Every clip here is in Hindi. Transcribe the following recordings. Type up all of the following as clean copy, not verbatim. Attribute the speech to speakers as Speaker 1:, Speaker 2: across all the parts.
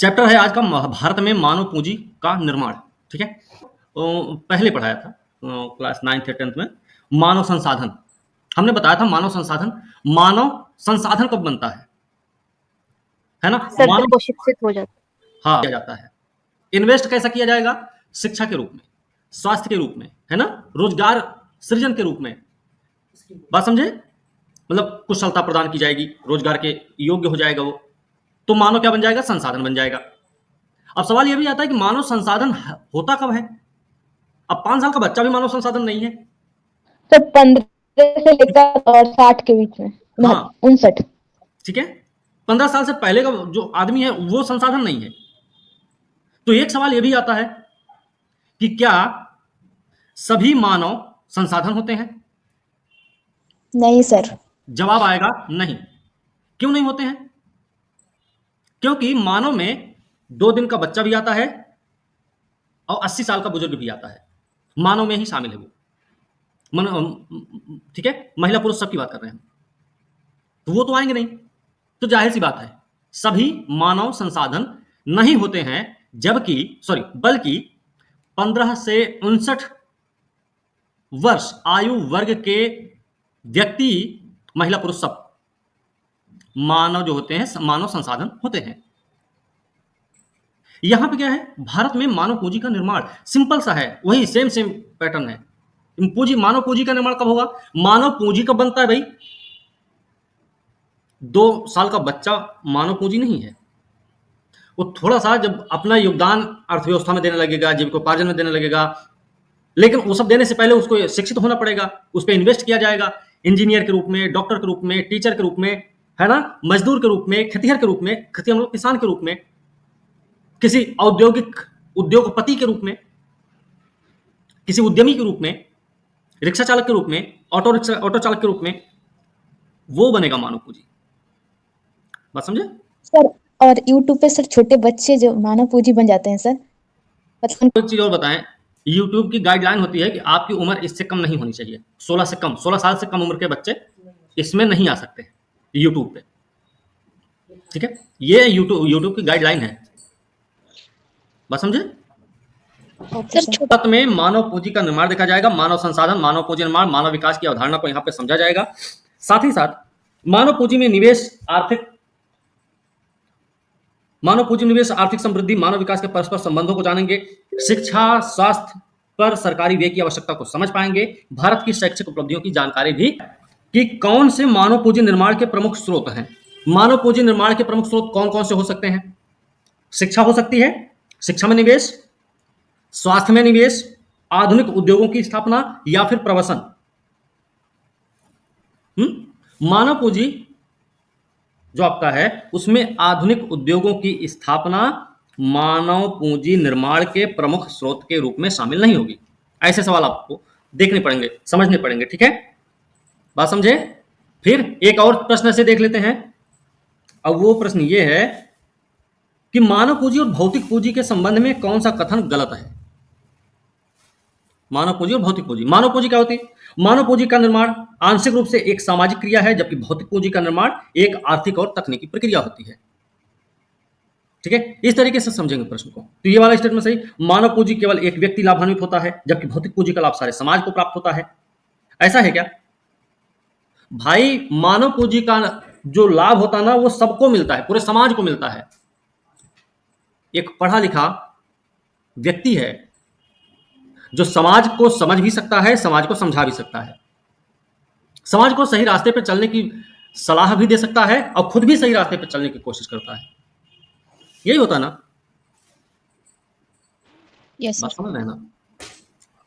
Speaker 1: चैप्टर है आज का भारत में मानव पूंजी का निर्माण। ठीक है, पहले पढ़ाया था क्लास 9th या 10th में मानव संसाधन। हमने बताया था मानव संसाधन कब बनता है ना?
Speaker 2: सर जब वो शिक्षित हो जाता
Speaker 1: हाँ किया जाता है। इन्वेस्ट कैसा किया जाएगा? शिक्षा के रूप में, स्वास्थ्य के रूप में, है ना, रोजगार सृजन के रूप में। बात समझे? मतलब कुशलता प्रदान की जाएगी, रोजगार के योग्य हो जाएगा वो, तो मानव क्या बन जाएगा? संसाधन बन जाएगा। अब सवाल यह भी आता है कि मानव संसाधन होता कब है? अब 5 साल का बच्चा भी मानव संसाधन नहीं है।
Speaker 2: तो 15 से लेकर और 60 के बीच में,
Speaker 1: हाँ
Speaker 2: 59।
Speaker 1: ठीक है, 15 साल से पहले का जो आदमी है वो संसाधन नहीं है। तो एक सवाल यह भी आता है कि क्या सभी मानव संसाधन होते हैं?
Speaker 2: नहीं सर।
Speaker 1: जवाब आएगा नहीं। क्यों नहीं होते हैं? क्योंकि मानव में 2 दिन का बच्चा भी आता है और 80 साल का बुजुर्ग भी आता है, मानव में ही शामिल है वो। ठीक है, महिला पुरुष सबकी बात कर रहे हैं, तो वो तो आएंगे नहीं। तो जाहिर सी बात है सभी मानव संसाधन नहीं होते हैं, बल्कि 15 से 59 वर्ष आयु वर्ग के व्यक्ति, महिला पुरुष सब मानव जो होते हैं मानव संसाधन होते हैं। यहां पे क्या है? भारत में मानव पूंजी का निर्माण सिंपल सा है, वही सेम पैटर्न है। मानव पूंजी का निर्माण कब होगा? मानव पूंजी कब बनता है भाई? 2 साल का बच्चा मानव पूंजी नहीं है। वो थोड़ा सा जब अपना योगदान अर्थव्यवस्था में देने लगेगा, जीविकोपार्जन में देने लगेगा, लेकिन वो सब देने से पहले उसको शिक्षित होना पड़ेगा, उस पर इन्वेस्ट किया जाएगा, इंजीनियर के रूप में, डॉक्टर के रूप में, टीचर के रूप में, है ना, मजदूर के रूप में, खेतिहर के रूप में, किसान के रूप में, किसी उद्योगपति के रूप में, किसी उद्यमी के रूप में, रिक्शा चालक के रूप में, ऑटो चालक के रूप में, वो बनेगा मानव पूंजी। बात समझे
Speaker 2: सर? और YouTube पे सर छोटे बच्चे जो मानव पूंजी बन जाते हैं सर,
Speaker 1: एक चीज और बताएं, YouTube की गाइडलाइन होती है कि आपकी उम्र इससे कम नहीं होनी चाहिए। 16 साल से कम उम्र के बच्चे इसमें नहीं आ सकते YouTube पे। ठीक है, ये YouTube की गाइडलाइन है। बात समझे? भारत में मानव पूंजी का निर्माण देखा जाएगा। मानव संसाधन, मानव पूंजी निर्माण, मानव विकास की अवधारणा को यहाँ पे समझा जाएगा। साथ ही साथ मानव पूंजी में निवेश, आर्थिक समृद्धि, मानव विकास के परस्पर संबंधों को जानेंगे। शिक्षा, स्वास्थ्य पर सरकारी व्यय की आवश्यकता को समझ पाएंगे। भारत की शैक्षिक उपलब्धियों की जानकारी भी कि कौन से मानव पूंजी निर्माण के प्रमुख स्रोत हैं। मानव पूंजी निर्माण के प्रमुख स्रोत कौन कौन से हो सकते हैं? शिक्षा हो सकती है, शिक्षा में निवेश, स्वास्थ्य में निवेश, आधुनिक उद्योगों की स्थापना या फिर प्रवसन। मानव पूंजी जो आपका है उसमें आधुनिक उद्योगों की स्थापना मानव पूंजी निर्माण के प्रमुख स्रोत के रूप में शामिल नहीं होगी। ऐसे सवाल आपको देखने पड़ेंगे, समझने पड़ेंगे। ठीक है, बात समझे? फिर एक और प्रश्न से देख लेते हैं। अब वो प्रश्न ये है कि मानव पूंजी और भौतिक पूंजी के संबंध में कौन सा कथन गलत है? मानव पूंजी और भौतिक पूंजी। मानव पूंजी क्या होती है? मानव पूंजी का निर्माण आंशिक रूप से एक सामाजिक क्रिया है, जबकि भौतिक पूंजी का निर्माण एक आर्थिक और तकनीकी प्रक्रिया होती है। ठीक है, इस तरीके से समझेंगे प्रश्न को। तो ये वाला स्टेटमेंट सही, मानव पूंजी केवल एक व्यक्ति लाभान्वित होता है, जबकि भौतिक पूंजी का लाभ सारे समाज को प्राप्त होता है। ऐसा है क्या भाई? मानव पूंजी का जो लाभ होता है ना वो सबको मिलता है, पूरे समाज को मिलता है। एक पढ़ा लिखा व्यक्ति है जो समाज को समझ भी सकता है, समाज को समझा भी सकता है, समाज को सही रास्ते पर चलने की सलाह भी दे सकता है और खुद भी सही रास्ते पर चलने की कोशिश करता है। यही होता ना?
Speaker 2: यस
Speaker 1: बात समझ रहे हैं ना?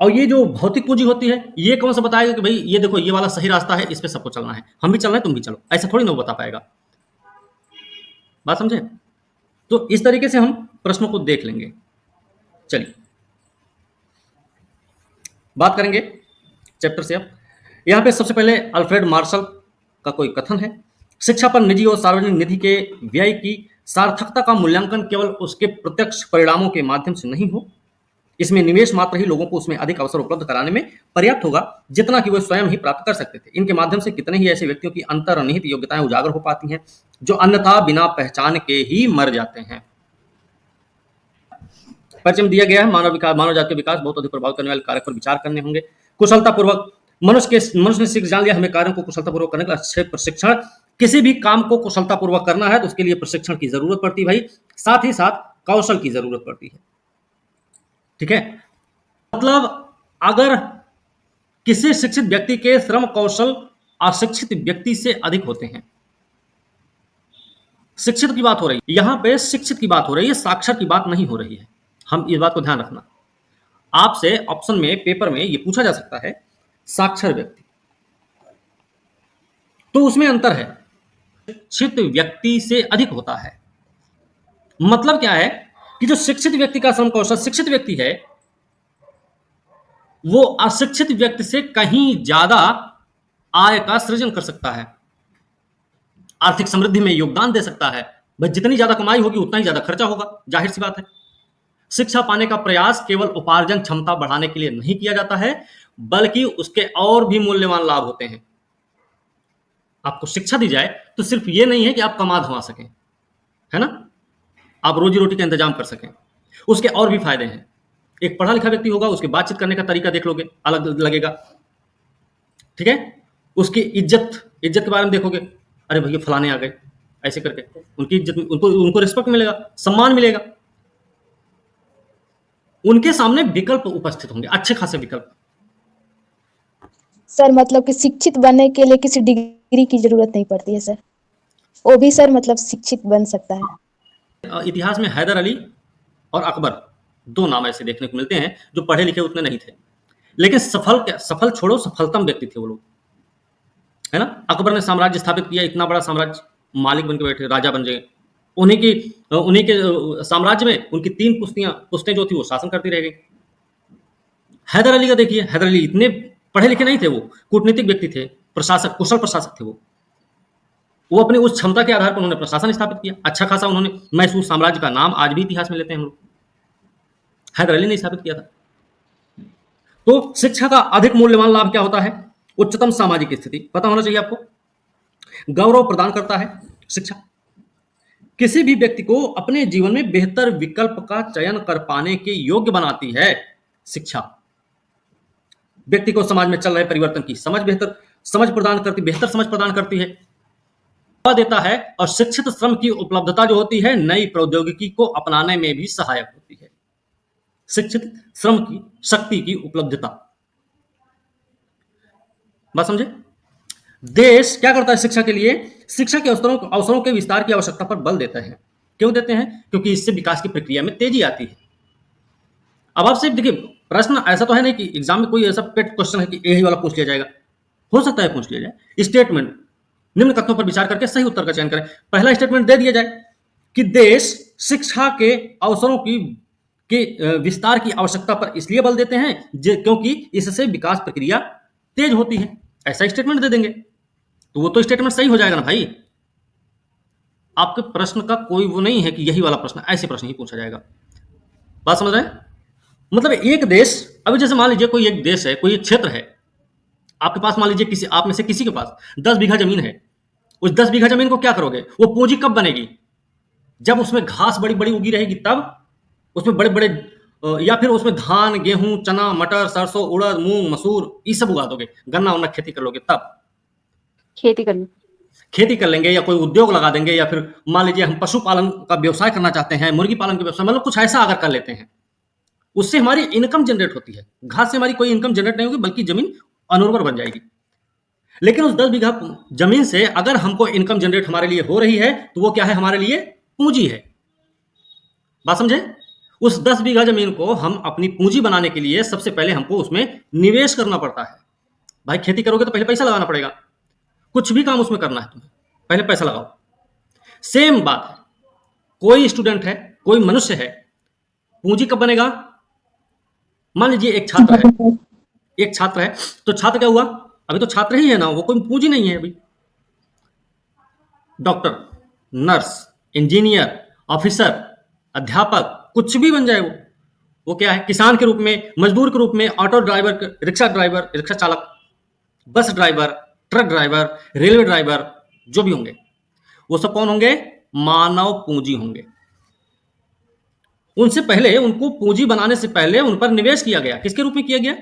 Speaker 1: और ये जो भौतिक पूंजी होती है ये कौन सा बताएगा कि भाई ये देखो ये वाला सही रास्ता है, इस पे सबको चलना है, हम भी चल रहे हैं तुम भी चलो, ऐसा थोड़ी ना बता पाएगा। बात समझे? तो इस तरीके से हम प्रश्नों को देख लेंगे। चलिए बात करेंगे चैप्टर से। अब यहाँ पे सबसे पहले अल्फ्रेड मार्शल का कोई कथन है, शिक्षा पर निजी और सार्वजनिक निधि के व्यय की सार्थकता का मूल्यांकन केवल उसके प्रत्यक्ष परिणामों के माध्यम से नहीं हो, इसमें निवेश मात्र ही लोगों को उसमें अधिक अवसर उपलब्ध कराने में पर्याप्त होगा जितना कि वे स्वयं ही प्राप्त कर सकते थे। इनके माध्यम से कितने ही ऐसे व्यक्तियों की अंतर्निहित योग्यताएं उजागर हो पाती हैं जो अन्यथा बिना पहचान के ही मर जाते हैं। परिचय में दिया गया है, मानव जाति का विकास बहुत अधिक प्रभावित करने वाले कारक पर विचार करने होंगे। कुशलतापूर्वक मनुष्य ने सीख जान लिया हमें कार्यों को कुशलतापूर्वक करने का अच्छे प्रशिक्षण, किसी भी काम को कुशलतापूर्वक करना है तो उसके लिए प्रशिक्षण की जरूरत पड़ती है भाई, साथ ही साथ कौशल की जरूरत पड़ती है। ठीक है, मतलब अगर किसी शिक्षित व्यक्ति के श्रम कौशल अशिक्षित व्यक्ति से अधिक होते हैं, शिक्षित की बात हो रही है यहां पे, शिक्षित की बात हो रही है, साक्षर की बात नहीं हो रही है। हम इस बात को ध्यान रखना। आपसे ऑप्शन में, पेपर में ये पूछा जा सकता है साक्षर व्यक्ति, तो उसमें अंतर है, शिक्षित व्यक्ति से अधिक होता है। मतलब क्या है कि जो शिक्षित व्यक्ति का श्रम कौशल शिक्षित व्यक्ति है, वो अशिक्षित व्यक्ति से कहीं ज्यादा आय का सृजन कर सकता है, आर्थिक समृद्धि में योगदान दे सकता है। भाई जितनी ज्यादा कमाई होगी उतना ही ज्यादा खर्चा होगा, जाहिर सी बात है। शिक्षा पाने का प्रयास केवल उपार्जन क्षमता बढ़ाने के लिए नहीं किया जाता है, बल्कि उसके और भी मूल्यवान लाभ होते हैं। आपको शिक्षा दी जाए तो सिर्फ ये नहीं है कि आप कमा धमा सकें, है ना, आप रोजी रोटी का इंतजाम कर सकें, उसके और भी फायदे हैं। एक पढ़ा लिखा व्यक्ति होगा, उसके बातचीत करने का तरीका देख लोगे, अलग लगेगा। ठीक है, उसकी इज्जत के बारे में देखोगे, अरे भैया फलाने आ गए, ऐसे करके उनकी इज्जत, उनको रिस्पेक्ट मिलेगा, सम्मान मिलेगा। उनके सामने विकल्प उपस्थित होंगे, अच्छे खासे विकल्प।
Speaker 2: सर मतलब कि शिक्षित बनने के लिए किसी डिग्री की जरूरत नहीं पड़ती है सर, वो भी सर मतलब शिक्षित बन सकता है।
Speaker 1: इतिहास में हैदर अली और अकबर, दो नाम ऐसे देखने को मिलते हैं जो पढ़े लिखे उतने नहीं थे, लेकिन सफल छोड़ो, सफलतम व्यक्ति थे वो लोग, है ना। अकबर ने साम्राज्य स्थापित किया, इतना बड़ा साम्राज्य, मालिक बन के बैठे, राजा बन गए। उन्हीं के साम्राज्य में उनकी 3 पुश्तें जो थी वो शासन करती रह गई। हैदर अली का देखिए, हैदर अली इतने पढ़े लिखे नहीं थे, वो कूटनीतिक व्यक्ति थे, प्रशासक, कुशल प्रशासक थे वो अपनी उस क्षमता के आधार पर उन्होंने प्रशासन स्थापित किया, अच्छा खासा उन्होंने मैसूर साम्राज्य का नाम आज भी इतिहास में लेते हैं हम लोग, हैदर अली ने स्थापित किया था। तो शिक्षा का अधिक मूल्यवान लाभ क्या होता है? उच्चतम सामाजिक स्थिति, पता होना चाहिए आपको। गौरव प्रदान करता है शिक्षा, किसी भी व्यक्ति को अपने जीवन में बेहतर विकल्प का चयन कर पाने के योग्य बनाती है शिक्षा। व्यक्ति को समाज में चल रहे परिवर्तन की बेहतर समझ प्रदान करती है, देता है, और शिक्षित श्रम की उपलब्धता जो होती है नई प्रौद्योगिकी को अपनाने में भी सहायक होती है। शिक्षित श्रम की शक्ति की उपलब्धता, बात समझे। देश क्या करता है शिक्षा के लिए? शिक्षा के अवसरों के विस्तार की आवश्यकता पर बल देता है। क्यों देते हैं? क्योंकि इससे विकास की प्रक्रिया में तेजी आती है। अब आपसे देखिए, प्रश्न ऐसा तो है नहीं कि एग्जाम में कोई ऐसा पेट क्वेश्चन है कि यही वाला पूछ लिया जाएगा, हो सकता है पूछ लिया जाए। स्टेटमेंट, निम्न कथनों पर विचार करके सही उत्तर का चयन करें। पहला स्टेटमेंट दे दिया जाए कि देश शिक्षा के अवसरों के विस्तार की आवश्यकता पर इसलिए बल देते हैं क्योंकि इससे विकास प्रक्रिया तेज होती है। ऐसा स्टेटमेंट दे देंगे तो वो तो स्टेटमेंट सही हो जाएगा ना भाई। आपके प्रश्न का कोई वो नहीं है कि यही वाला प्रश्न, ऐसे प्रश्न ही पूछा जाएगा। बात समझ रहे हैं? मतलब एक देश, अभी जैसे मान लीजिए कोई एक देश है, कोई एक क्षेत्र है, आपके पास मान लीजिए आप में से किसी के पास 10 बीघा जमीन है। उस 10 बीघा जमीन को क्या करोगे? वो पूंजी कब बनेगी? जब उसमें घास बड़ी बड़ी उगी रहेगी, तब उसमें बड़े बड़े या फिर उसमें धान, गेहूं, चना, मटर, सरसों, उड़द, मूंग, मसूर, ये सब उगा दोगे, गन्ना उन्ना खेती कर लोगे, तब खेती कर लेंगे, या कोई उद्योग लगा देंगे, या फिर मान लीजिए हम पशुपालन का व्यवसाय करना चाहते हैं, मुर्गी पालन का व्यवसाय, मतलब कुछ ऐसा अगर कर लेते हैं, उससे हमारी इनकम जनरेट होती है। घास से हमारी कोई इनकम जनरेट नहीं होगी, बल्कि जमीन अनुर्वर बन जाएगी। लेकिन उस 10 बीघा जमीन से अगर हमको इनकम जनरेट हमारे लिए हो रही है तो वो क्या है? हमारे लिए पूंजी है। बात समझे? उस 10 बीघा जमीन को हम अपनी पूंजी बनाने के लिए सबसे पहले हमको उसमें निवेश करना पड़ता है। भाई खेती करोगे तो पहले पैसा लगाना पड़ेगा, कुछ भी काम उसमें करना है तुम्हें, पहले पैसा लगाओ। सेम बात है, कोई स्टूडेंट है, कोई मनुष्य है, पूंजी कब बनेगा? मान लीजिए एक छात्र है, तो छात्र क्या हुआ? अभी तो छात्र ही है ना, वो कोई पूंजी नहीं है अभी। डॉक्टर, नर्स, इंजीनियर, ऑफिसर, अध्यापक, कुछ भी बन जाए वो क्या है? किसान के रूप में, मजदूर के रूप में, ऑटो ड्राइवर, रिक्शा चालक, bus driver, truck driver, railway driver, जो भी होंगे वो सब कौन होंगे? मानव पूंजी होंगे। उनसे पहले, उनको पूंजी बनाने से पहले उन पर निवेश किया गया। किसके रूप में किया गया?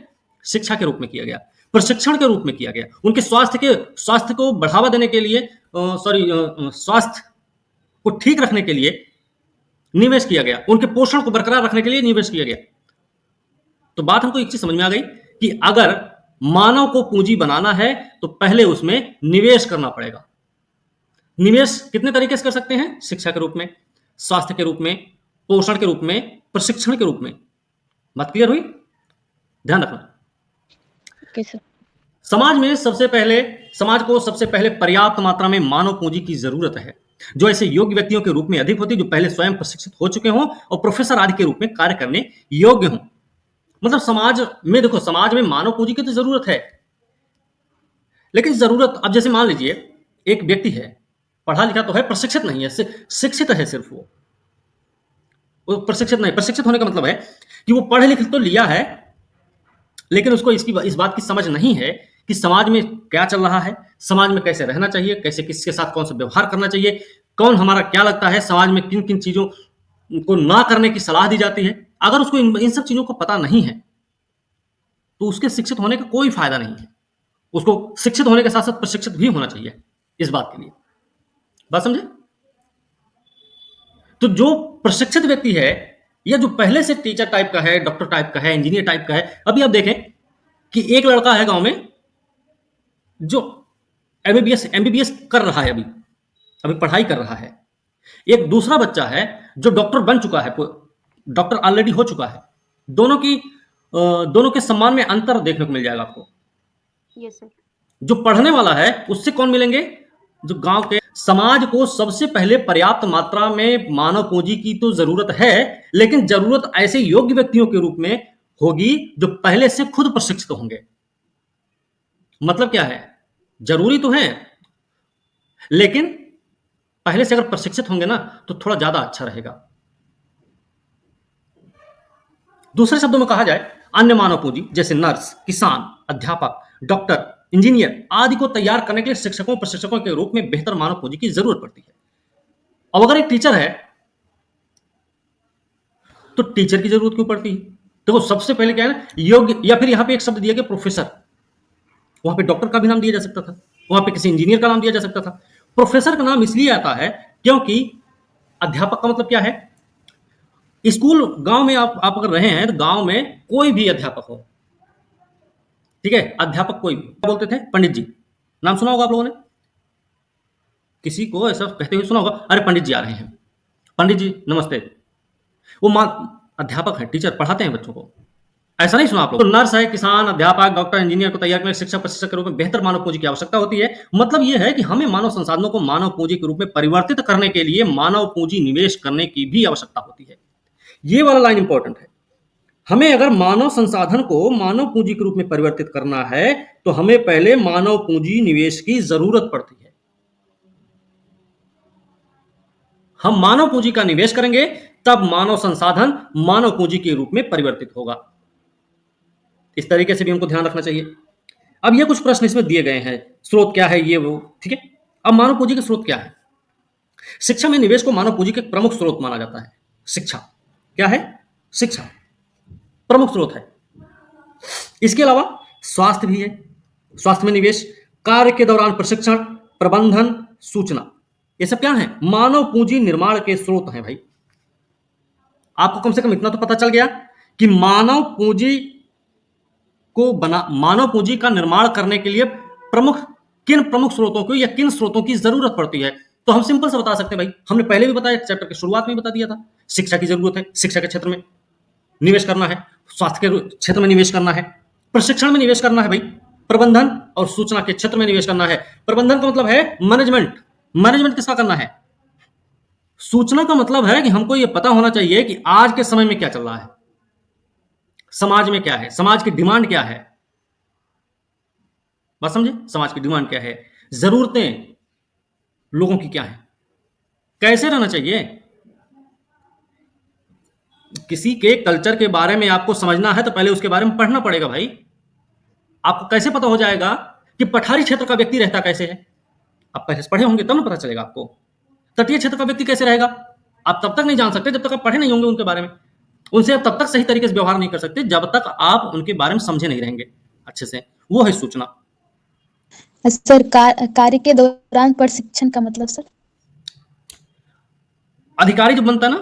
Speaker 1: शिक्षा के रूप में किया गया, प्रशिक्षण के रूप में किया गया, उनके स्वास्थ्य को बढ़ावा देने के लिए, स्वास्थ्य को ठीक रखने के लिए निवेश किया गया, उनके पोषण को बरकरार रखने के लिए निवेश किया गया। तो बात हमको एक चीज समझ में आ गई कि अगर मानव को पूंजी बनाना है तो पहले उसमें निवेश करना पड़ेगा। निवेश कितने तरीके से कर सकते हैं? शिक्षा के रूप में, स्वास्थ्य के रूप में, पोषण के रूप में, प्रशिक्षण के रूप में। बात क्लियर हुई? ध्यान रखना।
Speaker 2: Okay sir.
Speaker 1: समाज को सबसे पहले पर्याप्त मात्रा में मानव पूंजी की जरूरत है, जो ऐसे योग्य व्यक्तियों के रूप में अधिक होती है जो पहले स्वयं प्रशिक्षित हो चुके हों और प्रोफेसर आदि के रूप में कार्य करने योग्य हों। मतलब समाज में मानव पूंजी की तो जरूरत है, लेकिन जरूरत, अब जैसे मान लीजिए एक व्यक्ति है, पढ़ा लिखा तो है, प्रशिक्षित नहीं है, शिक्षित है सिर्फ वो प्रशिक्षित नहीं। प्रशिक्षित होने का मतलब है कि वो पढ़े लिखे तो लिया है, लेकिन उसको इस बात की समझ नहीं है कि समाज में क्या चल रहा है, समाज में कैसे रहना चाहिए, कैसे किसके साथ कौन सा व्यवहार करना चाहिए, कौन हमारा क्या लगता है, समाज में किन किन चीजों को ना करने की सलाह दी जाती है। अगर उसको इन सब चीजों को पता नहीं है तो उसके शिक्षित होने का कोई फायदा नहीं है। उसको शिक्षित होने के साथ साथ प्रशिक्षित भी होना चाहिए इस बात के लिए। बात समझे? तो जो प्रशिक्षित व्यक्ति है या जो पहले से टीचर टाइप का है, डॉक्टर टाइप का है, इंजीनियर टाइप का है, अभी आप देखें कि एक लड़का है गांव में जो एमबीबीएस कर रहा है, अभी पढ़ाई कर रहा है। एक दूसरा बच्चा है जो डॉक्टर बन चुका है, डॉक्टर ऑलरेडी हो चुका है। दोनों के सम्मान में अंतर देखने को मिल जाएगा आपको।
Speaker 2: Yes sir.
Speaker 1: जो पढ़ने वाला है उससे कौन मिलेंगे? जो गांव के। समाज को सबसे पहले पर्याप्त मात्रा में मानव पूंजी की तो जरूरत है, लेकिन जरूरत ऐसे योग्य व्यक्तियों के रूप में होगी जो पहले से खुद प्रशिक्षित होंगे। मतलब क्या है? जरूरी तो है, लेकिन पहले से अगर प्रशिक्षित होंगे ना तो थोड़ा ज्यादा अच्छा रहेगा। दूसरे शब्दों में कहा जाए, अन्य मानव पूंजी जैसे नर्स, किसान, अध्यापक, डॉक्टर, इंजीनियर आदि को तैयार करने के लिए शिक्षकों, प्रशिक्षकों के रूप में बेहतर मानव पूंजी की जरूरत पड़ती है। अब अगर एक टीचर है तो टीचर की जरूरत क्यों पड़ती है? देखो सबसे पहले क्या है ना, योग्य, या फिर यहां पे एक शब्द दिया गया प्रोफेसर। वहां पे डॉक्टर का भी नाम दिया जा सकता था, वहां पे किसी इंजीनियर का नाम दिया जा सकता था। प्रोफेसर का नाम इसलिए आता है क्योंकि अध्यापक का मतलब क्या है? स्कूल, गांव में आप अगर रहे हैं तो गांव में कोई भी अध्यापक हो, ठीक है, अध्यापक कोई भी, क्या बोलते थे? पंडित जी। नाम सुना होगा आप लोगों ने, किसी को ऐसा कहते हुए सुना होगा, अरे पंडित जी आ रहे हैं, पंडित जी नमस्ते। वो अध्यापक है, टीचर, पढ़ाते हैं बच्चों को। ऐसा नहीं सुना आप लोग? तो नर्स है, किसान, अध्यापक, डॉक्टर, इंजीनियर को तैयार करने, शिक्षक, प्रशिक्षक के रूप में बेहतर मानव पूंजी की आवश्यकता होती है। मतलब यह है कि हमें मानव संसाधनों को मानव पूंजी के रूप में परिवर्तित करने के लिए मानव पूंजी निवेश करने की भी आवश्यकता होती है। ये वाला लाइन इंपॉर्टेंट है। हमें अगर मानव संसाधन को मानव पूंजी के रूप में परिवर्तित करना है तो हमें पहले मानव पूंजी निवेश की जरूरत पड़ती है। हम मानव पूंजी का निवेश करेंगे तब मानव संसाधन मानव पूंजी के रूप में परिवर्तित होगा। इस तरीके से भी हमको ध्यान रखना चाहिए। अब ये कुछ प्रश्न इसमें दिए गए हैं, स्रोत क्या है, ये वो, ठीक है। अब मानव पूंजी का स्रोत क्या है? शिक्षा में निवेश को मानव पूंजी के प्रमुख स्रोत माना जाता है। शिक्षा क्या है? शिक्षा प्रमुख स्रोत है। इसके अलावा स्वास्थ्य भी है। स्वास्थ्य में निवेश, कार्य के दौरान प्रशिक्षण, प्रबंधन, सूचना, ये सब क्या है? मानव पूंजी निर्माण के स्रोत हैं भाई। आपको कम से कम इतना तो पता चल गया कि मानव पूंजी का निर्माण करने के लिए किन प्रमुख स्रोतों को या किन स्रोतों की जरूरत पड़ती है। तो हम सिंपल से बता सकते हैं भाई, हमने पहले भी बताया, चैप्टर की शुरुआत में बता दिया था। शिक्षा की जरूरत है, शिक्षा के क्षेत्र में निवेश करना है, स्वास्थ्य के क्षेत्र में निवेश करना है, प्रशिक्षण में निवेश करना है भाई, प्रबंधन और सूचना के क्षेत्र में निवेश करना है। प्रबंधन का मतलब है मैनेजमेंट। मैनेजमेंट किसका करना है? सूचना का मतलब है कि हमको यह पता होना चाहिए कि आज के समय में क्या चल रहा है, समाज में क्या है, समाज की डिमांड क्या है। बात समझे? समाज की डिमांड क्या है, जरूरतें लोगों की क्या है, कैसे रहना चाहिए। किसी के कल्चर के बारे में आपको समझना है तो पहले उसके बारे में पढ़ना पड़ेगा भाई। आपको कैसे पता हो जाएगा कि पठारी क्षेत्र का व्यक्ति रहता कैसे है? आप पहले से पढ़े होंगे तब ना पता चलेगा आपको। तटीय क्षेत्र का व्यक्ति कैसे रहेगा आप तब तक नहीं जान सकते जब तक आप पढ़े नहीं होंगे उनके बारे में। उनसे आप तब तक सही तरीके से व्यवहार नहीं कर सकते जब तक आप उनके बारे में समझे नहीं रहेंगे अच्छे से। वो है सूचना।
Speaker 2: सर कार्य के दौरान प्रशिक्षण का मतलब सर?
Speaker 1: अधिकारी जो बनता है ना,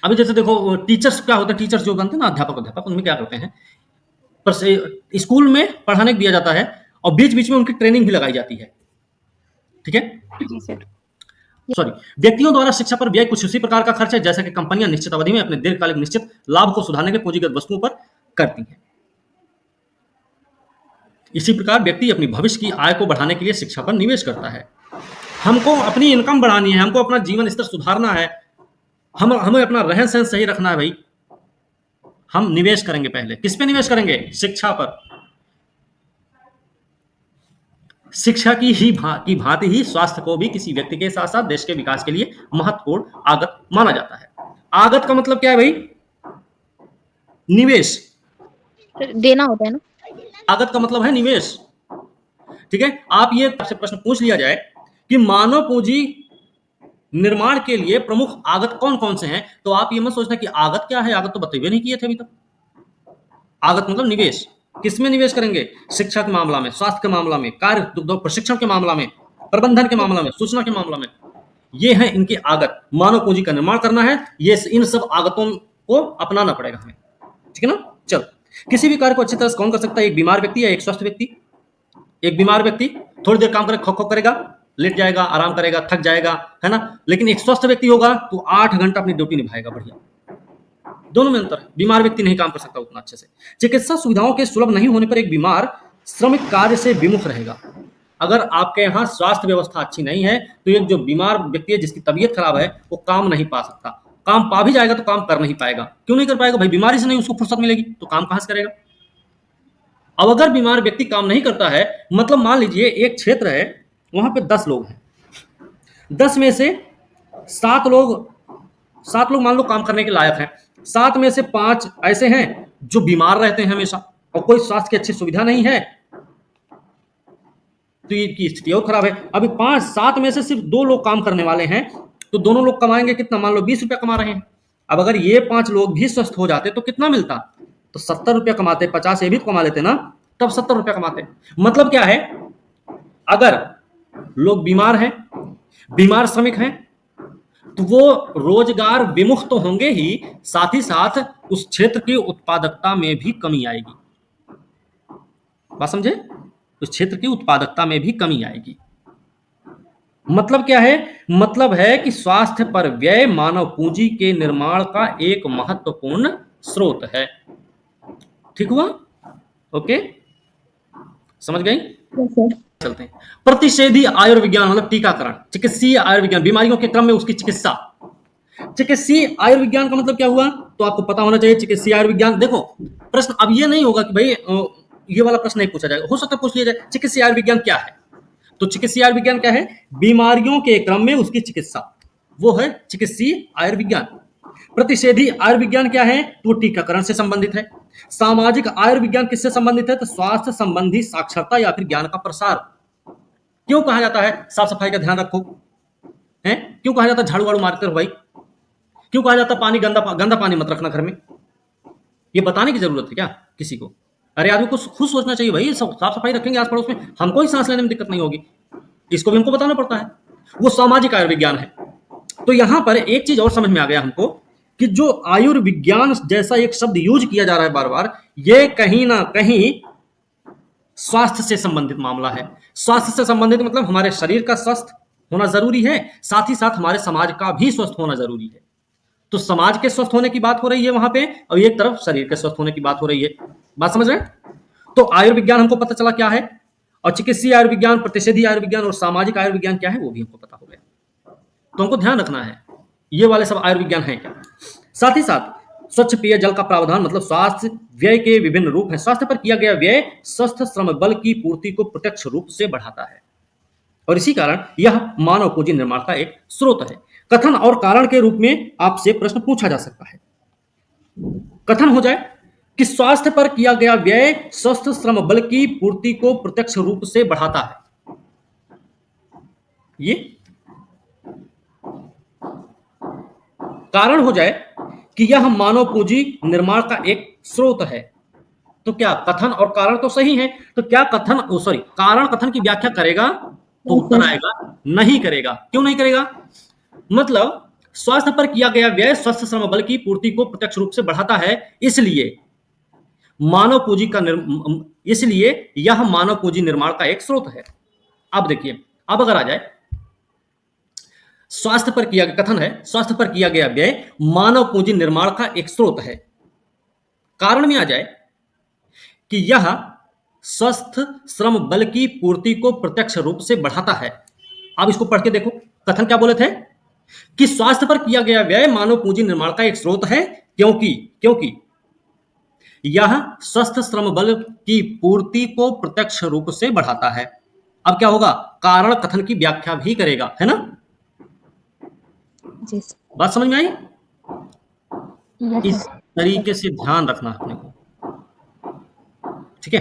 Speaker 1: अभी जैसे देखो टीचर्स क्या होता है, टीचर्स जो बनते हैं ना, अध्यापक उनमें क्या करते हैं, पर स्कूल में पढ़ाने को दिया जाता है और बीच बीच में उनकी ट्रेनिंग भी लगाई जाती है। ठीक है,
Speaker 3: जी सर।
Speaker 1: सॉरी, व्यक्तियों द्वारा शिक्षा पर व्यय कुछ उसी प्रकार का खर्च है जैसा कि कंपनियां निश्चित अवधि में अपने दीर्घकालिक निश्चित लाभ को सुधारने के पूंजीगत वस्तुओं पर करती हैं। इसी प्रकार व्यक्ति अपनी भविष्य की आय को बढ़ाने के लिए शिक्षा पर निवेश करता है। हमको अपनी इनकम बढ़ानी है, हमको अपना जीवन स्तर सुधारना है, हमें अपना रहन सहन सही रखना है भाई। हम निवेश करेंगे, पहले किस पे निवेश करेंगे? शिक्षा पर। शिक्षा की भांति ही स्वास्थ्य को भी किसी व्यक्ति के साथ साथ देश के विकास के लिए महत्वपूर्ण आगत माना जाता है। आगत का मतलब क्या है भाई? निवेश।
Speaker 3: सर देना होता है ना?
Speaker 1: आगत का मतलब है निवेश। ठीक है, आप ये आपसे प्रश्न पूछ लिया जाए कि मानव पूंजी निर्माण के लिए प्रमुख आगत कौन कौन से हैं, तो आप ये मत सोचना कि आगत क्या है, आगत तो बताइए नहीं किए थे अभी तक। आगत मतलब निवेश। किसमें निवेश करेंगे? शिक्षा के मामला में, स्वास्थ्य के मामला में, कार्य प्रशिक्षण के मामला में, प्रबंधन के मामला में, सूचना के मामला में। ये है इनकी आगत। मानव पूंजी का निर्माण करना है, ये इन सब आगतों को अपनाना पड़ेगा हमें। ठीक है ना? चल, किसी भी कार्य को अच्छी तरह से कौन कर सकता है? एक बीमार व्यक्ति या एक स्वस्थ व्यक्ति? एक बीमार व्यक्ति थोड़ी देर काम करे, खो खो करेगा, लेट जाएगा, आराम करेगा, थक जाएगा, है ना। लेकिन एक स्वस्थ व्यक्ति होगा तो 8 घंटा अपनी ड्यूटी निभाएगा बढ़िया। दोनों में अंतर है। बीमार व्यक्ति नहीं काम कर सकता उतना अच्छे से। चिकित्सा सुविधाओं के सुलभ नहीं होने पर एक बीमार श्रमिक कार्य से विमुख रहेगा। अगर आपके यहाँ स्वास्थ्य व्यवस्था अच्छी नहीं है तो एक जो बीमार व्यक्ति है, जिसकी तबीयत खराब है, वो काम नहीं पा सकता। काम पा भी जाएगा तो काम कर नहीं पाएगा। क्यों नहीं कर पाएगा भाई? बीमारी से नहीं उसको फुर्सत मिलेगी तो काम कहां से करेगा? अब अगर बीमार व्यक्ति काम नहीं करता है, मतलब मान लीजिए एक क्षेत्र है, वहां पे 10 लोग हैं, 10 में से 7 लोग मान लो काम करने के लायक हैं, 7 में से 5 ऐसे हैं जो बीमार रहते हैं हमेशा और कोई स्वास्थ्य की अच्छी सुविधा नहीं है, तो ये स्थिति और खराब है। अभी 7 में से सिर्फ 2 लोग काम करने वाले हैं, तो दोनों लोग कमाएंगे कितना? मान लो 20 रुपया कमा रहे हैं। अब अगर ये 5 लोग भी स्वस्थ हो जाते तो कितना मिलता? तो 70 रुपया कमाते, 50 ये भी तो कमा लेते ना, तब 70 रुपया कमाते। मतलब क्या है? अगर लोग बीमार हैं, बीमार श्रमिक हैं, तो वो रोजगार विमुख तो होंगे ही, साथ ही साथ उस क्षेत्र की उत्पादकता में भी कमी आएगी। बात समझे? उस क्षेत्र की उत्पादकता में भी कमी आएगी। मतलब क्या है? मतलब है कि स्वास्थ्य पर व्यय मानव पूंजी के निर्माण का एक महत्वपूर्ण स्रोत है। ठीक हुआ? ओके, समझ गई? चलते हैं। प्रतिषेधी आयुर्विज्ञान मतलब टीकाकरण, चिकित्सीय आयुर्विज्ञान, बीमारियों के क्रम में उसकी चिकित्सा। चिकित्सीय आयुर्विज्ञान का मतलब क्या हुआ? तो आपको पता होना चाहिए चिकित्सीय आयुर्विज्ञान। देखो, प्रश्न अब ये नहीं होगा कि भाई ये वाला प्रश्न नहीं पूछा जाएगा, हो सकता है पूछ लिया जाए चिकित्सीय आयुर्विज्ञान क्या है। तो चिकित्सीय आयुर्विज्ञान क्या है? बीमारियों के क्रम में उसकी चिकित्सा, वो है चिकित्सीय आयुर्विज्ञान। प्रतिषेधी आयुर्विज्ञान क्या है? तो टीकाकरण से संबंधित है। सामाजिक आयुर्विज्ञान किससे संबंधित है? तो स्वास्थ्य संबंधी साक्षरता या फिर ज्ञान का प्रसार। क्यों कहा जाता है साफ सफाई का ध्यान रखो? है क्यों कहा जाता है झाड़ू वाड़ू मारते रहो भाई? क्यों कहा जाता है पानी गंदा पानी मत रखना घर में? ये बताने की जरूरत है क्या किसी को? अरे आदमी को खुद सोचना चाहिए भाई, साफ सफाई रखेंगे आस पड़ोस में, हमको ही सांस लेने में दिक्कत नहीं होगी। इसको भी हमको बताना पड़ता है। वो सामाजिक आयुर्विज्ञान है। तो यहां पर एक चीज और समझ में आ गया हमको कि जो आयुर्विज्ञान जैसा एक शब्द यूज किया जा रहा है बार बार, ये कहीं ना कहीं स्वास्थ्य से संबंधित मामला है। स्वास्थ्य से संबंधित मतलब हमारे शरीर का स्वस्थ होना जरूरी है, साथ ही साथ हमारे समाज का भी स्वस्थ होना जरूरी है। तो समाज के स्वस्थ होने की बात हो रही है वहां पे, और एक तरफ शरीर के स्वस्थ होने की बात हो रही है। बात समझ रहे हैं? तो आयुर्विज्ञान हमको पता चला क्या है, और चिकित्सीय आयुर्विज्ञान, प्रतिषेधी आयुर्विज्ञान और सामाजिक आयुर्विज्ञान क्या है वो भी हमको पता हो गया। तो हमको ध्यान रखना है ये वाले सब आयुर्विज्ञान है क्या। साथ ही साथ स्वच्छ पेय जल का प्रावधान मतलब स्वास्थ्य व्यय के विभिन्न रूप हैं। स्वास्थ्य पर किया गया व्यय स्वस्थ श्रम बल की पूर्ति को प्रत्यक्ष रूप से बढ़ाता है, और इसी कारण यह मानव पूंजी निर्माण का एक स्रोत है। कथन और कारण के रूप में आपसे प्रश्न पूछा जा सकता है। कथन हो जाए कि स्वास्थ्य पर किया गया व्यय स्वस्थ श्रम बल की पूर्ति को प्रत्यक्ष रूप से बढ़ाता है। ये कारण हो जाए कि यह मानव पूंजी निर्माण का एक स्रोत है। तो क्या कथन और कारण तो सही है, तो क्या कारण कथन की व्याख्या करेगा? तो
Speaker 2: नहीं
Speaker 1: उत्तर
Speaker 2: सर।
Speaker 1: आएगा नहीं करेगा। क्यों नहीं करेगा? मतलब स्वास्थ्य पर किया गया व्यय स्वस्थ श्रम बल की पूर्ति को प्रत्यक्ष रूप से बढ़ाता है, इसलिए मानव पूंजी का इसलिए यह मानव पूंजी निर्माण का एक स्रोत है। अब देखिए, अब अगर आ जाए स्वास्थ्य पर किया गया कथन है, स्वास्थ्य पर किया गया व्यय मानव पूंजी निर्माण का एक स्रोत है। कारण में आ जाए कि यह स्वस्थ श्रम बल की पूर्ति को प्रत्यक्ष रूप से बढ़ाता है। अब इसको पढ़ के देखो, कथन क्या बोले थे कि स्वास्थ्य पर किया गया व्यय मानव पूंजी निर्माण का एक स्रोत है, क्योंकि क्योंकि यह स्वस्थ श्रम बल की पूर्ति को प्रत्यक्ष रूप से बढ़ाता है। अब क्या होगा? कारण कथन की व्याख्या भी करेगा, है ना?
Speaker 2: जी सर।
Speaker 1: बात समझ में आई?
Speaker 3: यस
Speaker 1: इस
Speaker 3: सर।
Speaker 1: तरीके से ध्यान रखना अपने को, ठीक है?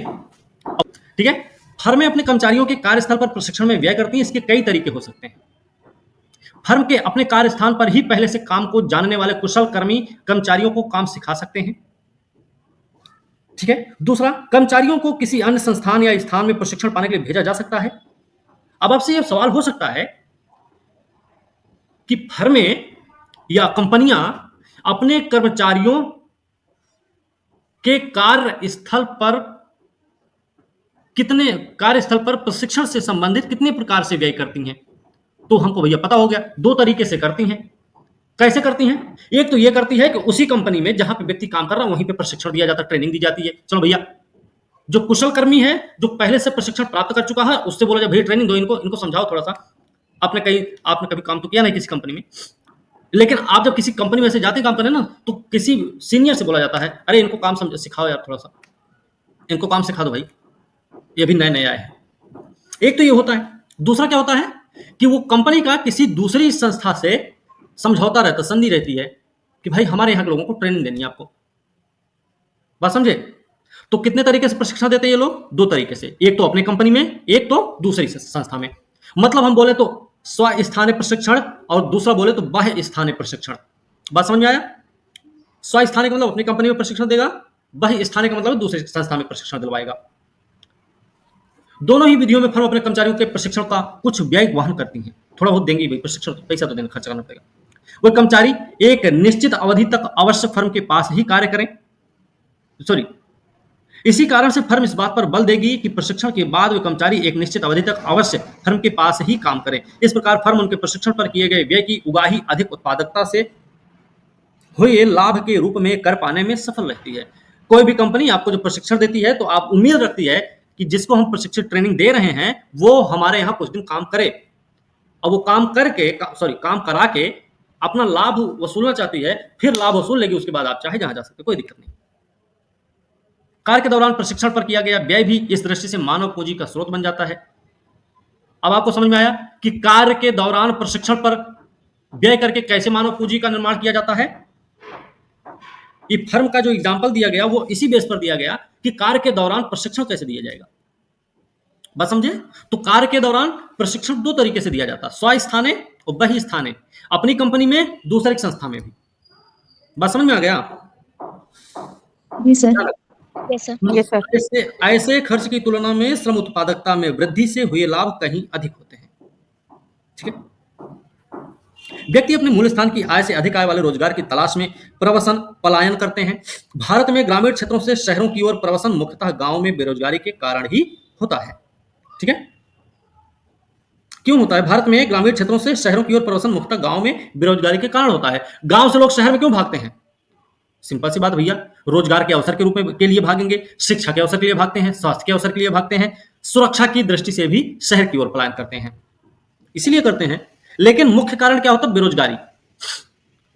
Speaker 1: ठीक है। फर्में अपने कर्मचारियों के कार्यस्थल पर प्रशिक्षण में व्यय करती हैं। इसके कई तरीके हो सकते हैं। फर्म के अपने कार्यस्थान पर ही पहले से काम को जानने वाले कुशल कर्मी कर्मचारियों को काम सिखा सकते हैं। ठीक है। दूसरा, कर्मचारियों को किसी अन्य संस्थान या स्थान में प्रशिक्षण पाने के लिए भेजा जा सकता है। अब आपसे यह सवाल हो सकता है कि फर्में या कंपनियां अपने कर्मचारियों के कार्यस्थल पर प्रशिक्षण से संबंधित कितने प्रकार से व्यय करती हैं? तो हमको भैया पता हो गया, दो तरीके से करती हैं। कैसे करती हैं? एक तो ये करती है कि उसी कंपनी में जहां पे व्यक्ति काम कर रहा है वहीं पे प्रशिक्षण दिया जाता है, ट्रेनिंग दी जाती है। चलो भैया, जो कुशल कर्मी है, जो पहले से प्रशिक्षण प्राप्त कर चुका है, उससे बोला जाए भैया ट्रेनिंग दो, इनको समझाओ थोड़ा सा। आपने कभी काम तो किया नहीं किसी कंपनी में, लेकिन आप जब किसी कंपनी में से जाते हैं काम करने ना, तो किसी सीनियर से बोला जाता है, अरे इनको काम सिखाओ यार, थोड़ा सा इनको काम सिखा दो भाई, ये भी नए नए आए हैं। एक तो ये होता है। दूसरा क्या होता है कि वो कंपनी का किसी दूसरी संस्था से समझौता रहता, संधि रहती है कि भाई हमारे यहाँ के लोगों को ट्रेनिंग देनी है आपको। बात समझे? तो कितने तरीके से प्रशिक्षण देते हैं ये लोग? दो तरीके से, एक तो अपनी कंपनी में, एक तो दूसरी संस्था में। मतलब हम बोले तो स्वस्थानीय प्रशिक्षण और दूसरा बोले तो बाह्य स्थानीय प्रशिक्षण। बात समझ में आया? स्वस्थानीय का मतलब अपनी कंपनी में प्रशिक्षण देगा, बाह्य स्थानीय का मतलब दूसरी संस्था में प्रशिक्षण दिलवाएगा। दोनों ही विधियों में फर्म अपने कर्मचारियों के प्रशिक्षण का कुछ व्यय वहन करती हैं। थोड़ा बहुत देंगी भाई, प्रशिक्षण पैसा तो देना, खर्च करना पड़ेगा। वह कर्मचारी एक निश्चित अवधि तक अवश्य फर्म के पास ही कार्य करें। इसी कारण से फर्म इस बात पर बल देगी कि प्रशिक्षण के बाद वे कर्मचारी एक निश्चित अवधि तक अवश्य फर्म के पास ही काम करें। इस प्रकार फर्म उनके प्रशिक्षण पर किए गए व्यय की उगाही अधिक उत्पादकता से हुए लाभ के रूप में कर पाने में सफल रहती है। कोई भी कंपनी आपको जो प्रशिक्षण देती है, तो आप उम्मीद रखती है कि जिसको हम प्रशिक्षण ट्रेनिंग दे रहे हैं वो हमारे यहाँ कुछ दिन काम करे, और वो काम करा के अपना लाभ वसूलना चाहती है। फिर लाभ वसूल लेगी, उसके बाद आप चाहे जहां जा सकते, कोई दिक्कत नहीं। कार्य के दौरान प्रशिक्षण पर किया गया व्यय भी इस दृष्टि से मानव पूंजी का स्रोत बन जाता है। अब आपको समझ में आया कि कार्य के दौरान प्रशिक्षण पर व्यय करके कैसे मानव पूंजी का निर्माण किया जाता है। ये फर्म का जो एग्जाम्पल दिया गया वो इसी बेस पर दिया गया कि कार्य के दौरान प्रशिक्षण कैसे दिया जाएगा। बात समझे? तो कार्य के दौरान प्रशिक्षण दो तरीके से दिया जाता है, स्वस्थानीय और बाह्य स्थानीय, अपनी कंपनी में, दूसरी संस्था में भी। बात समझ में आ गया?
Speaker 2: जी सर।
Speaker 3: Yes sir.
Speaker 1: ऐसे खर्च की तुलना में श्रम उत्पादकता में वृद्धि से हुए लाभ कहीं अधिक होते हैं। ठीक है। व्यक्ति अपने मूल स्थान की आय से अधिक आय वाले रोजगार की तलाश में पलायन करते हैं। भारत में ग्रामीण क्षेत्रों से शहरों की ओर प्रवासन मुख्यतः गांव में बेरोजगारी के कारण ही होता है। ठीक है। क्यों होता है? भारत में ग्रामीण क्षेत्रों से शहरों की ओर प्रवासन मुख्यतः गांव में बेरोजगारी के कारण होता है। गांव से लोग शहर में क्यों भागते हैं? सिंपल सी बात भैया, रोजगार के अवसर के लिए भागेंगे, शिक्षा के अवसर के लिए भागते हैं, स्वास्थ्य के अवसर के लिए भागते हैं, सुरक्षा की दृष्टि से भी शहर की ओर पलायन करते हैं, इसलिए करते हैं। लेकिन मुख्य कारण क्या होता है?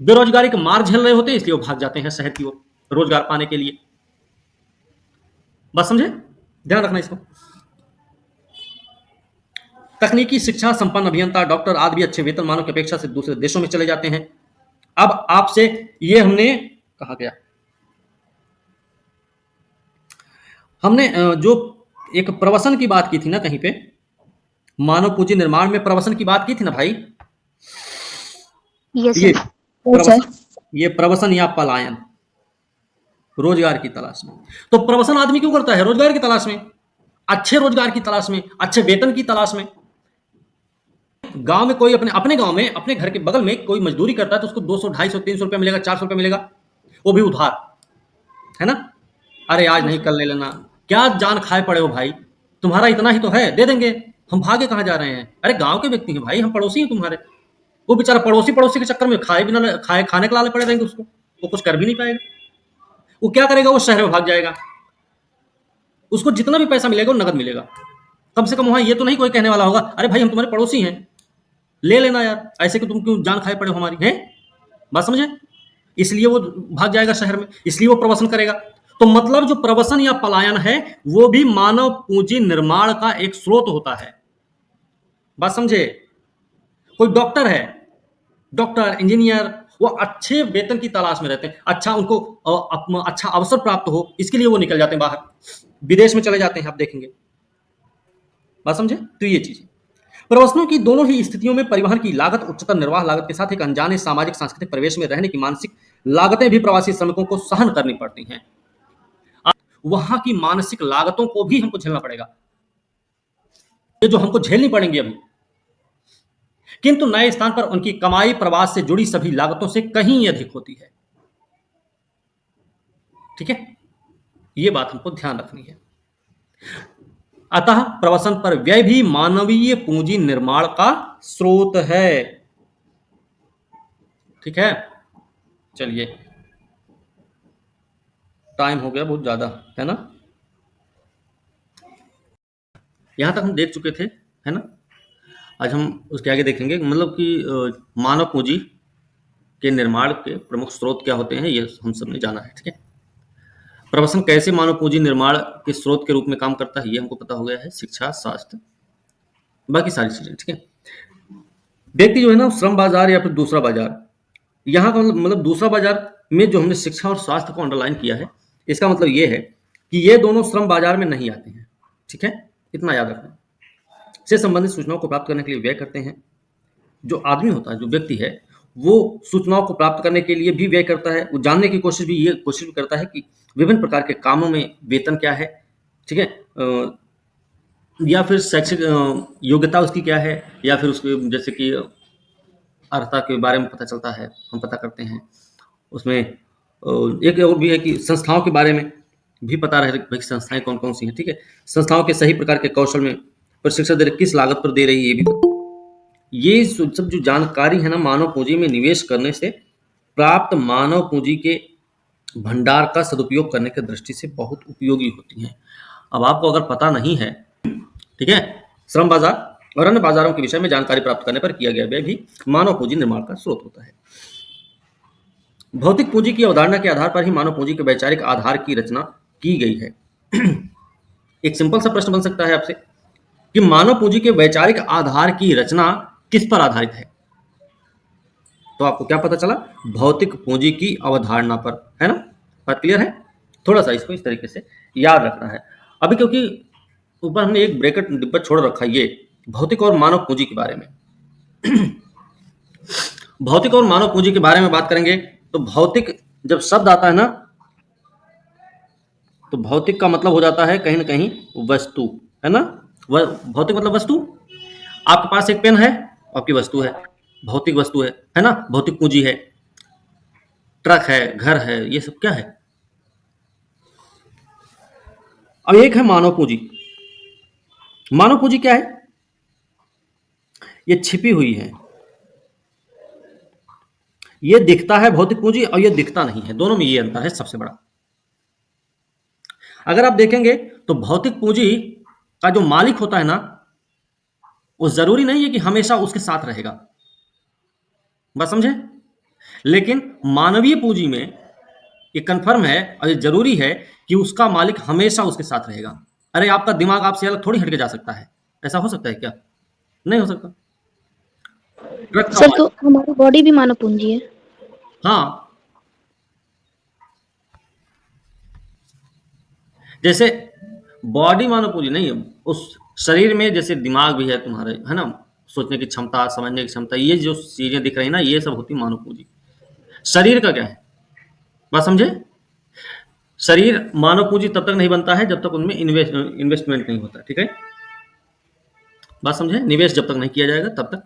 Speaker 1: बेरोजगारी के मार झेल रहे होते हैं, इसलिए वो भाग जाते हैं शहर की ओर रोजगार पाने के लिए। बात समझे? ध्यान रखना इसको। तकनीकी शिक्षा संपन्न अभियंता, डॉक्टर आदि भी अच्छे वेतनमानों की अपेक्षा से दूसरे देशों में चले जाते हैं। अब आपसे ये कहा गया, हमने जो एक प्रवसन की बात की थी ना, कहीं पे मानव पूंजी निर्माण में प्रवसन की बात की थी ना भाई।
Speaker 3: यस
Speaker 1: ये
Speaker 3: सर।
Speaker 2: सर।
Speaker 1: ये प्रवसन या पलायन, रोजगार की तलाश में। तो प्रवसन आदमी क्यों करता है? रोजगार की तलाश में, अच्छे रोजगार की तलाश में, अच्छे वेतन की तलाश में। गांव में कोई अपने गांव में, अपने घर के बगल में कोई मजदूरी करता है तो उसको 200, 250, 300 रुपया मिलेगा, 400 रुपया मिलेगा, वो भी उधार, है ना? अरे आज नहीं, कल ले लेना, क्या जान खाए पड़े हो भाई, तुम्हारा इतना ही तो है, दे देंगे, हम भागे कहाँ जा रहे हैं? अरे गांव के व्यक्ति हैं भाई, हम पड़ोसी हैं तुम्हारे। वो बेचारा पड़ोसी पड़ोसी के चक्कर में खाने के लाले पड़े रहेंगे, उसको वो कुछ कर भी नहीं पाएगा। वो क्या करेगा? वो शहर में भाग जाएगा, उसको जितना भी पैसा मिलेगा वो नगद मिलेगा। कम से कम वहां ये तो नहीं कोई कहने वाला होगा अरे भाई हम तुम्हारे पड़ोसी हैं, ले लेना यार, ऐसे कि तुम क्यों जान खाए पड़े हो हमारी, हैं? बात समझे? इसलिए वो भाग जाएगा शहर में, इसलिए वो प्रवसन करेगा। तो मतलब जो प्रवसन या पलायन है वो भी मानव पूंजी निर्माण का एक स्रोत होता है। बात समझे? कोई डॉक्टर है, डॉक्टर इंजीनियर, वो अच्छे वेतन की तलाश में रहते हैं, अच्छा उनको अच्छा अवसर प्राप्त हो, इसके लिए वो निकल जाते हैं बाहर, विदेश में चले जाते हैं, आप देखेंगे। बात समझे? तो ये चीज, प्रवसनों की दोनों ही स्थितियों में परिवहन की लागत, उच्चतर निर्वाह लागत के साथ एक अनजाने सामाजिक सांस्कृतिक परिवेश में रहने की मानसिक लागतें भी प्रवासी श्रमिकों को सहन करनी पड़ती हैं। वहां की मानसिक लागतों को भी हमको झेलना पड़ेगा, ये जो हमको झेलनी पड़ेंगी अभी। किंतु नए स्थान पर उनकी कमाई प्रवास से जुड़ी सभी लागतों से कहीं अधिक होती है। ठीक है, ये बात हमको ध्यान रखनी है। अतः प्रवसन पर व्यय भी मानवीय पूंजी निर्माण का स्रोत है। ठीक है, चलिए, टाइम हो गया बहुत ज्यादा, है ना? यहां तक हम देख चुके थे, है ना? आज हम उसके आगे देखेंगे, मतलब कि मानव पूंजी के निर्माण के प्रमुख स्रोत क्या होते हैं, ये हम सबने जाना है। ठीक है, प्रवसन कैसे मानव पूंजी निर्माण के स्रोत के रूप में काम करता है ये हमको पता हो गया है, शिक्षा, स्वास्थ्य, बाकी सारी चीजें। ठीक है, व्यक्ति जो है ना, श्रम बाजार या फिर दूसरा बाजार, यहाँ का मतलब दूसरा बाजार में जो हमने शिक्षा और स्वास्थ्य को अंडरलाइन किया है, इसका मतलब ये है कि ये दोनों श्रम बाजार में नहीं आते हैं। ठीक है, इतना याद रखना। से संबंधित सूचनाओं को प्राप्त करने के लिए व्यय करते हैं। जो आदमी होता है, जो व्यक्ति है, वो सूचनाओं को प्राप्त करने के लिए भी व्यय करता है, वो जानने की कोशिश भी करता है कि विभिन्न प्रकार के कामों में वेतन क्या है। ठीक है, या फिर शैक्षिक योग्यता उसकी क्या है, या फिर उसके जैसे कि अर्हता के बारे में पता चलता है, हम पता करते हैं। उसमें एक और भी है कि संस्थाओं के बारे में भी पता रहे भाई संस्थाएं कौन कौन सी हैं। ठीक है, संस्थाओं के सही प्रकार के कौशल में प्रशिक्षण दे रही, किस लागत पर दे रही है, ये भी। ये सब जो जानकारी है ना, मानव पूंजी में निवेश करने से प्राप्त मानव पूंजी के भंडार का सदुपयोग करने की दृष्टि से बहुत उपयोगी होती हैं। अब आपको अगर पता नहीं है, ठीक है, श्रम बाजार और अन्य बाजारों के विषय में जानकारी प्राप्त करने पर किया गया व्यय भी मानव पूंजी निर्माण का स्रोत होता है। भौतिक पूंजी की अवधारणा के आधार पर ही मानव पूंजी के वैचारिक आधार की रचना की गई है। एक सिंपल सा प्रश्न बन सकता है आपसे कि मानव पूंजी के वैचारिक आधार की रचना किस पर आधारित है? तो आपको क्या पता चला? भौतिक पूंजी की अवधारणा पर, है ना? बात क्लियर है? थोड़ा सा इसको इस तरीके से याद रखना है अभी, क्योंकि ऊपर हमने एक ब्रैकेट डिब्बा छोड़ रखा है, ये भौतिक और मानव पूंजी के बारे में। भौतिक और मानव पूंजी के बारे में बात करेंगे तो भौतिक जब शब्द आता है ना, तो भौतिक का मतलब हो जाता है कहीं ना कहीं वस्तु, है ना? भौतिक मतलब वस्तु। आपके पास एक पेन है, आपकी वस्तु है, भौतिक वस्तु है ना? भौतिक पूंजी है, ट्रक है, घर है, ये सब क्या है? अब एक है मानव पूंजी। मानव पूंजी क्या है? ये छिपी हुई है, ये दिखता है भौतिक पूंजी और ये दिखता नहीं है, दोनों में ये अंतर है सबसे बड़ा। अगर आप देखेंगे तो भौतिक पूंजी का जो मालिक होता है ना, वो जरूरी नहीं है कि हमेशा उसके साथ रहेगा, बात समझे? लेकिन मानवीय पूंजी में ये कंफर्म है और ये जरूरी है कि उसका मालिक हमेशा उसके साथ रहेगा। अरे आपका दिमाग आपसे अलग थोड़ी हटके जा सकता है, ऐसा हो सकता है क्या? नहीं हो सकता। ट्रक का
Speaker 3: सर
Speaker 1: मालिक,
Speaker 3: तो हमारी बॉडी भी मानव पूंजी है।
Speaker 1: हाँ, जैसे बॉडी मानव पूंजी नहीं है, उस शरीर में जैसे दिमाग भी है तुम्हारे, है ना? सोचने की क्षमता, समझने की क्षमता, ये जो चीजें दिख रही है ना, ये सब होती मानव पूंजी। शरीर का क्या है, बात समझे? शरीर मानव पूंजी तब तक नहीं बनता है जब तक उनमें इन्वेस्टमेंट नहीं होता, ठीक है, बात समझे? निवेश जब तक नहीं किया जाएगा तब तक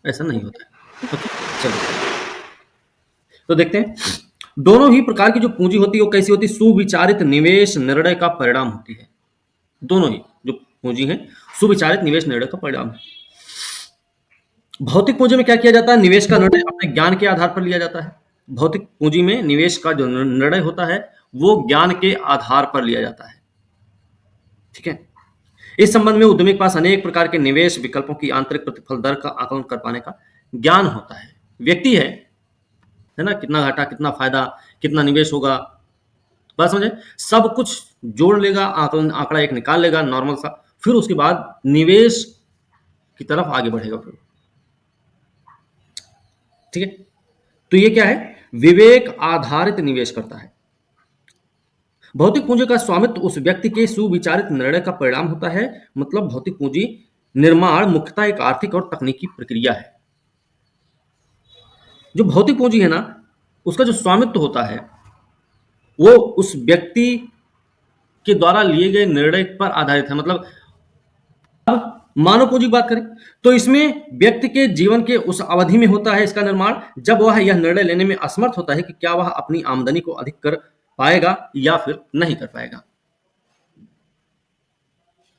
Speaker 1: ऐसा नहीं होता है। ओके, चलो तो देखते हैं, दोनों ही प्रकार की जो पूंजी होती है वो कैसी होती है? सुविचारित निवेश निर्णय का परिणाम होती है। दोनों ही जो पूंजी है सुविचारित निवेश निर्णय का परिणाम है। भौतिक पूंजी में क्या किया जाता है? निवेश का निर्णय अपने ज्ञान के आधार पर लिया जाता है। भौतिक पूंजी में निवेश का जो निर्णय होता है वो ज्ञान के आधार पर लिया जाता है, ठीक है। इस संबंध में उद्यमी के पास अनेक प्रकार के निवेश विकल्पों की आंतरिक प्रतिफल दर का आकलन कर पाने का ज्ञान होता है। व्यक्ति है ना, कितना घाटा, कितना फायदा, कितना निवेश होगा, बात समझे? सब कुछ जोड़ लेगा, आकलन आंकड़ा एक निकाल लेगा नॉर्मल सा, फिर उसके बाद निवेश की तरफ आगे बढ़ेगा फिर, ठीक है। तो ये क्या है? विवेक आधारित निवेश करता है। भौतिक पूंजी का स्वामित्व उस व्यक्ति के सुविचारित निर्णय का परिणाम होता है। मतलब भौतिक पूंजी निर्माण मुख्यतः एक आर्थिक और तकनीकी प्रक्रिया है। जो भौतिक पूंजी है ना, उसका जो स्वामित्व होता है वो उस व्यक्ति के द्वारा लिए गए निर्णय पर आधारित है। मतलब अब मानव पूंजी की बात करें तो इसमें व्यक्ति के जीवन के उस अवधि में होता है इसका निर्माण जब वह यह निर्णय लेने में असमर्थ होता है कि क्या वह अपनी आमदनी को अधिक कर पाएगा या फिर नहीं कर पाएगा,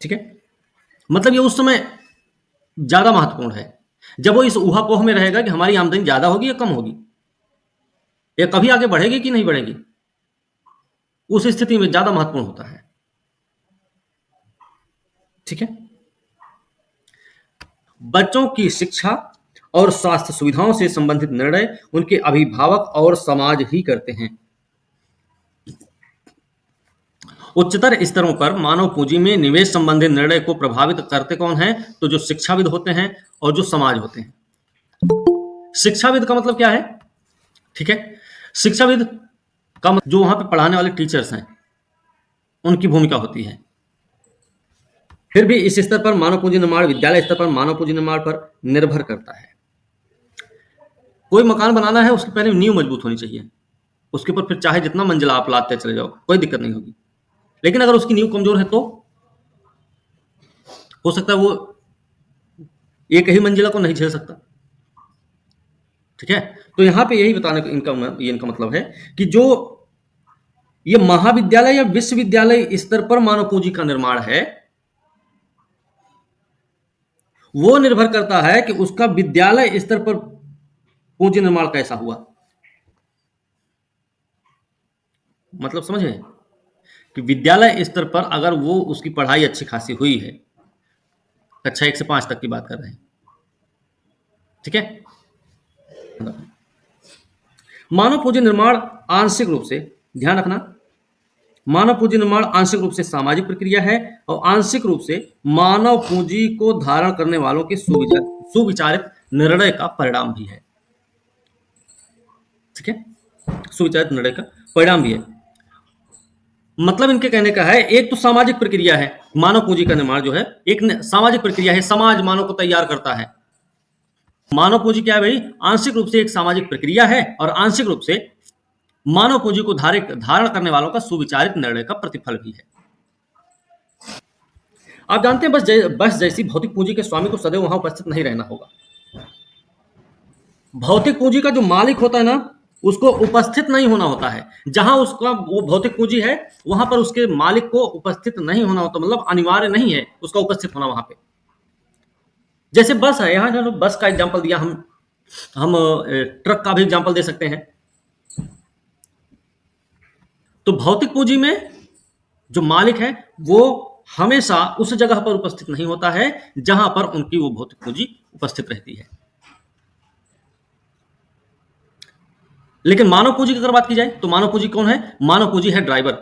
Speaker 1: ठीक है। मतलब ये उस समय ज्यादा महत्वपूर्ण है जब वो इस ऊहापोह में रहेगा कि हमारी आमदनी ज्यादा होगी या कम होगी, या कभी आगे बढ़ेगी कि नहीं बढ़ेगी। उस स्थिति में ज्यादा महत्वपूर्ण होता है, ठीक है। बच्चों की शिक्षा और स्वास्थ्य सुविधाओं से संबंधित निर्णय उनके अभिभावक और समाज ही करते हैं। उच्चतर स्तरों पर मानव पूंजी में निवेश संबंधी निर्णय को प्रभावित करते कौन है? तो जो शिक्षाविद होते हैं और जो समाज होते हैं। शिक्षाविद का मतलब क्या है? ठीक है, शिक्षाविद का मतलब जो वहां पे पढ़ाने वाले टीचर्स हैं उनकी भूमिका होती है। फिर भी इस स्तर पर मानव पूंजी निर्माण विद्यालय स्तर पर मानव पूंजी निर्माण पर निर्भर करता है। कोई मकान बनाना है उसकी पहले नींव मजबूत होनी चाहिए, उसके ऊपर फिर चाहे जितना मंजिला आप लाते चले जाओ कोई दिक्कत नहीं होगी। लेकिन अगर उसकी नींव कमजोर है तो हो सकता है वो एक ही मंजिला को नहीं झेल सकता, ठीक है। तो यहां पे यही बताने का इनका मतलब है कि जो ये महाविद्यालय या विश्वविद्यालय स्तर पर मानव पूंजी का निर्माण है वो निर्भर करता है कि उसका विद्यालय स्तर पर पूंजी निर्माण कैसा हुआ। मतलब समझे कि विद्यालय स्तर पर अगर वो उसकी पढ़ाई अच्छी खासी हुई है, कक्षा 1 से 5 तक की बात कर रहे हैं, ठीक है। मानव पूंजी निर्माण आंशिक रूप से, ध्यान रखना, मानव पूंजी निर्माण आंशिक रूप से सामाजिक प्रक्रिया है और आंशिक रूप से मानव पूंजी को धारण करने वालों के सुविचारित निर्णय का परिणाम भी है, ठीक है। सुविचारित निर्णय का परिणाम भी है। मतलब इनके कहने का है एक तो सामाजिक प्रक्रिया है, मानव पूंजी का निर्माण जो है एक सामाजिक प्रक्रिया है, समाज मानव को तैयार करता है। मानव पूंजी क्या है भाई? आंशिक रूप से एक सामाजिक प्रक्रिया है और आंशिक रूप से मानव पूंजी को धारण करने वालों का सुविचारित निर्णय का प्रतिफल भी है। आप जानते हैं बस जैसी भौतिक पूंजी के स्वामी को सदैव वहां उपस्थित नहीं रहना होगा। भौतिक पूंजी का जो मालिक होता है ना उसको उपस्थित नहीं होना होता है। जहां उसका वो भौतिक पूंजी है वहां पर उसके मालिक को उपस्थित नहीं होना होता, मतलब अनिवार्य नहीं है उसका उपस्थित होना वहां पे। जैसे बस है, यहां जो बस का एग्जांपल दिया, हम ट्रक का भी एग्जांपल दे सकते हैं। तो भौतिक पूंजी में जो मालिक है वो हमेशा उस जगह पर उपस्थित नहीं होता है जहां पर उनकी वो भौतिक पूंजी उपस्थित रहती है। लेकिन मानव पूंजी की अगर बात की जाए तो मानव पूंजी कौन है? मानव पूंजी है ड्राइवर,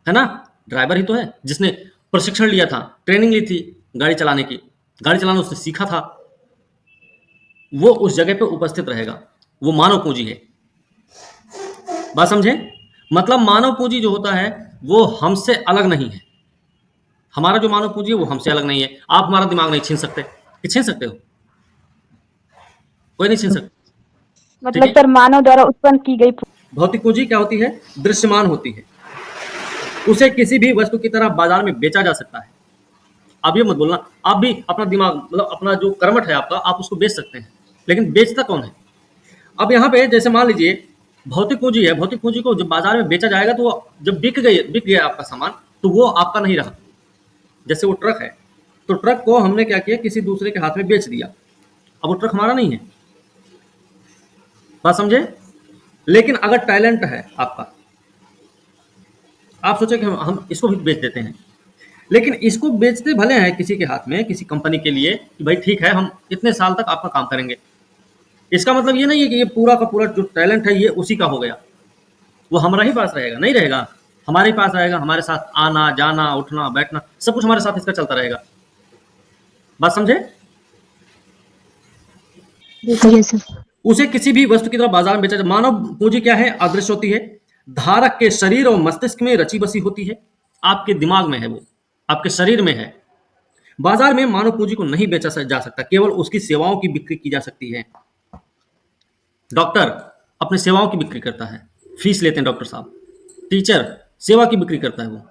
Speaker 1: है ना। ड्राइवर ही तो है जिसने प्रशिक्षण लिया था, ट्रेनिंग ली थी गाड़ी चलाने की, गाड़ी चलाना उसने सीखा था, वो उस जगह पे उपस्थित रहेगा, वो मानव पूंजी है। बात समझे? मतलब मानव पूंजी जो होता है वो हमसे अलग नहीं है। हमारा जो मानव पूंजी है वो हमसे अलग नहीं है। आप हमारा दिमाग नहीं छीन सकते, कि छीन सकते हो? कोई नहीं छीन सकता। ठीक
Speaker 4: मतलब
Speaker 1: है।
Speaker 4: सर मानव द्वारा उत्पन्न की गई
Speaker 1: भौतिक पूंजी क्या होती है? दृश्यमान होती है। उसे किसी भी वस्तु की तरह बाजार में बेचा जा सकता है। आप ये मत बोलना, आप भी अपना दिमाग मतलब अपना जो कर्मठ है आपका, आप उसको बेच सकते हैं, लेकिन बेचता कौन है? अब यहाँ पे जैसे मान लीजिए भौतिक पूंजी है, भौतिक पूंजी को जब बाजार में बेचा जाएगा तो वो जब बिक गया आपका सामान, तो वो आपका नहीं रहा। जैसे वो ट्रक है, तो ट्रक को हमने क्या किया, किसी दूसरे के हाथ में बेच दिया, अब वो ट्रक हमारा नहीं है। बात समझे? लेकिन अगर टैलेंट है आपका, आप सोचे कि हम इसको भी बेच देते हैं, लेकिन इसको बेचते भले हैं किसी के हाथ में, किसी कंपनी के लिए कि भाई ठीक है हम इतने साल तक आपका काम करेंगे, इसका मतलब ये नहीं है कि ये पूरा का पूरा जो टैलेंट है ये उसी का हो गया, वो हमारा ही पास रहेगा, नहीं रहेगा, हमारे पास रहेगा, हमारे साथ आना जाना उठना बैठना सब कुछ हमारे साथ इसका चलता रहेगा। बात समझे?
Speaker 3: जी सर।
Speaker 1: उसे किसी भी वस्तु की तरह बाजार में बेचा जाए। मानव पूंजी क्या है? अदृश्य होती है, धारक के शरीर और मस्तिष्क में रची बसी होती है, आपके दिमाग में है, वो आपके शरीर में है। बाजार में मानव पूंजी को नहीं बेचा जा सकता, केवल उसकी सेवाओं की बिक्री की जा सकती है। डॉक्टर अपनी सेवाओं की बिक्री करता है, फीस लेते हैं डॉक्टर साहब। टीचर सेवा की बिक्री करता है वो।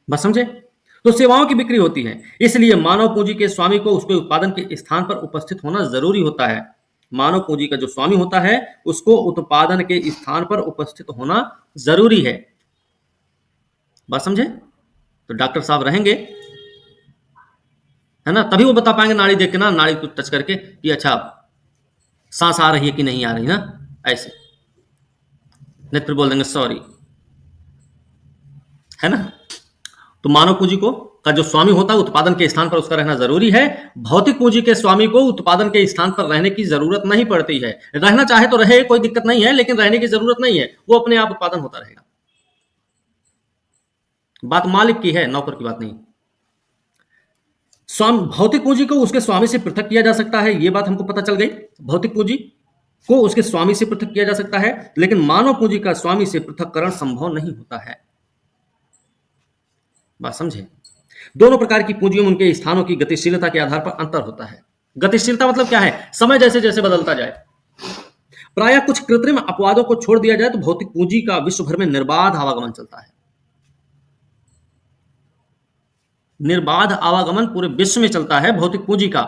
Speaker 1: बस समझे? तो सेवाओं की बिक्री होती है, इसलिए मानव पूंजी के स्वामी को उसके उत्पादन के स्थान पर उपस्थित होना जरूरी होता है। मानव पूंजी का जो स्वामी होता है उसको उत्पादन के स्थान पर उपस्थित होना जरूरी है। बात समझे? तो डॉक्टर साहब रहेंगे, है ना, तभी वो बता पाएंगे नाड़ी देख के ना, नाड़ी को टच करके कि अच्छा सांस आ रही है कि नहीं आ रही ना, ऐसे नहीं फिर बोल देंगे सॉरी, है ना। तो मानव पूंजी को का जो स्वामी होता है उत्पादन के स्थान पर उसका रहना जरूरी है। भौतिक पूंजी के स्वामी को उत्पादन के स्थान पर रहने की जरूरत नहीं पड़ती है। रहना चाहे तो रहे, कोई दिक्कत नहीं है, लेकिन रहने की जरूरत नहीं है, वो अपने आप उत्पादन होता रहेगा। बात मालिक की है, नौकर की बात नहीं। भौतिक पूंजी को उसके स्वामी से पृथक किया जा सकता है, ये बात हमको पता चल गई। भौतिक पूंजी को उसके स्वामी से पृथक किया जा सकता है, लेकिन मानव पूंजी का स्वामी से पृथककरण संभव नहीं होता है। बात समझे? दोनों प्रकार की पूंजियों में उनके स्थानों की गतिशीलता के आधार पर अंतर होता है। गतिशीलता मतलब क्या है? समय जैसे जैसे बदलता जाए। प्रायः कुछ कृत्रिम अपवादों को छोड़ दिया जाए तो भौतिक पूंजी का विश्व भर में निर्बाध आवागमन चलता है। निर्बाध आवागमन पूरे विश्व में चलता है भौतिक पूंजी का।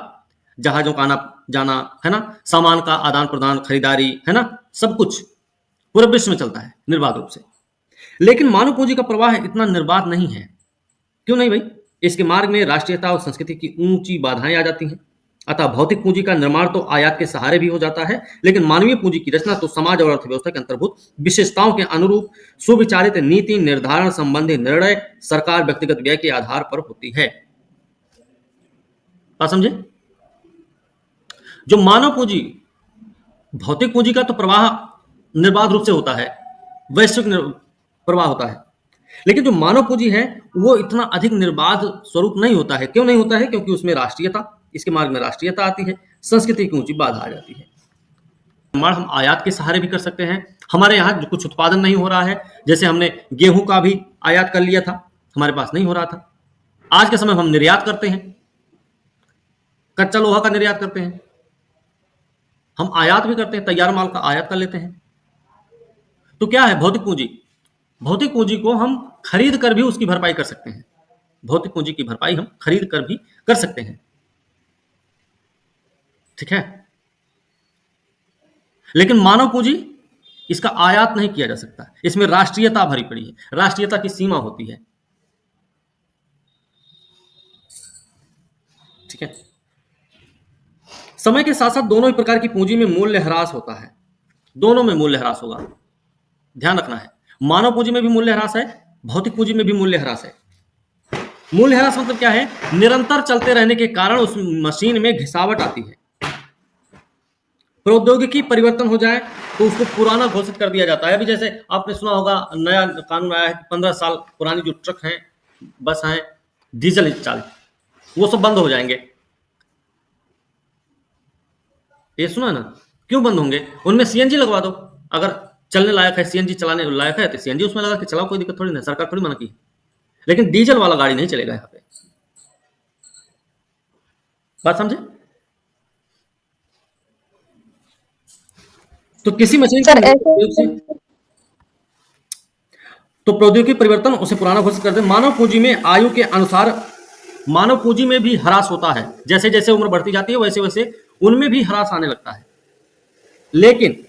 Speaker 1: जहाजों का आना जाना, है ना, सामान का आदान प्रदान, खरीदारी, है ना, सब कुछ पूरे विश्व में चलता है निर्बाध रूप से। लेकिन मानव पूंजी का प्रवाह इतना निर्बाध नहीं है। क्यों नहीं भाई? इसके मार्ग में राष्ट्रीयता और संस्कृति की ऊंची बाधाएं आ जाती हैं। अतः भौतिक पूंजी का निर्माण तो आयात के सहारे भी हो जाता है, लेकिन मानवीय पूंजी की रचना तो समाज और अर्थव्यवस्था के अंतर्भूत विशेषताओं के अनुरूप सुविचारित नीति निर्धारण संबंधी निर्णय सरकार व्यक्तिगत व्यय के आधार पर होती है। बात समझे? जो मानव पूंजी, भौतिक पूंजी का तो प्रवाह निर्बाध रूप से होता है, वैश्विक प्रवाह होता है, लेकिन जो मानव पूंजी है वो इतना अधिक निर्बाध स्वरूप नहीं होता है। क्यों नहीं होता है? क्योंकि उसमें राष्ट्रीयता, इसके मार्ग में राष्ट्रीयता आती है, संस्कृति की ऊंची बाधा आ जाती है। निर्माण हम आयात के सहारे भी कर सकते हैं। हमारे यहाँ जो कुछ उत्पादन नहीं हो रहा है, जैसे हमने गेहूं का भी आयात कर लिया था, हमारे पास नहीं हो रहा था, आज के समय हम निर्यात करते हैं, कच्चा लोहा का निर्यात करते हैं, हम आयात भी करते हैं, तैयार माल का आयात कर लेते हैं। तो क्या है भौतिक पूंजी? भौतिक पूंजी को हम खरीद कर भी उसकी भरपाई कर सकते हैं। भौतिक पूंजी की भरपाई हम खरीद कर भी कर सकते हैं, ठीक है। लेकिन मानव पूंजी, इसका आयात नहीं किया जा सकता, इसमें राष्ट्रीयता भरी पड़ी है, राष्ट्रीयता की सीमा होती है, ठीक है। समय के साथ साथ दोनों ही प्रकार की पूंजी में मूल्य ह्रास होता है, दोनों में मूल्य ह्रास होगा, ध्यान रखना है। मानव पूंजी में भी मूल्य ह्रास है, भौतिक पूंजी में भी मूल्य ह्रास है। मूल्य ह्रास मतलब क्या है? निरंतर चलते रहने के कारण उस मशीन में घिसावट आती है। प्रौद्योगिकी परिवर्तन हो जाए तो उसको पुराना घोषित कर दिया जाता है। अभी जैसे आपने सुना होगा नया कानून आया है कि 15 साल पुरानी जो ट्रक हैं, बस हैं डीजल चालित, वो सब बंद हो जाएंगे। ये सुना है ना? क्यों बंद होंगे? उनमें सीएनजी लगवा दो, अगर चलने लायक है, सीएनजी चलाने लायक है तो सीएनजी उसमें लगा के चलाओ, कोई दिक्कत थोड़ी ना, सरकार थोड़ी मना की। लेकिन डीजल वाला गाड़ी नहीं चलेगा यहाँ पे। बात समझे? तो किसी मशीन के
Speaker 2: सर
Speaker 1: निरंतर
Speaker 2: ऐसे
Speaker 1: प्रयोग से तो प्रौद्योगिकी परिवर्तन उसे पुराना घोषित करते हैं। मानव पूंजी में आयु के अनुसार मानव पूंजी में भी ह्रास होता है। जैसे जैसे उम्र बढ़ती जाती है वैसे वैसे उनमें भी ह्रास आने लगता है। लेकिन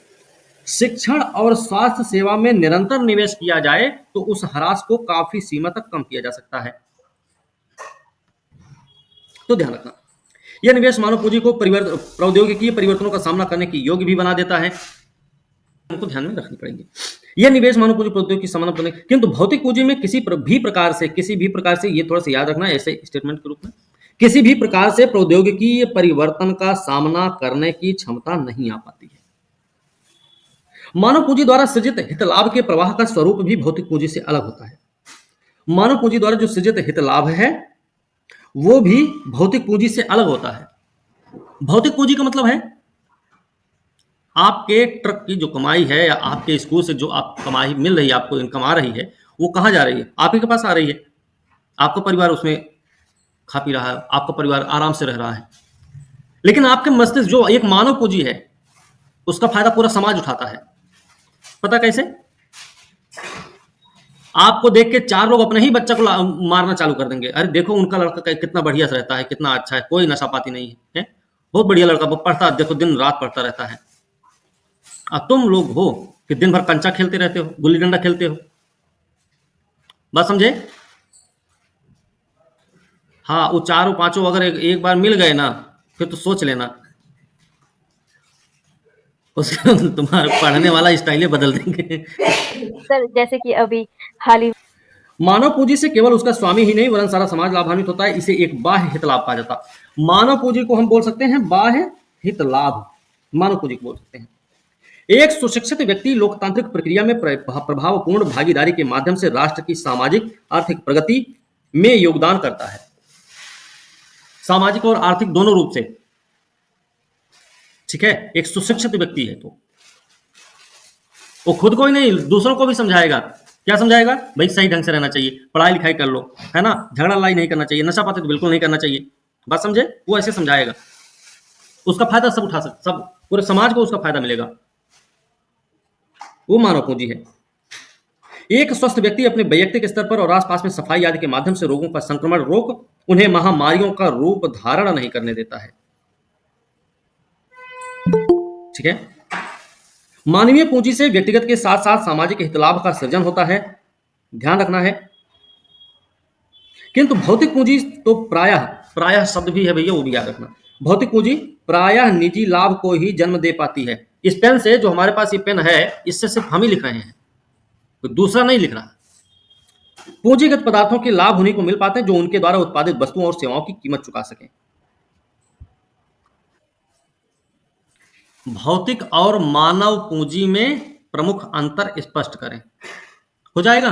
Speaker 1: शिक्षण और स्वास्थ्य सेवा में निरंतर निवेश किया जाए तो उस ह्रास को काफी सीमा तक कम किया जा सकता है। तो ध्यान रखना, यह निवेश मानव पूंजी को प्रौद्योगिकी परिवर्तनों का सामना करने की योग्य भी बना देता है। हमको ध्यान में रखनी पड़ेंगे। यह निवेश मानव पूंजी प्रौद्योगिकी की सामना करने, किंतु भौतिक पूंजी में किसी भी प्रकार से ये थोड़ा सा याद रखना ऐसे स्टेटमेंट के रूप में, किसी भी प्रकार से प्रौद्योगिकी परिवर्तन का सामना करने की क्षमता नहीं आ पाती है। मानव पूंजी द्वारा सृजित हित लाभ के प्रवाह का स्वरूप भी भौतिक पूंजी से अलग होता है। मानव पूंजी द्वारा जो सृजित हित लाभ है वो भी भौतिक पूंजी से अलग होता है। भौतिक पूंजी का मतलब है आपके ट्रक की जो कमाई है या आपके स्कूल से जो आप कमाई मिल रही है, आपको इनकम आ रही है, वो कहाँ जा रही है? आप ही के पास आ रही है। आपका परिवार उसमें खा पी रहा है, आपका परिवार आराम से रह रहा है। लेकिन आपके मस्तिष्क जो एक मानव पूंजी है उसका फायदा पूरा समाज उठाता है। पता कैसे? आपको देख के 4 लोग अपने ही बच्चा को मारना चालू कर देंगे। अरे देखो उनका लड़का कितना बढ़िया से रहता है, कितना अच्छा है, कोई नशा पाती नहीं है, बहुत बढ़िया लड़का, वो पढ़ता, देखो दिन रात पढ़ता रहता है। अब तुम लोग हो कि दिन भर कंचा खेलते रहते हो, गुल्ली डंडा खेलते हो। बात समझे? हाँ, वो 4-5 अगर एक बार मिल गए ना फिर तो सोच लेना उसका तुम्हारा पढ़ने वाला स्टाइल ही बदल देंगे।
Speaker 4: सर जैसे कि अभी हाल ही
Speaker 1: मानव पूंजी से केवल उसका स्वामी ही नहीं वरन सारा समाज लाभान्वित होता है। इसे एक बाह्य हित लाभ कहा जाता है। मानव पूंजी को हम बोल सकते हैं बाह्य हित लाभ, मानव पूंजी को बोल सकते हैं। एक सुशिक्षित व्यक्ति लोकतांत्रिक प्रक्रिया में प्रभावपूर्ण भागीदारी के माध्यम से राष्ट्र की सामाजिक आर्थिक प्रगति में योगदान करता है। सामाजिक और आर्थिक दोनों रूप से, ठीक है। एक सुशिक्षित व्यक्ति है तो वो खुद को ही नहीं दूसरों को भी समझाएगा। क्या समझाएगा? भाई सही ढंग से रहना चाहिए, पढ़ाई लिखाई कर लो, है ना, झगड़ा लड़ाई नहीं करना चाहिए, नशा पाती तो बिल्कुल नहीं करना चाहिए। बात समझे? वो ऐसे समझाएगा, उसका फायदा सब उठा सकते, सब पूरे समाज को उसका फायदा मिलेगा। वो मानव पूंजी है। एक स्वस्थ व्यक्ति अपने वैयक्तिक स्तर पर और आसपास में सफाई आदि के माध्यम से रोगों का संक्रमण रोक उन्हें महामारियों का रूप धारण नहीं करने देता है। ठीक है। मानवीय पूंजी से व्यक्तिगत के साथ साथ सामाजिक हितलाभ का सृजन होता है, ध्यान रखना है। किंतु भौतिक पूंजी तो प्रायः शब्द भी है भैया, वो भी याद रखना। भौतिक पूंजी प्रायः निजी लाभ को ही जन्म दे पाती है। इस पेन से, जो हमारे पास ये पेन है, इससे सिर्फ हम ही लिख रहे हैं, तो दूसरा नहीं लिख रहा। पूंजीगत पदार्थों के लाभ उन्हीं को मिल पाते हैं जो उनके द्वारा उत्पादित वस्तुओं और सेवाओं की कीमत चुका सकें। भौतिक और मानव पूंजी में प्रमुख अंतर स्पष्ट करें। हो जाएगा?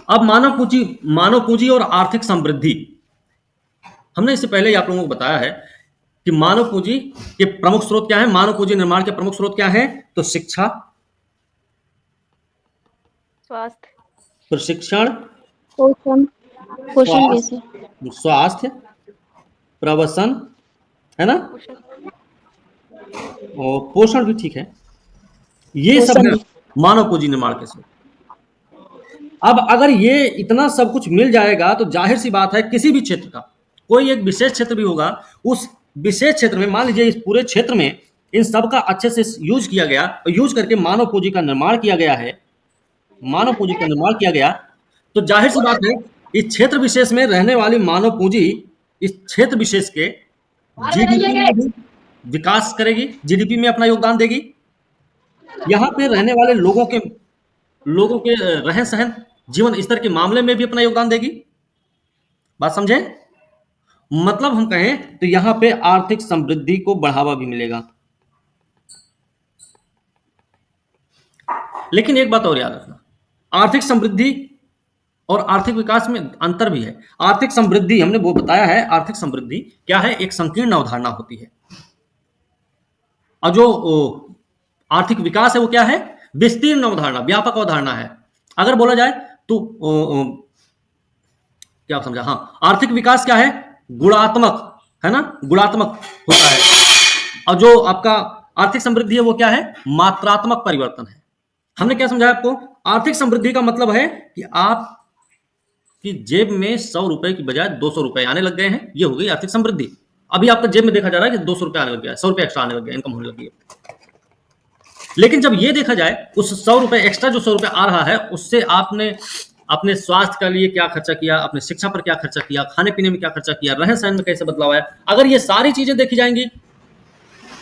Speaker 1: अब मानव पूंजी और आर्थिक समृद्धि, हमने इससे पहले ही आप लोगों को बताया है कि मानव पूंजी के प्रमुख स्रोत क्या है। मानव पूंजी निर्माण के प्रमुख स्रोत क्या है? तो शिक्षा,
Speaker 4: स्वास्थ्य,
Speaker 1: प्रशिक्षण,
Speaker 3: पोषण कैसे?
Speaker 1: स्वास्थ्य, प्रवसन, है ना, और पोषण भी ठीक है। ये सब है मानव पूंजी निर्माण के स्रोत। अब अगर ये इतना सब कुछ मिल जाएगा तो जाहिर सी बात है किसी भी क्षेत्र का, कोई एक विशेष क्षेत्र भी होगा, उस विशेष क्षेत्र में, मान लीजिए इस पूरे क्षेत्र में इन सब का अच्छे से यूज किया गया और यूज करके मानव पूंजी का निर्माण किया गया है, मानव पूंजी का निर्माण किया गया, तो जाहिर सी बात है इस क्षेत्र विशेष में रहने वाली मानव पूंजी इस क्षेत्र विशेष के जीडीपी में भी विकास करेगी, जीडीपी में अपना योगदान देगी। यहाँ पे रहने वाले लोगों के रहन सहन, जीवन स्तर के मामले में भी अपना योगदान देगी। बात समझे? मतलब हम कहें तो यहाँ पे आर्थिक समृद्धि को बढ़ावा भी मिलेगा। लेकिन एक बात और याद रखना, आर्थिक समृद्धि और आर्थिक विकास में अंतर भी है। आर्थिक समृद्धि, हमने वो बताया है, आर्थिक समृद्धि क्या है? एक संकीर्ण अवधारणा होती है, और जो आर्थिक विकास है वो क्या है? विस्तीर्ण अवधारणा, व्यापक अवधारणा है। अगर बोला जाए तो क्या आप समझा? हाँ, आर्थिक विकास क्या है? गुणात्मक, है ना, गुणात्मक होता है। और जो आपका आर्थिक समृद्धि है वो क्या है? मात्रात्मक परिवर्तन है। हमने क्या समझाया आपको? आर्थिक समृद्धि का मतलब है कि आप कि जेब में 100 रुपए की बजाय 200 रुपए आने लग गए हैं, ये हो गई आर्थिक समृद्धि। अभी आपका जेब में देखा जा रहा है कि 200 रुपए आने लग गया है, 100 रुपए एक्स्ट्रा आने लग गया, इनकम होने लगी है। लेकिन जब ये देखा जाए उस 100 रुपए एक्स्ट्रा जो 100 रुपए आ रहा है उससे आपने अपने स्वास्थ्य के लिए क्या खर्चा किया, अपने शिक्षा पर क्या खर्चा किया, खाने पीने में क्या खर्चा किया, रहन सहन में कैसे बदलाव आया, अगर ये सारी चीजें देखी जाएंगी,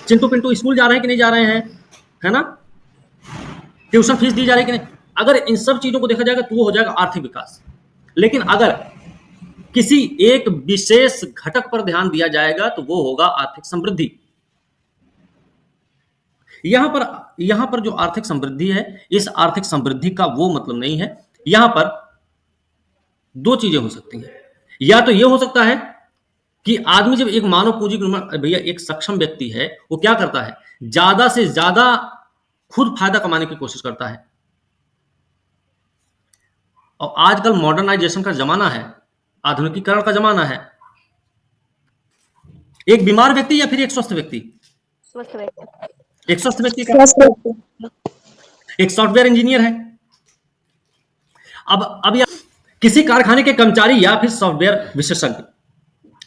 Speaker 1: चिंटू पिंटू स्कूल जा रहे हैं कि नहीं जा रहे हैं, है ना, ट्यूशन फीस दी जा रही है कि नहीं, अगर इन सब चीजों को देखा जाएगा तो वो हो जाएगा आर्थिक विकास। लेकिन अगर किसी एक विशेष घटक पर ध्यान दिया जाएगा तो वो होगा आर्थिक समृद्धि। यहां पर जो आर्थिक समृद्धि है, इस आर्थिक समृद्धि का वो मतलब नहीं है। यहां पर दो चीजें हो सकती हैं। या तो ये हो सकता है कि आदमी जब एक मानव पूंजी भैया एक सक्षम व्यक्ति है, वो क्या करता है, ज्यादा से ज्यादा खुद फायदा कमाने की कोशिश करता है। और आजकल मॉडर्नाइजेशन का जमाना है, आधुनिकीकरण का जमाना है। एक बीमार व्यक्ति या फिर एक स्वस्थ व्यक्ति?
Speaker 4: स्वस्थ व्यक्ति।
Speaker 1: एक स्वस्थ व्यक्ति का
Speaker 2: स्वस्थ व्यक्ति।
Speaker 1: एक सॉफ्टवेयर इंजीनियर है। अब या किसी कारखाने के कर्मचारी या फिर सॉफ्टवेयर विशेषज्ञ।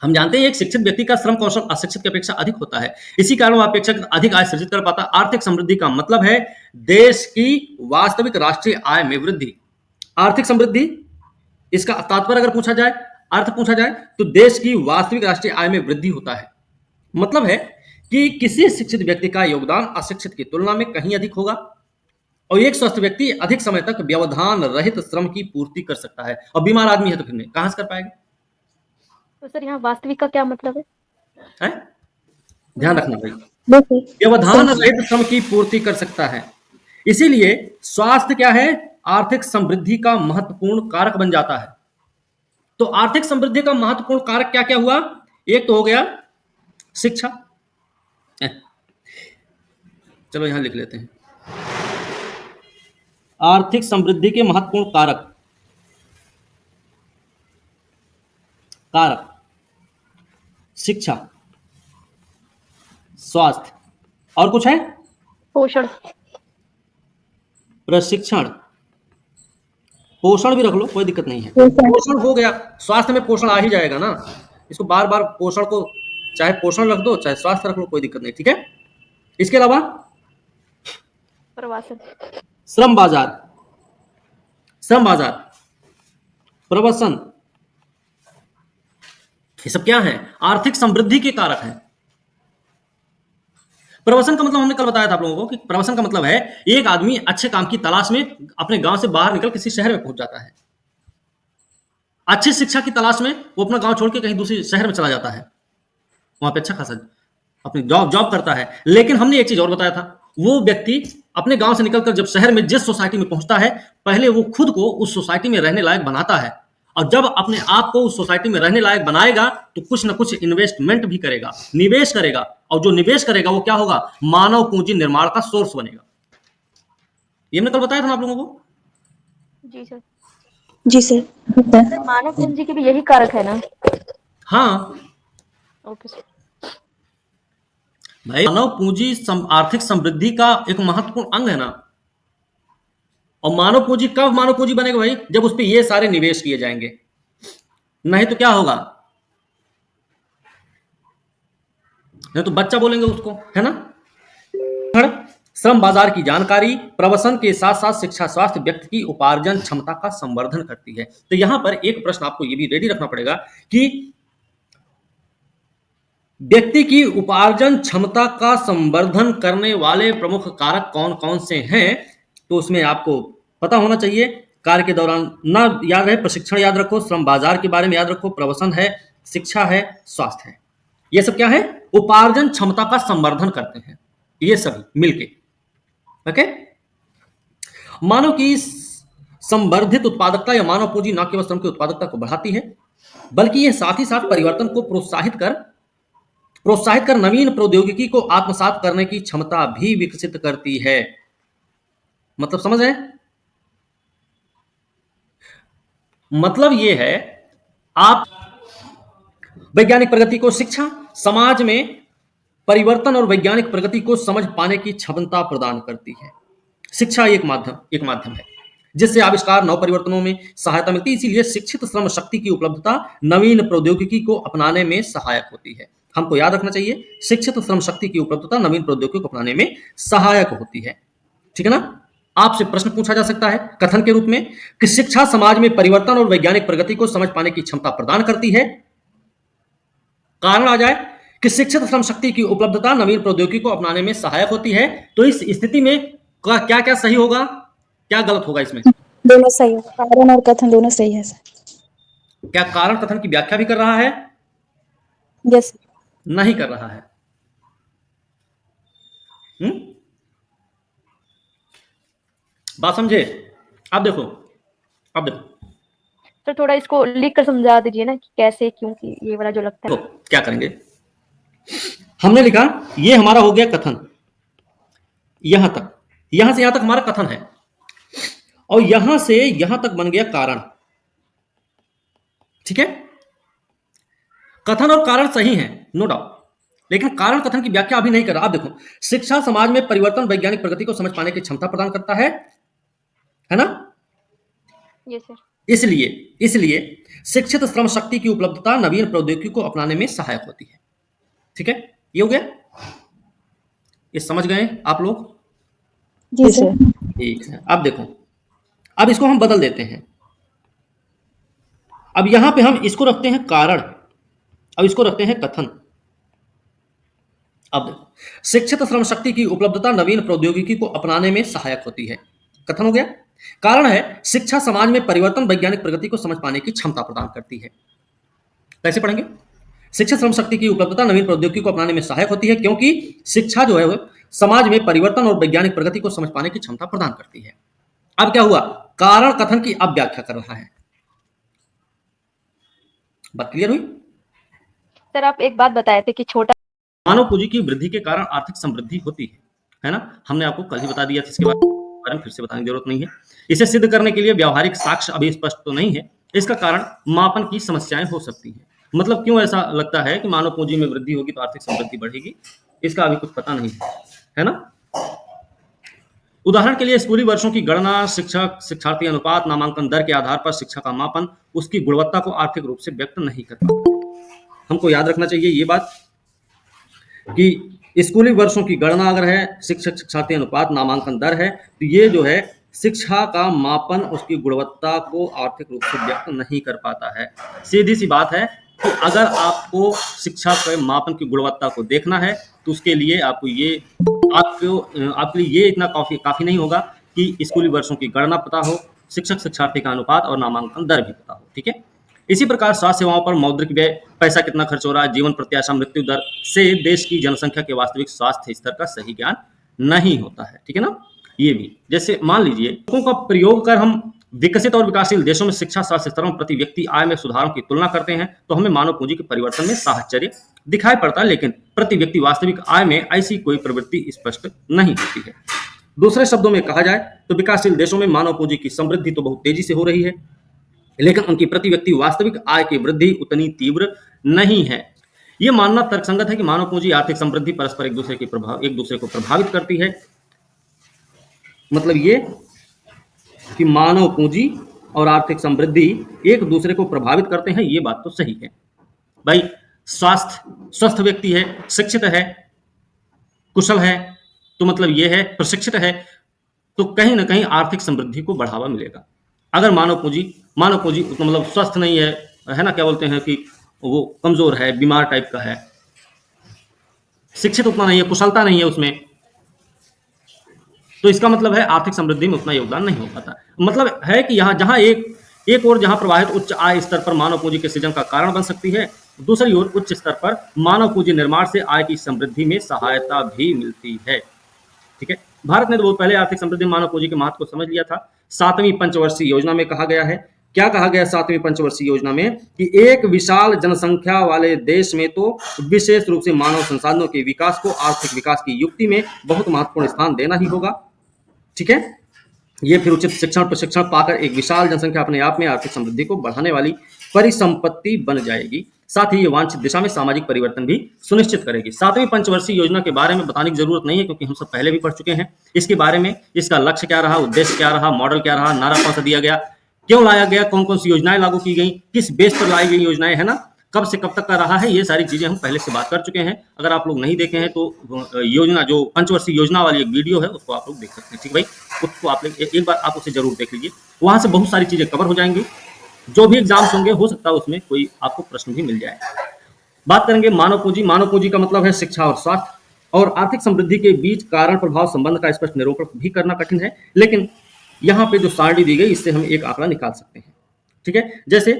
Speaker 1: हम जानते हैं एक शिक्षित व्यक्ति का श्रम कौशल अशिक्षित की अपेक्षा अधिक होता है, इसी कारण वह अपेक्षाकृत अधिक आय सृजित कर पाता है। आर्थिक समृद्धि का मतलब है देश की वास्तविक राष्ट्रीय आय में वृद्धि। आर्थिक समृद्धि, इसका तात्पर्य अगर पूछा जाए, अर्थ पूछा जाए तो देश की वास्तविक राष्ट्रीय आय में वृद्धि होता है। मतलब है कि किसी शिक्षित व्यक्ति का योगदान अशिक्षित की तुलना में कहीं अधिक होगा और एक स्वस्थ व्यक्ति अधिक समय तक व्यवधान रहित श्रम की पूर्ति कर सकता है। और बीमार आदमी है तो फिर कहां से कर पाएगा?
Speaker 4: तो सर यहाँ वास्तविक का क्या मतलब है?
Speaker 1: ध्यान रखना भाई,
Speaker 2: देखिए
Speaker 1: व्यवधान रहित श्रम की पूर्ति कर सकता है। इसीलिए स्वास्थ्य क्या है? आर्थिक समृद्धि का महत्वपूर्ण कारक बन जाता है। तो आर्थिक समृद्धि का महत्वपूर्ण कारक क्या क्या हुआ? एक तो हो गया शिक्षा। चलो यहां लिख लेते हैं, आर्थिक समृद्धि के महत्वपूर्ण कारक शिक्षा, स्वास्थ्य, और कुछ है?
Speaker 4: पोषण।
Speaker 1: प्रशिक्षण, पोषण भी रख लो, कोई दिक्कत नहीं है।
Speaker 2: पोषण।
Speaker 1: पोषण हो गया, स्वास्थ्य में पोषण आ ही जाएगा ना, इसको बार बार पोषण को चाहे पोषण रख दो चाहे स्वास्थ्य रख लो, कोई दिक्कत नहीं, ठीक है। इसके अलावा
Speaker 4: प्रवासन।
Speaker 1: श्रम बाजार, प्रवसन, ये सब क्या है? आर्थिक समृद्धि के कारक हैं। प्रवसन का मतलब हमने कल बताया था आप लोगों को कि प्रवसन का मतलब है एक आदमी अच्छे काम की तलाश में अपने गांव से बाहर निकल किसी शहर में पहुंच जाता है, अच्छी शिक्षा की तलाश में वो अपना गांव छोड़ के कहीं दूसरे शहर में चला जाता है, वहां पे अच्छा खासा अपनी जॉब करता है। लेकिन हमने एक चीज और बताया था, वो व्यक्ति अपने गांव से निकलकर जब शहर में जिस सोसाइटी में पहुंचता है, पहले वो खुद को उस सोसाइटी में रहने लायक बनाता है, और जब अपने आप को उस सोसाइटी में रहने लायक बनाएगा तो कुछ ना कुछ इन्वेस्टमेंट भी करेगा, निवेश करेगा, और जो निवेश करेगा वो क्या होगा? मानव पूंजी निर्माण का सोर्स बनेगा। ये हमने कल बताया था ना आप लोगों को।
Speaker 4: जी सर।
Speaker 2: जी सर।
Speaker 4: मानव पूंजी के भी यही कारक है ना?
Speaker 1: हाँ
Speaker 4: ओके सर।
Speaker 1: भाई, मानव पूंजी आर्थिक समृद्धि का एक महत्वपूर्ण अंग है ना। और मानव पूंजी कब मानव पूंजी बनेगा भाई? जब उस पर ये सारे निवेश किए जाएंगे, नहीं तो क्या होगा? नहीं तो बच्चा बोलेंगे उसको, है ना। श्रम बाजार की जानकारी प्रवसन के साथ साथ शिक्षा, स्वास्थ्य व्यक्ति की उपार्जन क्षमता का संवर्धन करती है। तो यहां पर एक प्रश्न आपको यह भी रेडी रखना पड़ेगा कि व्यक्ति की उपार्जन क्षमता का संवर्धन करने वाले प्रमुख कारक कौन कौन से हैं? तो उसमें आपको पता होना चाहिए। कार्य के दौरान ना याद रहे, प्रशिक्षण याद रखो, श्रम बाजार के बारे में याद रखो, प्रवसन है, शिक्षा है, स्वास्थ्य है, ये सब क्या है? उपार्जन क्षमता का संवर्धन करते हैं ये सभी मिलके। ओके, मानव की संवर्धित उत्पादकता या मानव पूंजी न केवल श्रम की उत्पादकता को बढ़ाती है, बल्कि यह साथ ही साथ परिवर्तन को प्रोत्साहित कर नवीन प्रौद्योगिकी को आत्मसात करने की क्षमता भी विकसित करती है। मतलब समझ रहे हैं? मतलब यह है, आप वैज्ञानिक प्रगति को शिक्षा, समाज में परिवर्तन और वैज्ञानिक प्रगति को समझ पाने की क्षमता प्रदान करती है। शिक्षा एक माध्यम है जिससे आविष्कार नव परिवर्तनों में सहायता मिलती है। इसीलिए शिक्षित श्रम शक्ति की उपलब्धता नवीन प्रौद्योगिकी को अपनाने में सहायक होती है। हमको याद रखना चाहिए, शिक्षित श्रम शक्ति की उपलब्धता नवीन प्रौद्योगिकी को अपनाने में सहायक होती है। ठीक है ना? आपसे प्रश्न पूछा जा सकता है कथन के रूप में कि शिक्षा समाज में परिवर्तन और वैज्ञानिक प्रगति को समझ पाने की क्षमता प्रदान करती है। कारण आ जाए कि शिक्षित श्रम शक्ति की उपलब्धता नवीन प्रौद्योगिकी को अपनाने में सहायक होती है। तो इस स्थिति में क्या क्या सही होगा, क्या गलत होगा इसमें?
Speaker 2: दोनों सही है, कारण और कथन दोनों सही है सर।
Speaker 1: क्या कारण कथन की व्याख्या भी कर रहा है?
Speaker 2: यस।
Speaker 1: नहीं कर रहा है। बात समझे? अब देखो
Speaker 4: सर थोड़ा इसको लिख कर समझा दीजिए ना कि कैसे, क्योंकि ये वाला जो लगता है।
Speaker 1: तो क्या करेंगे, हमने लिखा ये हमारा हो गया कथन, यहां तक, यहां से यहां तक हमारा कथन है, और यहां से यहां तक बन गया कारण। ठीक है? कथन और कारण सही है, नो डाउट, लेकिन कारण कथन की व्याख्या अभी नहीं कर रहा। आप देखो, शिक्षा समाज में परिवर्तन वैज्ञानिक प्रगति को समझ पाने की क्षमता प्रदान करता है ना?
Speaker 4: Yes sir.
Speaker 1: इसलिए शिक्षित श्रम शक्ति की उपलब्धता नवीन प्रौद्योगिकी को अपनाने में सहायक होती है। ठीक है? ये हो गया, ये समझ गए आप लोग?
Speaker 2: जी सर।
Speaker 1: ठीक है। अब देखो, अब इसको हम बदल देते हैं। अब यहां पे हम इसको रखते हैं कारण, अब इसको रखते हैं कथन। अब देखो, शिक्षित श्रम शक्ति की उपलब्धता नवीन प्रौद्योगिकी को अपनाने में सहायक होती है, कथन हो गया। कारण है शिक्षा समाज में परिवर्तन वैज्ञानिक प्रगति को समझ पाने की क्षमता प्रदान करती है। कैसे पढ़ेंगे? शिक्षित श्रम शक्ति की उपलब्धता नवीन प्रौद्योगिकी को अपनाने में सहायक होती है क्योंकि शिक्षा जो है समाज में परिवर्तन और वैज्ञानिक प्रगति को समझ पाने की क्षमता प्रदान करती है। अब क्या हुआ? कारण कथन की अब व्याख्या कर रहा है। बात क्लियर हुई?
Speaker 4: सर आप एक बात बताए थे कि छोटा
Speaker 1: मानव पूंजी की वृद्धि के कारण आर्थिक समृद्धि होती है ना? हमने आपको कल ही बता दिया था, इसके बारे में फिर से बताने की जरूरत नहीं है। इसे सिद्ध करने के लिए व्यावहारिक साक्ष्य अभी स्पष्ट तो नहीं है। इसका कारण मापन की समस्याएं हो सकती हैं। मतलब क्यों ऐसा लगता है कि मानव पूंजी में वृद्धि होगी तो आर्थिक समृद्धि बढ़ेगी, इसका अभी कुछ पता नहीं है ना? उदाहरण के लिए स्कूली वर्षों की गणना, शिक्षक शिक्षार्थी अनुपात, नामांकन दर के आधार पर शिक्षा का मापन उसकी गुणवत्ता को आर्थिक रूप से व्यक्त नहीं कर पाता। हमको याद रखना चाहिए ये बात कि स्कूली वर्षों की गणना अगर है, शिक्षक शिक्षार्थी अनुपात, नामांकन दर है, तो ये जो है शिक्षा का मापन उसकी गुणवत्ता को आर्थिक रूप से व्यक्त नहीं कर पाता है। सीधी सी बात है कि अगर आपको शिक्षा के मापन की गुणवत्ता को देखना है तो उसके लिए आपके लिए ये इतना काफी नहीं होगा कि स्कूली वर्षों की गणना पता हो, शिक्षक शिक्षार्थी का अनुपात और नामांकन दर भी पता हो। ठीक है? इसी प्रकार स्वास्थ्य सेवाओं पर मौद्रिक व्यय, पैसा कितना खर्च हो रहा है, जीवन प्रत्याशा, मृत्यु दर से देश की जनसंख्या के वास्तविक स्वास्थ्य स्तर का सही ज्ञान नहीं होता है। ठीक है ना? ये भी, जैसे मान लीजिए लोगों का प्रयोग कर हम विकसित और विकासशील देशों में शिक्षा स्वास्थ्य स्तरों प्रति व्यक्ति आय में सुधारों की तुलना करते हैं तो हमें मानव पूंजी के परिवर्तन में साहचर्य दिखाई पड़ता है, लेकिन प्रति व्यक्ति वास्तविक आय में ऐसी कोई प्रवृत्ति स्पष्ट नहीं होती है। दूसरे शब्दों में कहा जाए तो विकासशील देशों में मानव पूंजी की समृद्धि तो बहुत तेजी से हो रही है, लेकिन उनकी प्रति व्यक्ति वास्तविक आय की वृद्धि उतनी तीव्र नहीं है। यह मानना तर्कसंगत है कि मानव पूंजी आर्थिक समृद्धि परस्पर एक दूसरे को प्रभावित करती है। मतलब ये कि मानव पूंजी और आर्थिक समृद्धि एक दूसरे को प्रभावित करते हैं, ये बात तो सही है भाई। स्वस्थ व्यक्ति है, शिक्षित है, कुशल है, तो मतलब ये है प्रशिक्षित है, तो कहीं ना कहीं आर्थिक समृद्धि को बढ़ावा मिलेगा। अगर मानव पूंजी मतलब स्वस्थ नहीं है ना, क्या बोलते हैं कि वो कमजोर है, बीमार टाइप का है, शिक्षित उतना नहीं है, कुशलता नहीं है उसमें, तो इसका मतलब है आर्थिक समृद्धि में उतना योगदान नहीं हो पाता। मतलब है कि यहाँ जहाँ एक ओर जहाँ प्रवाहित उच्च आय स्तर पर मानव पूंजी के सृजन का कारण बन सकती है, दूसरी ओर उच्च स्तर पर मानव पूंजी निर्माण से आय की समृद्धि में सहायता भी मिलती है। ठीक है? भारत ने तो बहुत पहले आर्थिक समृद्धि मानव पूंजी के महत्व को समझ लिया था। 7वीं पंचवर्षीय योजना में कहा गया है, क्या कहा गया 7वीं पंचवर्षीय योजना में, कि एक विशाल जनसंख्या वाले देश में तो विशेष रूप से मानव संसाधनों के विकास को आर्थिक विकास की युक्ति में बहुत महत्वपूर्ण स्थान देना ही होगा। ठीक है? ये फिर उचित शिक्षण प्रशिक्षण पाकर एक विशाल जनसंख्या अपने आप में आर्थिक समृद्धि को बढ़ाने वाली परिसंपत्ति बन जाएगी। साथ ही ये वांछित दिशा में सामाजिक परिवर्तन भी सुनिश्चित करेगी। 7वीं पंचवर्षीय योजना के बारे में बताने की जरूरत नहीं है, क्योंकि हम सब पहले भी पढ़ चुके हैं इसके बारे में। इसका लक्ष्य क्या रहा, उद्देश्य क्या रहा, मॉडल क्या रहा, नारा कौन सा दिया गया, क्यों लाया गया, कौन कौन सी योजनाएं लागू की गई, किस बेस पर लाई गई योजनाएं, है ना, कब से कब तक का रहा है, ये सारी चीजें हम पहले से बात कर चुके हैं। अगर आप लोग नहीं देखे हैं तो योजना जो पंचवर्षीय योजना वाली एक वीडियो है उसको आप लोग देख सकते हैं। ठीक भाई, उसको आप एक बार आप उसे जरूर देख लीजिए, वहां से बहुत सारी चीजें कवर हो जाएंगी। जो भी एग्जाम्स होंगे हो सकता है उसमें कोई आपको प्रश्न भी मिल जाए। बात करेंगे मानव पूंजी। मानव पूंजी का मतलब है शिक्षा और स्वास्थ्य और आर्थिक समृद्धि के बीच कारण प्रभाव संबंध का स्पष्ट निरूपण भी करना कठिन है, लेकिन यहाँ पे जो सारणी दी गई इससे हम एक आंकड़ा निकाल सकते हैं। ठीक है, जैसे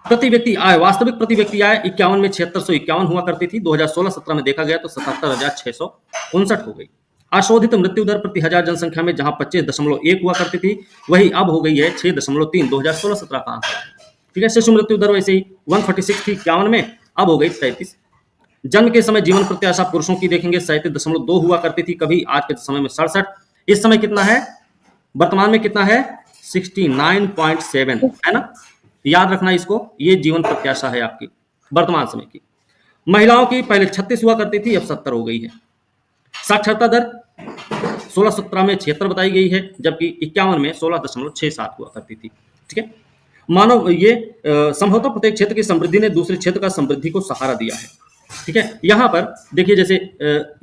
Speaker 1: प्रति व्यक्ति आय, वास्तविक प्रति व्यक्ति आय 51 में 7651 हुआ करती थी, 2016-17 में देखा गया तो 77,659 हो गई। आशोधित मृत्यु दर प्रति हजार जनसंख्या में जहां 25.1 हुआ करती थी, वही अब हो गई है 6.3, 2016-17 का आंकड़ा। ठीक है, शिशु मृत्यु दर वैसे ही 146 थी 51 में, अब हो गई 33। जन्म के समय जीवन प्रत्याशा पुरुषों की देखेंगे 37.2 हुआ करती थी कभी, आज के समय में 67। इस समय कितना है, वर्तमान में कितना है, 69.7, है ना, याद रखना इसको, ये जीवन प्रत्याशा है आपकी वर्तमान समय की। महिलाओं की पहले 36 हुआ करती थी, अब 70 हो गई है। साक्षरता दर 16-17 में 76 बताई गई है, जबकि 51 में 16.67 हुआ करती थी। ठीक है, मानव ये संभवतः प्रत्येक क्षेत्र की समृद्धि ने दूसरे क्षेत्र का समृद्धि को सहारा दिया है। ठीक है, यहाँ पर देखिए, जैसे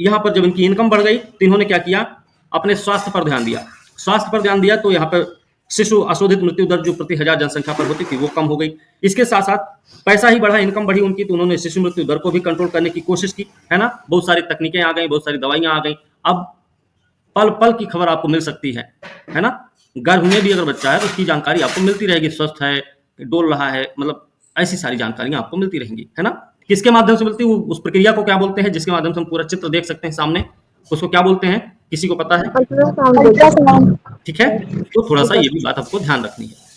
Speaker 1: यहाँ पर जब इनकी इनकम बढ़ गई तो इन्होंने क्या किया, अपने स्वास्थ्य पर ध्यान दिया। स्वास्थ्य पर ध्यान दिया तो यहाँ पर शिशु अशोधित मृत्यु दर जो प्रति हजार जनसंख्या पर होती थी वो कम हो गई। इसके साथ साथ पैसा ही बढ़ा, इनकम बढ़ी उनकी, तो उन्होंने शिशु मृत्यु दर को भी कंट्रोल करने की कोशिश की, है ना। बहुत सारी तकनीकें आ गई, बहुत सारी दवाइयां आ गई। अब पल पल की खबर आपको मिल सकती है ना। गर्भ में भी अगर बच्चा है तो उसकी जानकारी आपको मिलती रहेगी, स्वस्थ है, डोल रहा है, मतलब ऐसी सारी जानकारियां आपको मिलती रहेंगी, है ना। किसके माध्यम से मिलती है, उस प्रक्रिया को क्या बोलते हैं जिसके माध्यम से हम पूरा चित्र देख सकते हैं सामने, उसको क्या बोलते हैं, किसी को पता है?
Speaker 3: अल्ट्रासाउंड।
Speaker 1: ठीक है, तो थोड़ा सा ये भी बात आपको ध्यान रखनी है।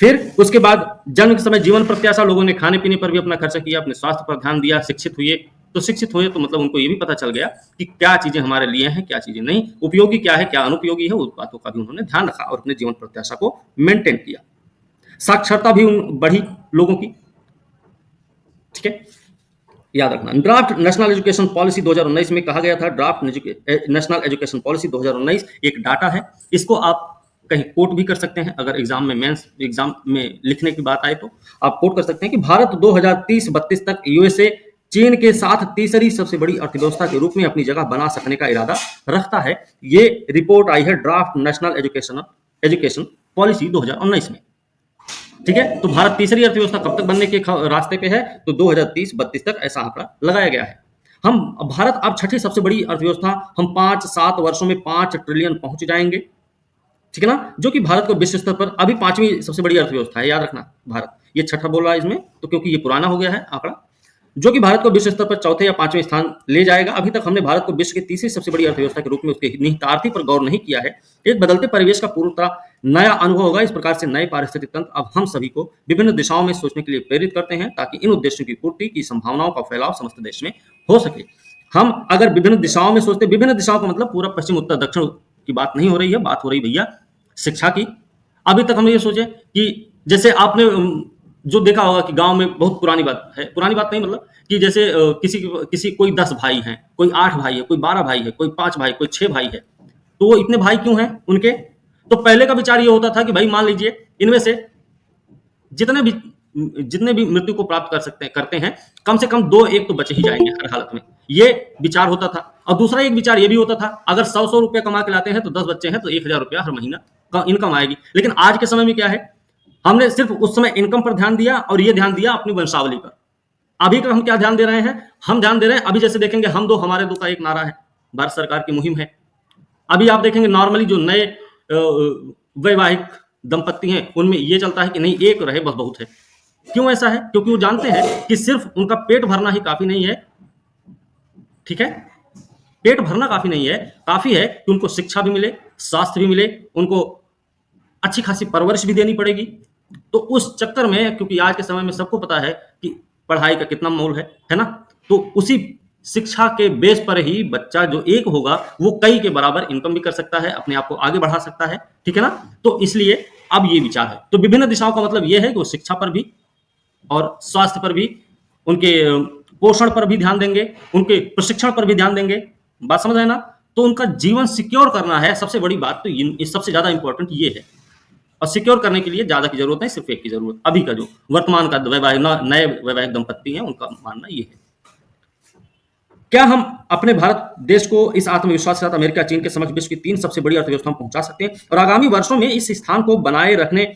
Speaker 1: फिर उसके बाद जन्म के समय जीवन प्रत्याशा, लोगों ने खाने पीने पर भी अपना खर्चा किया, अपने स्वास्थ्य पर ध्यान दिया, शिक्षित हुए तो मतलब उनको ये भी पता चल गया कि क्या चीजें हमारे लिए हैं, क्या चीजें नहीं, उपयोगी क्या है, क्या अनुपयोगी है, उस बातों का भी उन्होंने ध्यान रखा और अपने जीवन प्रत्याशा को मेंटेन किया। साक्षरता भी बढ़ी लोगों की। ठीक है, याद रखना। ड्राफ्ट नेशनल एजुकेशन पॉलिसी 2019 में कहा गया था, ड्राफ्ट नेशनल एजुकेशन पॉलिसी 2019 एक डाटा है, इसको आप कहीं कोट भी कर सकते हैं। अगर एग्जाम में मेंस एग्जाम में लिखने की बात आए तो आप कोट कर सकते हैं कि भारत 2030-32 तक यूएसए चीन के साथ तीसरी सबसे बड़ी अर्थव्यवस्था के रूप में अपनी जगह बना सकने का इरादा रखता है। ये रिपोर्ट आई है ड्राफ्ट नेशनल एजुकेशन पॉलिसी 2019 में। ठीक है, तो भारत तीसरी अर्थव्यवस्था कब तक बनने के रास्ते पे है, तो 2030-32 तक ऐसा आंकड़ा लगाया गया है। भारत अब छठी सबसे बड़ी अर्थव्यवस्था, हम 5-7 वर्षों में 5 ट्रिलियन पहुंच जाएंगे। ठीक है ना, जो कि भारत को विश्व स्तर पर अभी 5वीं सबसे बड़ी अर्थव्यवस्था है, याद रखना। भारत ये छठा बोल रहा है इसमें, तो क्योंकि ये पुराना हो गया है आंकड़ा, जो कि भारत को विश्व स्तर पर चौथे या 5वें स्थान ले जाएगा। अभी तक हमने भारत को विश्व की तीसरी सबसे बड़ी अर्थव्यवस्था के रूप में उसके निहितार्थी पर गौर नहीं किया है। एक बदलते परिवेश का पूर्णतः नया अनुभव होगा। इस प्रकार से नए पारिस्थितिक तंत्र अब हम सभी को विभिन्न दिशाओं में सोचने के लिए प्रेरित करते हैं, ताकि इन उद्देश्यों की पूर्ति की संभावनाओं का फैलाव समस्त देश में हो सके। हम अगर विभिन्न दिशाओं में सोचते, विभिन्न दिशाओं का मतलब पूरा पश्चिम उत्तर दक्षिण की बात नहीं हो रही है, बात हो रही भैया शिक्षा की। अभी तक हम ये सोचे कि जैसे आपने जो देखा होगा कि गांव में बहुत पुरानी बात है, पुरानी बात नहीं मतलब कि जैसे किसी कोई 10 भाई हैं, कोई 8 भाई है, कोई 12 भाई है, कोई 5 भाई, कोई 6 भाई है, तो वो इतने भाई क्यों हैं उनके? तो पहले का विचार ये होता था कि भाई मान लीजिए इनमें से जितने भी मृत्यु को प्राप्त करते हैं, कम से कम 2-1 तो बचे ही जाएंगे हर हालत में, ये विचार होता था। और दूसरा एक विचार ये भी होता था, अगर 100 रुपए कमा के लाते हैं तो 10 बच्चे हैं तो 1000 रुपया हर महीना का इनकम आएगी। लेकिन आज के समय में क्या है, हमने सिर्फ उस समय इनकम पर ध्यान दिया और ये ध्यान दिया अपनी वंशावली पर। अभी का हम क्या ध्यान दे रहे हैं, हम ध्यान दे रहे हैं, अभी जैसे देखेंगे हम दो हमारे दो का एक नारा है, भारत सरकार की मुहिम है। अभी आप देखेंगे नॉर्मली जो नए वैवाहिक दंपत्ति हैं उनमें ये चलता है कि नहीं, एक रहे बस बहुत है। क्यों ऐसा है? क्योंकि वो जानते हैं कि सिर्फ उनका पेट भरना ही काफी नहीं है। ठीक है, पेट भरना काफी नहीं है, काफी है कि उनको शिक्षा भी मिले, स्वास्थ्य भी मिले, उनको अच्छी खासी परवरिश भी देनी पड़ेगी। तो उस चक्कर में, क्योंकि आज के समय में सबको पता है कि पढ़ाई का कितना मोल है ना, तो उसी शिक्षा के बेस पर ही बच्चा जो एक होगा वो कई के बराबर इनकम भी कर सकता है, अपने आप को आगे बढ़ा सकता है। ठीक है ना, तो इसलिए अब ये विचार है। तो विभिन्न दिशाओं का मतलब ये है कि वो शिक्षा पर भी और स्वास्थ्य पर भी, उनके पोषण पर भी ध्यान देंगे, उनके प्रशिक्षण पर भी ध्यान देंगे। बात समझ आए ना? तो उनका जीवन सिक्योर करना है सबसे बड़ी बात, तो ये सबसे ज़्यादा इंपॉर्टेंट ये है। और सिक्योर करने के लिए ज़्यादा की ज़रूरत नहीं, सिर्फ एक की ज़रूरत, अभी का जो वर्तमान का नए वैवाहिक दंपत्ति हैं उनका मानना ये है। क्या हम अपने भारत देश को इस आत्मविश्वास के साथ अमेरिका, चीन के समक्ष विश्व की 3 सबसे बड़ी अर्थव्यवस्था में पहुंचा सकते हैं और आगामी वर्षों में इस स्थान को बनाए रखने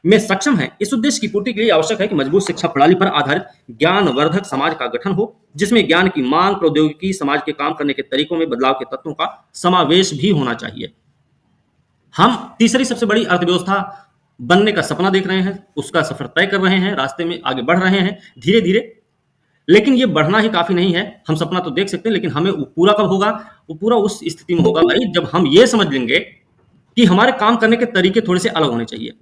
Speaker 1: में सक्षम हैं? इस उद्देश्य की पूर्ति के लिए आवश्यक है कि मजबूत शिक्षा प्रणाली पर आधारित ज्ञानवर्धक समाज का गठन हो, जिसमें ज्ञान की मांग, प्रौद्योगिकी, समाज के काम करने के तरीकों में बदलाव के तत्वों का समावेश भी होना चाहिए। हम तीसरी सबसे बड़ी अर्थव्यवस्था बनने का सपना देख रहे हैं, उसका सफर तय कर रहे हैं, रास्ते में आगे बढ़ रहे हैं धीरे धीरे। लेकिन ये बढ़ना ही काफी नहीं है। हम सपना तो देख सकते हैं, लेकिन हमें वो पूरा कब होगा? वो पूरा उस स्थिति में होगा भाई, जब हम ये समझ लेंगे कि हमारे काम करने के तरीके थोड़े से अलग होने चाहिए,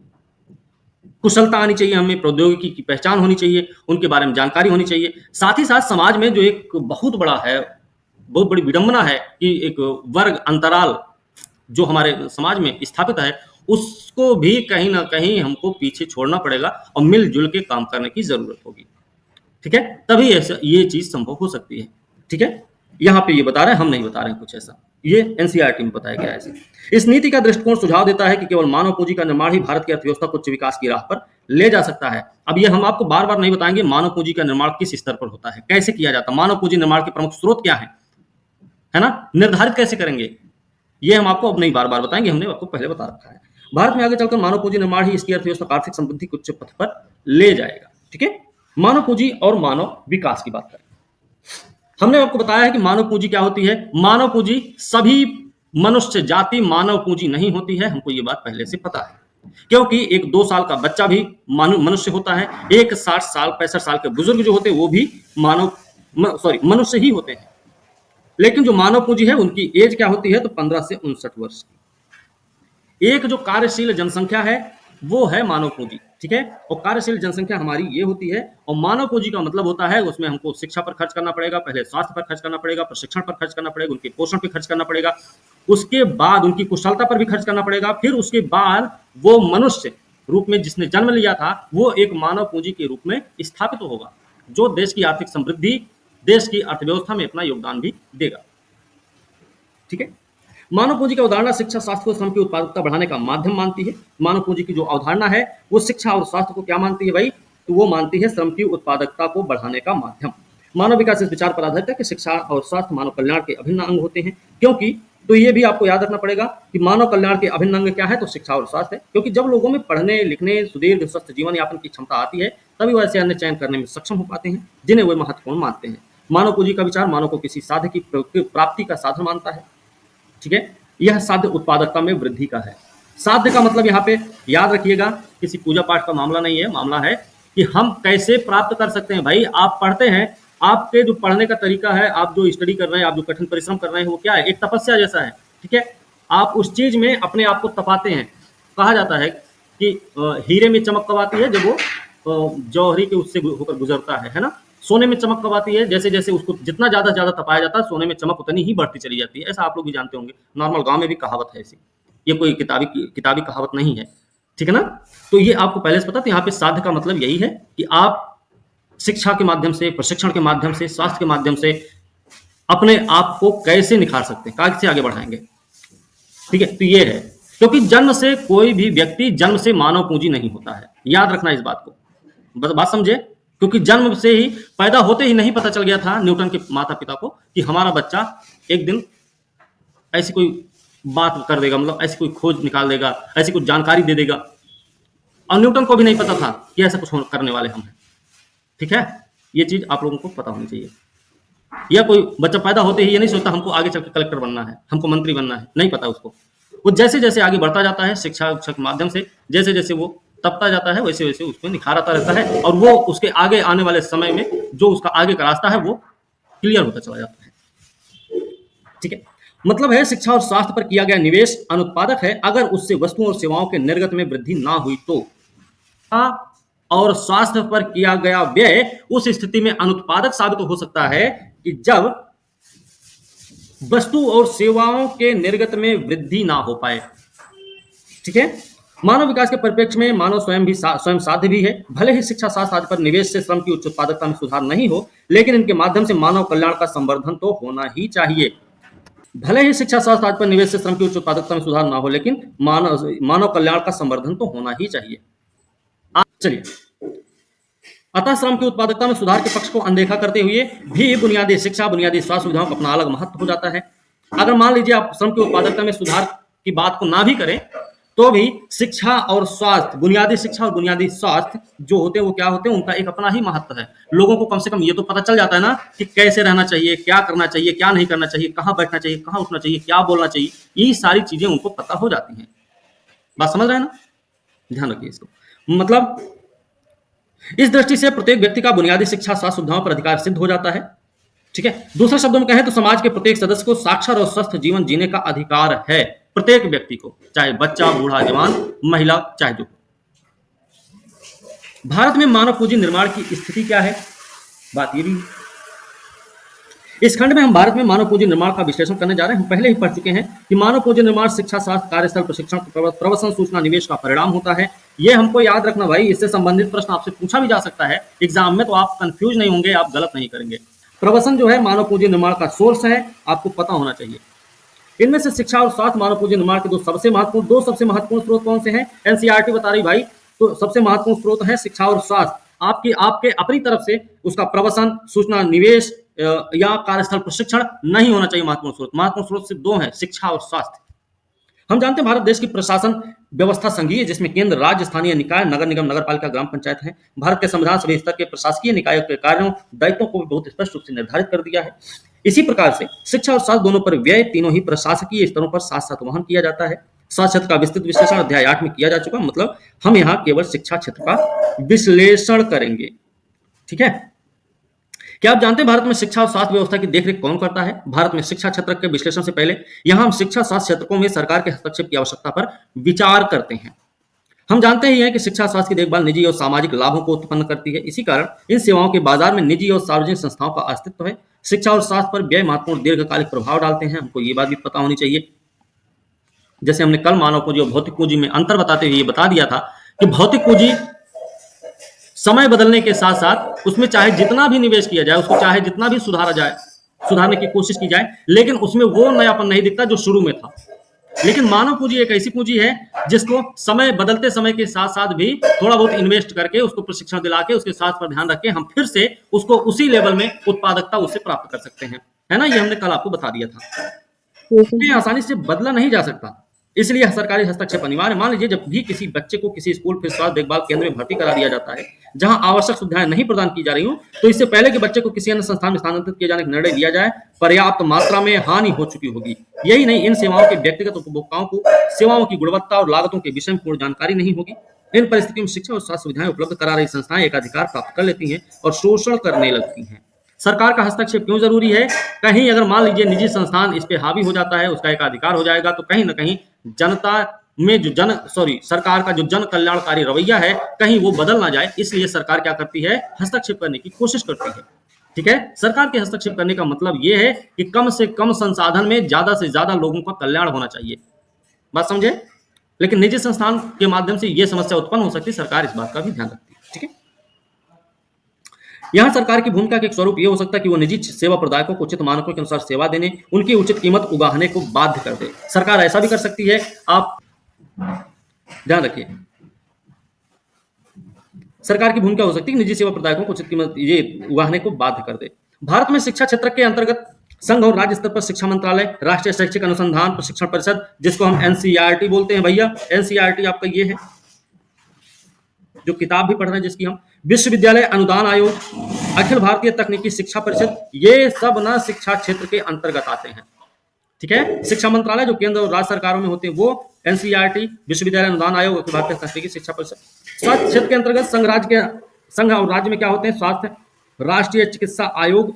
Speaker 1: कुशलता आनी चाहिए, हमें प्रौद्योगिकी की पहचान होनी चाहिए, उनके बारे में जानकारी होनी चाहिए। साथ ही साथ समाज में जो एक बहुत बड़ा है, बहुत बड़ी विडंबना है कि एक वर्ग अंतराल जो हमारे समाज में स्थापित है, उसको भी कहीं ना कहीं हमको पीछे छोड़ना पड़ेगा और मिलजुल के काम करने की जरूरत होगी। ठीक है, तभी ऐसा ये चीज संभव हो सकती है। ठीक है, यहाँ पे ये बता रहे हैं, हम नहीं बता रहे हैं कुछ ऐसा, ये एनसीईआरटी में बताया गया है ऐसे। इस नीति का दृष्टिकोण सुझाव देता है कि केवल मानव पूंजी का निर्माण ही भारत की अर्थव्यवस्था को उच्च विकास की राह पर ले जा सकता है। अब ये हम आपको बार बार नहीं बताएंगे मानव पूंजी का निर्माण किस स्तर पर होता है, कैसे किया जाता है, मानव पूंजी निर्माण के प्रमुख स्रोत क्या है ना, निर्धारित कैसे करेंगे, ये हम आपको अब नहीं बार बार बताएंगे, हमने आपको पहले बता रखा है। भारत में आगे चलकर मानव पूंजी निर्माण ही इसकी अर्थव्यवस्था को आर्थिक समृद्धि के उच्च पथ पर ले जाएगा। ठीक है, मानव पूंजी और मानव विकास की बात करें, हमने आपको बताया है कि मानव पूंजी क्या होती है। मानव पूंजी सभी मनुष्य जाति मानव पूंजी नहीं होती है, हमको ये बात पहले से पता है, क्योंकि एक 2 साल का बच्चा भी मनुष्य होता है, एक 60 साल 65 साल के बुजुर्ग जो होते हैं वो भी मनुष्य ही होते हैं। लेकिन जो मानव पूंजी है उनकी एज क्या होती है, तो 15 से 59 वर्ष की। एक जो कार्यशील जनसंख्या है वो है मानव पूंजी। ठीक है, और कार्यशील जनसंख्या हमारी ये होती है, और मानव पूंजी का मतलब होता है उसमें हमको शिक्षा पर खर्च करना पड़ेगा, पहले स्वास्थ्य पर खर्च करना पड़ेगा, प्रशिक्षण पर खर्च करना पड़ेगा, उनके पोषण पर खर्च करना पड़ेगा, उसके बाद उनकी कुशलता पर भी खर्च करना पड़ेगा, फिर उसके बाद वो मनुष्य रूप में जिसने जन्म लिया था वो एक मानव पूंजी के रूप में स्थापित होगा, जो देश की आर्थिक समृद्धि, देश की अर्थव्यवस्था में अपना योगदान भी देगा। ठीक है, मानव पूंजी की अवधारणा शिक्षा, स्वास्थ्य और श्रम की उत्पादकता बढ़ाने का माध्यम मानती है। मानव पूंजी की जो अवधारणा है वो शिक्षा और स्वास्थ्य को क्या मानती है भाई, तो वो मानती है श्रम की उत्पादकता को बढ़ाने का माध्यम। मानव विकास इस विचार पर आधारित है कि शिक्षा और स्वास्थ्य मानव कल्याण के अभिन्न अंग होते हैं, क्योंकि तो ये भी आपको याद रखना पड़ेगा कि मानव कल्याण के अभिन्न अंग क्या है, तो शिक्षा और स्वास्थ्य है। क्योंकि जब लोगों में पढ़ने लिखने, सुदीर्घ स्वस्थ जीवन यापन की क्षमता आती है, तभी वो ऐसे अन्य चयन करने में सक्षम हो पाते हैं जिन्हें वे महत्वपूर्ण मानते हैं। मानव पूंजी का विचार मानव को किसी साध्य की प्राप्ति का साधन मानता है। ठीक है, यह साध्य उत्पादकता में वृद्धि का है। साध्य का मतलब यहाँ पे याद रखिएगा, किसी पूजा पाठ का मामला नहीं है, मामला है कि हम कैसे प्राप्त कर सकते हैं। भाई आप पढ़ते हैं, आपके जो पढ़ने का तरीका है, आप जो स्टडी कर रहे हैं, आप जो कठिन परिश्रम कर रहे हैं, वो क्या है, एक तपस्या जैसा है। ठीक है, आप उस चीज में अपने आप को तपाते हैं। कहा जाता है कि हीरे में चमक कब आती है, जब वो जौहरी के उससे होकर गुजरता है ना। सोने में चमक कब आती है, जैसे जैसे उसको जितना ज्यादा ज्यादा तपाया जाता है, सोने में चमक उतनी ही बढ़ती चली जाती है। ऐसा आप लोग भी जानते होंगे, नॉर्मल गांव में भी कहावत है ऐसी, ये कोई किताबी कहावत नहीं है। ठीक है ना, तो ये आपको पहले से पता था। यहाँ पे साध्य का मतलब यही है कि आप शिक्षा के माध्यम से, प्रशिक्षण के माध्यम से, स्वास्थ्य के माध्यम से अपने आप को कैसे निखार सकते हैं, कैसे आगे बढ़ाएंगे। ठीक है, तो ये है, क्योंकि जन्म से कोई भी व्यक्ति जन्म से मानव पूंजी नहीं होता है, याद रखना इस बात को, बात समझे। क्योंकि जन्म से ही, पैदा होते ही नहीं पता चल गया था न्यूटन के माता पिता को कि हमारा बच्चा एक दिन ऐसी कोई बात कर देगा, मतलब ऐसी कोई खोज निकाल देगा, ऐसी कुछ जानकारी दे देगा। और न्यूटन को भी नहीं पता था कि ऐसा कुछ करने वाले हम हैं। ठीक है, ये चीज आप लोगों को पता होनी चाहिए। या कोई बच्चा पैदा होते ही ये नहीं सोचता हमको आगे चलकर कलेक्टर बनना है, हमको मंत्री बनना है, नहीं पता उसको। वो जैसे जैसे आगे बढ़ता जाता है शिक्षा के माध्यम से, जैसे जैसे वो तपता जाता है, वैसे वैसे उसमें निखार आता रहता है, और वो उसके आगे आने वाले समय में जो उसका आगे का रास्ता है वो क्लियर होता चला जाता है। ठीक है, मतलब है शिक्षा और स्वास्थ्य पर किया गया निवेश अनुत्पादक है अगर उससे वस्तुओं और सेवाओं के निर्गत में वृद्धि ना हुई तो। और स्वास्थ्य पर किया गया व्यय उस स्थिति में अनुत्पादक साबित हो सकता है कि जब वस्तु और सेवाओं के निर्गत में वृद्धि ना हो पाए। ठीक है, मानव विकास के परिप्रेक्ष्य में मानव स्वयं साध्य भी है। भले ही शिक्षा शास्त्र आदि पर निवेश से श्रम की उच्च उत्पादकता में सुधार नहीं हो, लेकिन इनके माध्यम से मानव कल्याण का संवर्धन तो होना ही चाहिए। भले ही शिक्षा शास्त्र आदि पर निवेश से श्रम की उच्च उत्पादकता में सुधार ना हो, लेकिन मानव कल्याण का संवर्धन तो होना ही चाहिए। चलिए, अतः श्रम की उत्पादकता में सुधार के पक्ष को अनदेखा करते हुए भी बुनियादी शिक्षा, बुनियादी स्वास्थ्य सुविधाओं का अपना अलग महत्व हो जाता है। अगर मान लीजिए आप श्रम की उत्पादकता में सुधार की बात को ना भी करें, तो भी शिक्षा और स्वास्थ्य, बुनियादी शिक्षा और बुनियादी स्वास्थ्य जो होते हैं वो क्या होते हैं, उनका एक अपना ही महत्व है। लोगों को कम से कम ये तो पता चल जाता है ना कि कैसे रहना चाहिए, क्या करना चाहिए, क्या नहीं करना चाहिए, कहाँ बैठना चाहिए, कहाँ उठना चाहिए, क्या बोलना चाहिए, ये सारी चीजें उनको पता हो जाती हैं। बात समझ रहे हैं ना? ध्यान रखिए इसको। मतलब इस दृष्टि से प्रत्येक व्यक्ति का बुनियादी शिक्षा स्वास्थ्य सुविधाओं पर अधिकार सिद्ध हो जाता है। ठीक है, दूसरे शब्दों में कहें तो समाज के प्रत्येक सदस्य को साक्षर और स्वस्थ जीवन जीने का अधिकार है। प्रत्येक व्यक्ति को, चाहे बच्चा, बूढ़ा, जवान, महिला, चाहे जो। भारत में मानव पूंजी निर्माण की स्थिति क्या है, बात ये भी है। इस खंड में हम भारत में मानव पूंजी निर्माण का विश्लेषण करने जा रहे हैं। हम पहले ही पढ़ चुके हैं कि मानव पूंजी निर्माण शिक्षा, स्वास्थ्य, कार्यस्थल प्रशिक्षण, प्रवसन, सूचना, निवेश का परिणाम होता है। ये हमको याद रखना भाई, इससे संबंधित प्रश्न आपसे पूछा भी जा सकता है एग्जाम में, तो आप कंफ्यूज नहीं होंगे, आप गलत नहीं करेंगे। प्रवसन जो है मानव पूंजी निर्माण का सोर्स है, आपको पता होना चाहिए। इनमें से शिक्षा और स्वास्थ्य मानव पूंजी निर्माण के दो सबसे महत्वपूर्ण स्रोत कौन से हैं? एनसीईआरटी बता रही भाई, तो सबसे महत्वपूर्ण स्रोत है शिक्षा और स्वास्थ्य। आपके अपनी तरफ से उसका प्रवसन, सूचना, निवेश या कार्यस्थल प्रशिक्षण नहीं होना चाहिए। महत्वपूर्ण स्रोत सिर्फ दो हैं, शिक्षा और स्वास्थ्य। हम जानते हैं भारत देश की प्रशासन व्यवस्था संघीय, जिसमें केंद्र, राज्य, स्थानीय निकाय, नगर निगम, नगर पालिका, ग्राम पंचायत है। भारत के संविधान सभी स्तर के प्रशासकीय निकायों के कार्यों, दायित्वों को भी बहुत स्पष्ट रूप से निर्धारित कर दिया है। इसी प्रकार से शिक्षा और स्वास्थ्य दोनों पर व्यय तीनों ही प्रशासकीय स्तरों पर साथ साथ वहन किया जाता है। स्वास्थ्य क्षेत्र का विस्तृत विश्लेषण अध्याय 8 में किया जा चुका, मतलब हम यहाँ केवल शिक्षा क्षेत्र का विश्लेषण करेंगे। ठीक है, क्या आप जानते हैं भारत में शिक्षा और स्वास्थ्य व्यवस्था की देखरेख कौन करता है? भारत में शिक्षा क्षेत्र के विश्लेषण से पहले यहां हम शिक्षा स्वास्थ्य क्षेत्रों में सरकार के हस्तक्षेप की आवश्यकता पर विचार करते हैं। हम जानते ही हैं कि शिक्षा स्वास्थ्य की देखभाल निजी और सामाजिक लाभों को उत्पन्न करती है। इसी कारण इन सेवाओं के बाजार में निजी और सार्वजनिक संस्थाओं का अस्तित्व है। शिक्षा और स्वास्थ्य पर व्यय महत्वपूर्ण दीर्घकालिक प्रभाव डालते हैं, हमको ये बात भी पता होनी चाहिए। जैसे हमने कल मानव पूंजी और भौतिक पूंजी में अंतर बताते हुए ये बता दिया था कि भौतिक पूंजी समय बदलने के साथ साथ उसमें चाहे जितना भी निवेश किया जाए, उसको चाहे जितना भी सुधारने की कोशिश की जाए, लेकिन उसमें वो नयापन नहीं दिखता जो शुरू में था। लेकिन मानव पूंजी एक ऐसी पूंजी है जिसको बदलते समय के साथ साथ भी थोड़ा बहुत इन्वेस्ट करके, उसको प्रशिक्षण दिला के, उसके साथ पर ध्यान रख के हम फिर से उसको उसी लेवल में उत्पादकता उससे प्राप्त कर सकते हैं, है ना? ये हमने कल आपको बता दिया था। इसमें आसानी से बदला नहीं जा सकता, इसलिए सरकारी हस्तक्षेप अनिवार्य। मान लीजिए जब भी किसी बच्चे को किसी स्कूल फिर स्वास्थ्य देखभाल केंद्र में भर्ती करा दिया जाता है जहां आवश्यक सुविधाएं नहीं प्रदान की जा रही हो, तो इससे पहले कि बच्चे को किसी अन्य संस्थान में स्थानांतरित किए जाने का निर्णय लिया जाए, पर्याप्त मात्रा में हानि हो चुकी होगी। यही नहीं, इन सेवाओं के व्यक्तिगत उपभोक्ताओं को सेवाओं की गुणवत्ता और लागतों के विषय में पूर्ण जानकारी नहीं होगी। इन परिस्थितियों में शिक्षा और स्वास्थ्य सुविधाएं उपलब्ध करा रही संस्थाएं एकाधिकार प्राप्त कर लेती हैं और शोषण करने लगती हैं। सरकार का हस्तक्षेप क्यों जरूरी है? कहीं अगर मान लीजिए निजी संस्थान इस पे हावी हो जाता है, उसका एकाधिकार हो जाएगा, तो कहीं ना कहीं जनता में सरकार का जो जन कल्याणकारी रवैया है कहीं वो बदल ना जाए, इसलिए सरकार क्या करती है? हस्तक्षेप करने की कोशिश करती है। ठीक है, सरकार के हस्तक्षेप करने का मतलब ये है कि कम से कम संसाधन में ज्यादा से ज्यादा लोगों का कल्याण होना चाहिए। बात समझे? लेकिन निजी संस्थान के माध्यम से यह समस्या उत्पन्न हो सकती है, सरकार इस बात का भी ध्यान रखती है। ठीक है, यहां सरकार की भूमिका का एक स्वरूप यह हो सकता है कि वो निजी सेवा प्रदायकों को उचित मानकों के अनुसार सेवा देने, उनकी उचित कीमत उगाहने को बाध्य कर दे। सरकार ऐसा भी कर सकती है, आप ध्यान रखिए, सरकार की भूमिका हो सकती है निजी सेवा प्रदायकों को उचित कीमत ये उगाहने को बाध्य कर दे। भारत में शिक्षा क्षेत्र के अंतर्गत संघ और राज्य स्तर पर शिक्षा मंत्रालय, राष्ट्रीय शैक्षिक अनुसंधान प्रशिक्षण परिषद, जिसको हम एनसीईआरटी बोलते हैं भैया, एनसीईआरटी आपका ये है जो किताब भी पढ़ रहे हैं, जिसकी हम विश्वविद्यालय अनुदान आयोग, अखिल भारतीय तकनीकी शिक्षा परिषद, ये सब ना शिक्षा क्षेत्र के अंतर्गत आते हैं। ठीक है, शिक्षा मंत्रालय जो केंद्र और राज्य सरकारों में होते हैं वो एनसीईआरटी, विश्वविद्यालय अनुदान आयोग, अखिल भारतीय तकनीकी शिक्षा परिषद। स्वास्थ्य क्षेत्र के अंतर्गत संघ और राज्य में क्या होते हैं? स्वास्थ्य, राष्ट्रीय चिकित्सा आयोग,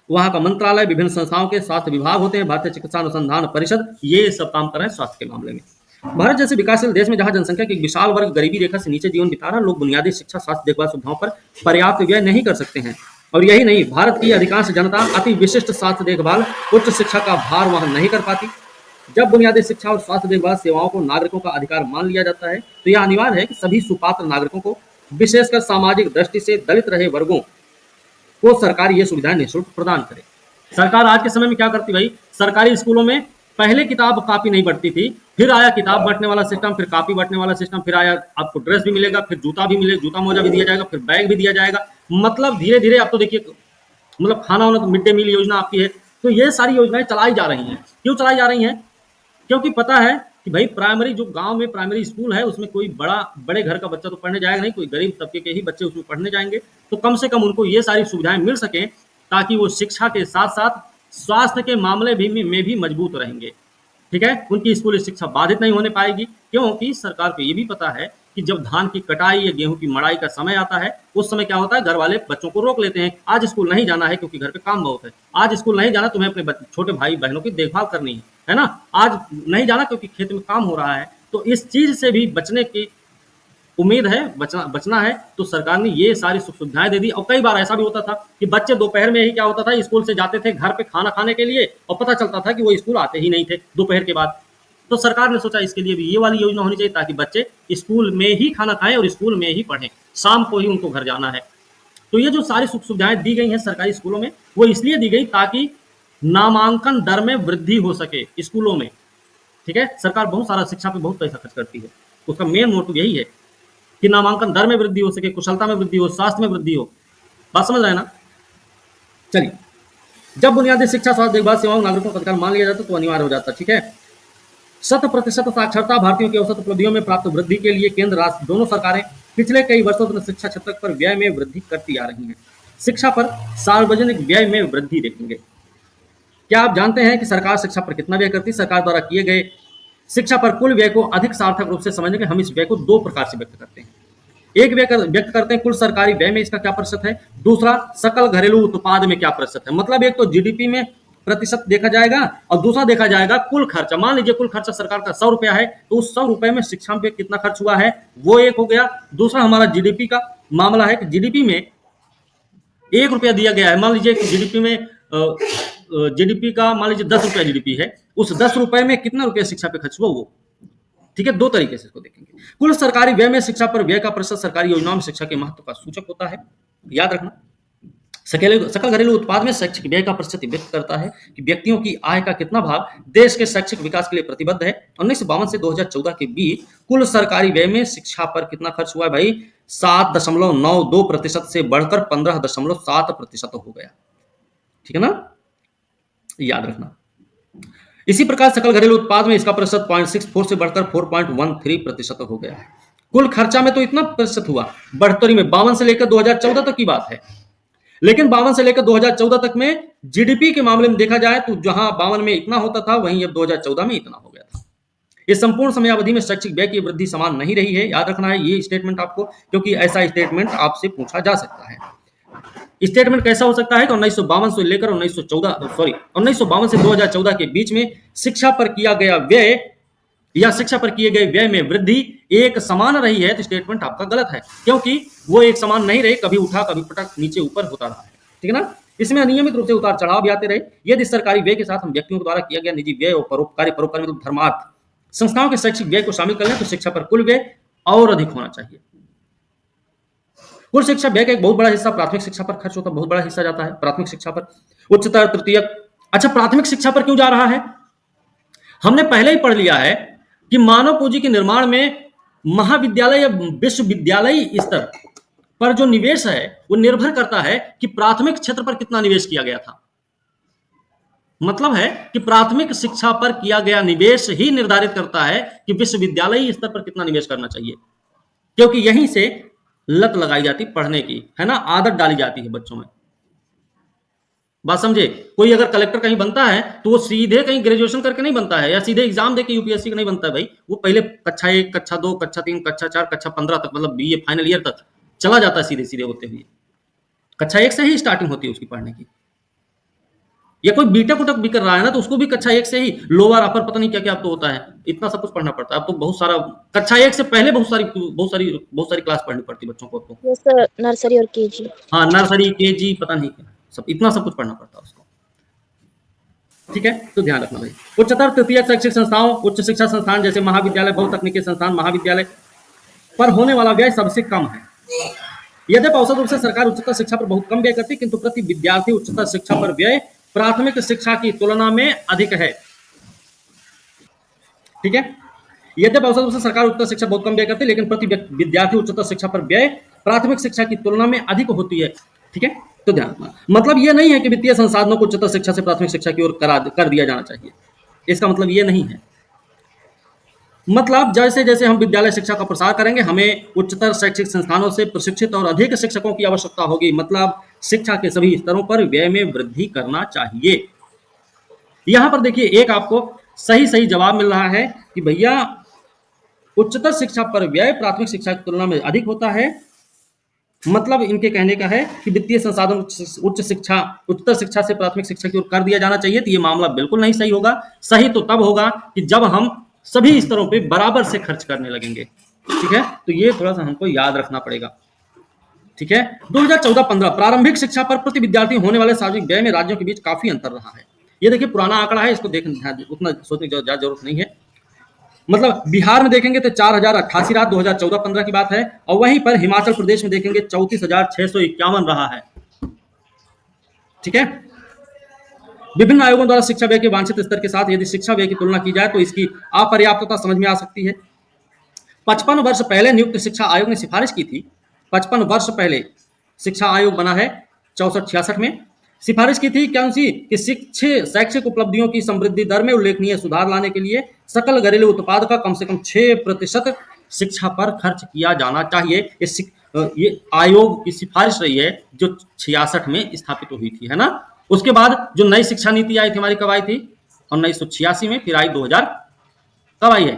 Speaker 1: वहां का मंत्रालय, विभिन्न संस्थाओं के स्वास्थ्य विभाग होते हैं, भारतीय चिकित्सा अनुसंधान परिषद, ये सब काम कर रहे हैं स्वास्थ्य के मामले में। भारत जैसे विकासशील देश में जहां जनसंख्या के एक विशाल वर्ग गरीबी रेखा से नीचे जीवन बिता रहा है, लोग बुनियादी शिक्षा, स्वास्थ्य देखभाल सुविधाओं पर पर्याप्त व्यय नहीं कर सकते हैं। और यही नहीं, भारत की अधिकांश जनता अति विशिष्ट स्वास्थ्य देखभाल, उच्च शिक्षा का भार वहन नहीं कर पाती। जब बुनियादी शिक्षा और स्वास्थ्य देखभाल सेवाओं को नागरिकों का अधिकार मान लिया जाता है तो यह अनिवार्य है कि सभी सुपात्र नागरिकों को, विशेषकर सामाजिक दृष्टि से दलित रहे वर्गों को, सरकार ये सुविधाएं निःशुल्क प्रदान करे। सरकार आज के समय में क्या करती भाई, सरकारी स्कूलों में पहले किताब कापी नहीं बढ़ती थी, फिर आया किताब बांटने वाला सिस्टम, फिर कापी बांटने वाला सिस्टम, फिर आया आपको ड्रेस भी मिलेगा, फिर जूता भी मिलेगा, जूता मोजा भी दिया जाएगा, फिर बैग भी दिया जाएगा। मतलब धीरे धीरे अब तो देखिए, मतलब खाना वाना तो मिड डे मील योजना आपकी है, तो ये सारी योजनाएं चलाई जा रही हैं। क्यों चलाई जा रही हैं? क्योंकि पता है कि भाई प्राइमरी, जो गांव में प्राइमरी स्कूल है उसमें कोई बड़े घर का बच्चा तो पढ़ने जाएगा नहीं, कोई गरीब तबके के ही बच्चे उसमें पढ़ने जाएंगे, तो कम से कम उनको ये सारी सुविधाएं मिल सकें ताकि वो शिक्षा के साथ साथ स्वास्थ्य के मामले में भी मजबूत रहेंगे। ठीक है, उनकी स्कूली शिक्षा बाधित नहीं होने पाएगी, क्योंकि सरकार को ये भी पता है कि जब धान की कटाई या गेहूं की मड़ाई का समय आता है, उस समय क्या होता है, घर वाले बच्चों को रोक लेते हैं, आज स्कूल नहीं जाना है क्योंकि घर पे काम बहुत है, आज स्कूल नहीं जाना, तुम्हें अपने छोटे भाई बहनों की देखभाल करनी है ना, आज नहीं जाना क्योंकि खेत में काम हो रहा है। तो इस चीज से भी बचने की उम्मीद है, बचना है, तो सरकार ने ये सारी सुख सुविधाएं दे दी। और कई बार ऐसा भी होता था कि बच्चे दोपहर में ही क्या होता था, स्कूल से जाते थे घर पे खाना खाने के लिए, और पता चलता था कि वो स्कूल आते ही नहीं थे दोपहर के बाद। तो सरकार ने सोचा इसके लिए भी ये वाली योजना होनी चाहिए ताकि बच्चे स्कूल में ही खाना खाएं और स्कूल में ही पढ़ें, शाम को ही उनको घर जाना है। तो ये जो सारी सुख सुविधाएं दी गई हैं सरकारी स्कूलों में, वो इसलिए दी गई ताकि नामांकन दर में वृद्धि हो सके स्कूलों में। ठीक है, सरकार बहुत सारा शिक्षा पे बहुत पैसा खर्च करती है, उसका मेन मोटिव यही है कि नामांकन दर में वृद्धि हो सके, कुशलता में वृद्धि हो, स्वास्थ्य में वृद्धि हो। बात समझ रहे हैं ना? चलिए, जब बुनियादी शिक्षा, स्वास्थ्य देखभाल सेवाओं नागरिकों का अधिकार मान लिया जाता तो अनिवार्य हो जाता। ठीक है, 100% साक्षरता भारतीयों की औसत उपलब्धियों में प्राप्त वृद्धि के लिए केंद्र राज्य दोनों सरकारें पिछले कई वर्षों से शिक्षा क्षेत्र पर व्यय में वृद्धि करती आ रही हैं। शिक्षा पर सार्वजनिक व्यय में वृद्धि देखेंगे। क्या आप जानते हैं कि सरकार शिक्षा पर कितना व्यय करती है? सरकार द्वारा किए गए शिक्षा पर कुल व्यय को अधिक सार्थक रूप से समझने के हम इस व्यय को दो प्रकार से व्यक्त करते हैं। एक व्यक्त करते हैं कुल सरकारी व्यय में इसका क्या प्रतिशत है, दूसरा सकल घरेलू उत्पाद में क्या प्रतिशत है। मतलब एक तो जीडीपी में प्रतिशत देखा जाएगा और दूसरा देखा जाएगा कुल खर्चा। मान लीजिए कुल खर्चा सरकार का 100 रुपया है, तो उस 100 रुपए में शिक्षा पे कितना खर्च हुआ है वो एक हो गया। दूसरा हमारा जीडीपी का मामला है कि जीडीपी में 1 रुपया दिया गया है, मान लीजिए जीडीपी में जीडीपी का मान लीजिए 10 रुपया जीडीपी है, उस 10 रुपए में कितना रुपया शिक्षा पे खर्च हुआ वो। ठीक है, दो तरीके से इसको देखेंगे। कुल सरकारी व्यय में शिक्षा पर व्यय का प्रतिशत सरकारी योजनाओं में शिक्षा के महत्व का सूचक होता है। याद रखना, सकल घरेलू उत्पाद में शैक्षिक व्यय का प्रतिशत व्यक्त करता है कि व्यक्तियों की आय का कितना भाग देश के शैक्षिक विकास के लिए प्रतिबद्ध है। 1952 से 2014 के बीच कुल सरकारी व्यय में शिक्षा पर कितना खर्च हुआ है भाई? 7.92% से बढ़कर 15.7% हो गया। ठीक है ना, याद रखना। इसी प्रकार सकल घरेलू उत्पाद में इसका प्रतिशत 0.64 से बढ़कर 4.13% हो गया। कुल खर्चा में तो इतना प्रतिशत हुआ बढ़ोतरी में 52 से लेकर 2014 तक की बात है। लेकिन 52 से लेकर 2014 तक में जीडीपी के मामले में देखा जाए तो जहां 52 में इतना होता था वहीं अब 2014 में इतना हो गया था। इस संपूर्ण समयावधि में शैक्षिक व्यय की वृद्धि समान नहीं रही है। याद रखना है ये स्टेटमेंट आपको, क्योंकि ऐसा स्टेटमेंट आपसे पूछा जा सकता है। स्टेटमेंट कैसा हो सकता है कि 1952 से लेकर 1952 से 2014 के बीच में शिक्षा पर किया गया व्यय या शिक्षा पर किए गए व्यय में वृद्धि एक समान रही है, तो स्टेटमेंट आपका गलत है, क्योंकि वो एक समान नहीं रहे, कभी उठा कभी पटक नीचे ऊपर होता रहा है। ठीक है ना, इसमें अनियमित रूप से उतार चढ़ाव भी आते रहे। यदि सरकारी व्यय के साथ हम व्यक्तियों द्वारा किया गया निजी व्यय और परोपकारी मतलब धर्मार्थ संस्थाओं के शैक्षिक व्यय को शामिल कर लें तो शिक्षा पर कुल व्यय और अधिक होना चाहिए। कुल शिक्षा व्यय का एक बहुत बड़ा हिस्सा प्राथमिक शिक्षा पर खर्च होता है, बहुत बड़ा हिस्सा जाता है प्राथमिक शिक्षा पर, उच्चतर तृतीयक। अच्छा, प्राथमिक शिक्षा पर क्यों जा रहा है? हमने पहले ही पढ़ लिया है कि मानव पूंजी के निर्माण में महाविद्यालय या विश्वविद्यालय स्तर पर जो निवेश है वो निर्भर करता है कि प्राथमिक क्षेत्र पर कितना निवेश किया गया था। मतलब है कि प्राथमिक शिक्षा पर किया गया निवेश ही निर्धारित करता है कि विश्वविद्यालय स्तर पर कितना निवेश करना चाहिए, क्योंकि यहीं से लत लगाई जाती पढ़ने की, है ना, आदत डाली जाती है बच्चों में। बात समझे? कोई अगर कलेक्टर कहीं बनता है तो वो सीधे कहीं ग्रेजुएशन करके नहीं बनता है या सीधे एग्जाम देके यूपीएससी का नहीं बनता है भाई। वो पहले कक्षा 1, कक्षा 2, कक्षा 3, कक्षा 4, कक्षा 15 तक, मतलब बीए फाइनल ईयर तक चला जाता है सीधे सीधे होते हुए। कक्षा 1 से ही स्टार्टिंग होती है उसकी पढ़ने की। या कोई बीटेक उटक भी कर रहा है ना तो उसको भी कक्षा 1 से ही लोअर अपर पता नहीं क्या क्या अब तो होता है, इतना सब कुछ पढ़ना पड़ता है। अब तो बहुत सारा कक्षा 1 से पहले बहुत सारी क्लास पढ़नी पड़ती है बच्चों को। तो
Speaker 2: यस सर, नर्सरी और केजी।
Speaker 1: हाँ, नर्सरी केजी पता नहीं क्या सब, इतना सब कुछ पढ़ना पड़ता है उसको। ठीक है, तो ध्यान रखना भाई। उच्चतर तृतीय शैक्षिक संस्थाओं, उच्च शिक्षा संस्थान जैसे महाविद्यालय, बहुतकनीकी संस्थान, महाविद्यालय पर होने वाला व्यय सबसे कम है। यद्यपि औसत रूप से सरकार उच्चतर शिक्षा पर बहुत कम व्यय करती है, किंतु प्रति विद्यार्थी उच्चतर शिक्षा पर व्यय प्राथमिक शिक्षा की तुलना में अधिक है। ठीक है, यद्यपि औसत रूप से सरकार उच्चतर शिक्षा बहुत कम व्यय करती है, लेकिन प्रति विद्यार्थी उच्चतर शिक्षा पर व्यय प्राथमिक शिक्षा की तुलना में अधिक होती है। ठीक है, तो ध्यान रखना, मतलब ये नहीं है कि वित्तीय संसाधनों को उच्चतर शिक्षा से प्राथमिक शिक्षा की ओर कर दिया जाना चाहिए, इसका मतलब ये नहीं है। मतलब जैसे जैसे हम विद्यालय शिक्षा का प्रसार करेंगे, हमें उच्चतर शैक्षिक संस्थानों से प्रशिक्षित और अधिक शिक्षकों की आवश्यकता होगी। मतलब शिक्षा के सभी स्तरों पर व्यय में वृद्धि करना चाहिए। यहां पर देखिए, एक आपको सही सही जवाब मिल रहा है कि भैया उच्चतर शिक्षा पर व्यय प्राथमिक शिक्षा की तुलना में अधिक होता है। मतलब इनके कहने का है कि वित्तीय संसाधन उच्चतर शिक्षा से प्राथमिक शिक्षा की ओर कर दिया जाना चाहिए। तो ये मामला बिल्कुल नहीं सही होगा। सही तो तब होगा कि जब हम सभी स्तरों पे बराबर से खर्च करने लगेंगे। ठीक है, तो ये थोड़ा सा हमको याद रखना पड़ेगा। ठीक है, 2014-15 प्रारंभिक शिक्षा पर प्रति विद्यार्थी होने वाले सार्वजनिक व्यय में राज्यों के बीच काफी अंतर रहा है। ये देखिए पुराना आंकड़ा है, इसको देखना उतना सोचने की ज्यादा जरूरत नहीं है। मतलब बिहार में देखेंगे तो 4088 रहा, 2014-15 की बात है, और वहीं पर हिमाचल प्रदेश में देखेंगे 34,651 रहा है। ठीक है, विभिन्न आयोगों द्वारा शिक्षा व्यय के वांछित स्तर के साथ यदि शिक्षा व्यय की तुलना की जाए तो इसकी अपर्याप्तता समझ में आ सकती है। 55 वर्ष पहले नियुक्त शिक्षा आयोग ने सिफारिश की थी, 55 वर्ष पहले शिक्षा आयोग बना है 64-66 में, सिफारिश की थी कौन सी कि शैक्षिक उपलब्धियों की समृद्धि दर में उल्लेखनीय सुधार लाने के लिए सकल घरेलू उत्पाद का कम से कम 6% शिक्षा पर खर्च किया जाना चाहिए। ये आयोग की सिफारिश रही है जो 66 में स्थापित हुई थी, है ना। उसके बाद जो नई शिक्षा नीति आई थी हमारी, कब आई थी? 1986 में, फिर आई 2000, कब आई है?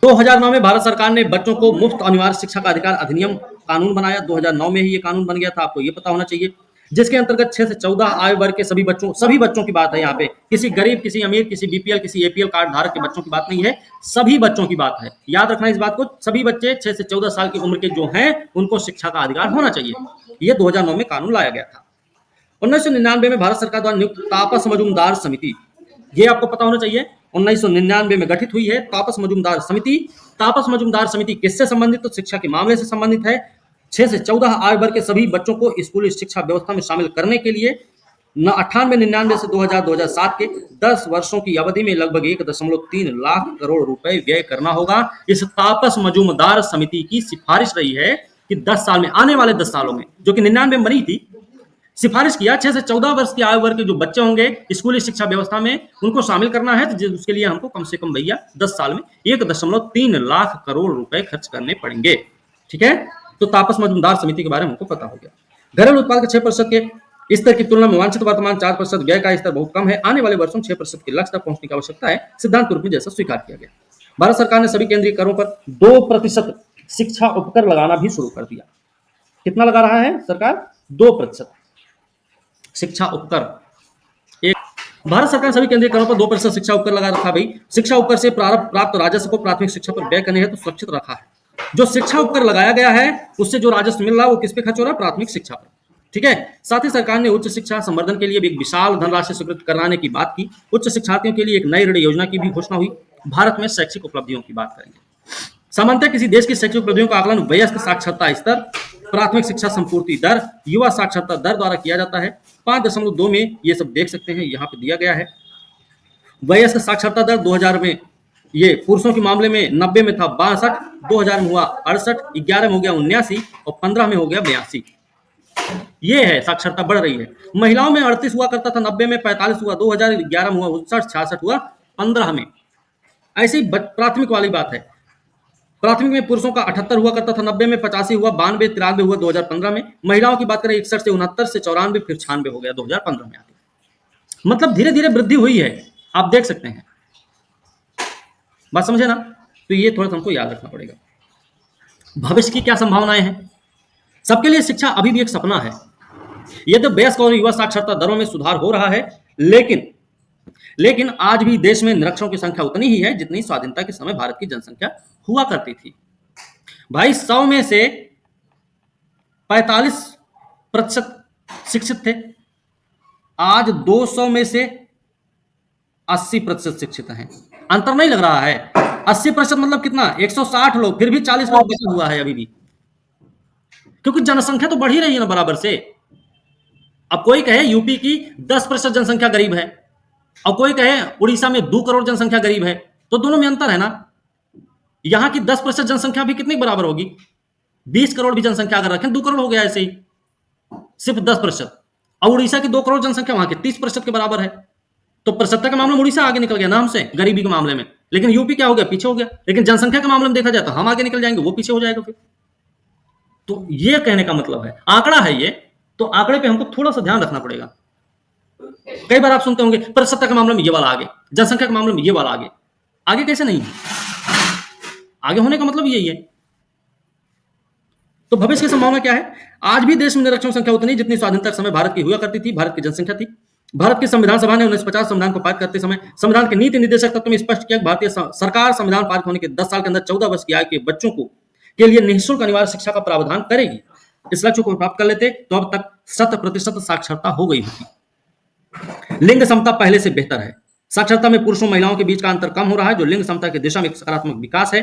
Speaker 1: 2009 में भारत सरकार ने बच्चों को मुफ्त अनिवार्य शिक्षा का अधिकार अधिनियम कानून बनाया। 2009 में ही ये कानून बन गया था, आपको ये पता होना चाहिए, जिसके अंतर्गत 6 से 14 आयु वर्ग के सभी बच्चों की बात है। यहाँ पे किसी गरीब, किसी अमीर, किसी बीपीएल, किसी एपीएल कार्ड धारक के बच्चों की बात नहीं है, सभी बच्चों की बात है। याद रखना इस बात को, सभी बच्चे 6 से 14 साल की उम्र के जो हैं उनको शिक्षा का अधिकार होना चाहिए। ये 2009 में कानून लाया गया था। 1999 में भारत सरकार द्वारा नियुक्त तापस मजूमदार समिति, ये आपको पता होना चाहिए, 1999 में गठित हुई है तापस मजूमदार समिति। तापस मजूमदार समिति किससे संबंधित? तो शिक्षा के मामले से संबंधित है। 6 से 14 आयु वर्ग के सभी बच्चों को स्कूली शिक्षा व्यवस्था में शामिल करने के लिए 98-99 से 2000-2007 के 10 वर्षों की अवधि में लगभग 1.3 लाख करोड़ रुपए व्यय करना होगा। इस तापस मजूमदार समिति की सिफारिश रही है कि 10 साल में, आने वाले 10 सालों में, जो कि 99 में बनी थी, सिफारिश किया 6 से 14 वर्ष की आयु वर्ग के जो बच्चे होंगे स्कूली शिक्षा व्यवस्था में उनको शामिल करना है, तो उसके लिए हमको कम से कम भैया 10 साल में 1.3 लाख करोड़ रुपए खर्च करने पड़ेंगे। ठीक है, तो तापस मजूमदार समिति के बारे में हमको पता हो गया। घरेलू उत्पाद के 6% के स्तर की तुलना में वांछित वर्तमान 4% व्यय का स्तर बहुत कम है। आने वाले वर्षों में 6% के लक्ष्य तक पहुंचने की आवश्यकता है, सिद्धांत रूप में जैसा स्वीकार किया गया। भारत सरकार ने सभी केंद्रीय करों पर 2% शिक्षा उपकर लगाना भी शुरू कर दिया। कितना लगा रहा है सरकार? 2% शिक्षा उपकर। एक भारत सरकार सभी केंद्रीय करों पर 2% शिक्षा उपकर लगा रखा। भाई शिक्षा उपकर से प्राप्त राजस्व को प्राथमिक शिक्षा पर व्यय करने हेतु सुरक्षित रखा है। जो शिक्षा उपकर लगाया गया है उससे जो राजस्व मिल रहा है वो किस पे खर्च हो रहा है? प्राथमिक शिक्षा पर। ठीक है, साथ ही सरकार ने उच्च शिक्षा संवर्धन के लिए भी एक विशाल धनराशि स्वीकृत कराने की बात की। उच्च शिक्षार्थियों के लिए एक नई ऋण योजना की भी घोषणा हुई। भारत में शैक्षिक उपलब्धियों की बात करेंगे। सामान्यतः किसी देश की शैक्षिक उपलब्धियों का आकलन वयस्क साक्षरता स्तर, प्राथमिक शिक्षा संपूर्ति दर, युवा साक्षरता दर द्वारा किया जाता है। 5.2 में ये सब देख सकते हैं, यहाँ पे दिया गया है। वयस्क साक्षरता दर 2000 में ये पुरुषों के मामले में 90 में था 62, 2000 में हुआ 68, 11 में हो गया 79 और 15 में हो गया 82। ये है साक्षरता बढ़ रही है। महिलाओं में 38 हुआ करता था, 90 में 45 हुआ, 2011 में हुआ 59, 66 हुआ 15 में। ऐसी प्राथमिक वाली बात है। प्राथमिक में पुरुषों का 78 हुआ करता था, 90 में 85 हुआ, 92, 93 हुआ 2015 में। महिलाओं की बात करें 61 से 69 से 94, फिर 96 हो गया 2015 में आके। मतलब धीरे धीरे वृद्धि हुई है, आप देख सकते हैं। बात समझे ना? तो ये थोड़ा सा हमको याद रखना पड़ेगा। भविष्य की क्या संभावनाएं हैं? सबके लिए शिक्षा अभी भी एक सपना है। यदि वयस्क और युवा साक्षरता दरों में सुधार हो रहा है, लेकिन आज भी देश में निरक्षरों की संख्या उतनी ही है जितनी स्वाधीनता के समय भारत की जनसंख्या हुआ करती थी। भाई 100 में से 45% शिक्षित थे, आज 200 में से 80% शिक्षित हैं। अंतर नहीं लग रहा है? 80% मतलब कितना? 160 लोग, फिर भी 40 लोग बचा हुआ है अभी भी, क्योंकि जनसंख्या तो बढ़ ही रही है ना बराबर से। अब कोई कहे यूपी की 10% जनसंख्या गरीब है, और कोई कहे उड़ीसा में 2 करोड़ जनसंख्या गरीब है, तो दोनों में अंतर है ना। यहां की 10% जनसंख्या भी कितनी बराबर होगी? 20 करोड़ भी जनसंख्या अगर रखें 2 करोड़ हो गया ऐसे ही, सिर्फ 10%। और उड़ीसा की 2 करोड़ जनसंख्या वहां की 30% के बराबर है। तो प्रतिशतता के मामले में उड़ीसा आगे निकल गया ना हमसे गरीबी के मामले में, लेकिन यूपी क्या हो गया? पीछे हो गया। लेकिन जनसंख्या के मामले में देखा जाए तो हम आगे निकल जाएंगे, वो पीछे हो जाएगा फिर। तो ये कहने का मतलब है, आंकड़ा है ये, तो आंकड़े पे हमको थोड़ा सा ध्यान रखना पड़ेगा। कई बार आप सुनते होंगे प्रतिशतता के मामले में ये वाला आगे, जनसंख्या के मामले में ये वाला आगे। आगे कैसे नहीं? आगे होने का मतलब यही है। तो भविष्य की संभावना क्या है? आज भी देश में निरक्षरों की संख्या उतनी जितनी स्वाधीनता के समय भारत की हुआ करती थी, भारत की जनसंख्या थी। भारत की संविधान सभा ने 1950 संविधान को पारित करते समय संविधान के नीति निर्देशक तत्व में स्पष्ट किया कि भारतीय सरकार संविधान पारित होने के 10 साल के अंदर 14 वर्ष की आयु के बच्चों को के लिए निःशुल्क अनिवार्य शिक्षा का प्रावधान करेगी। इस लक्ष्य को प्राप्त कर लेते तो अब तक 100% साक्षरता हो गई होती। लिंग समता पहले से बेहतर है। साक्षरता में पुरुषों महिलाओं के बीच का अंतर कम हो रहा है, जो लिंग समता की दिशा में एक सकारात्मक विकास है।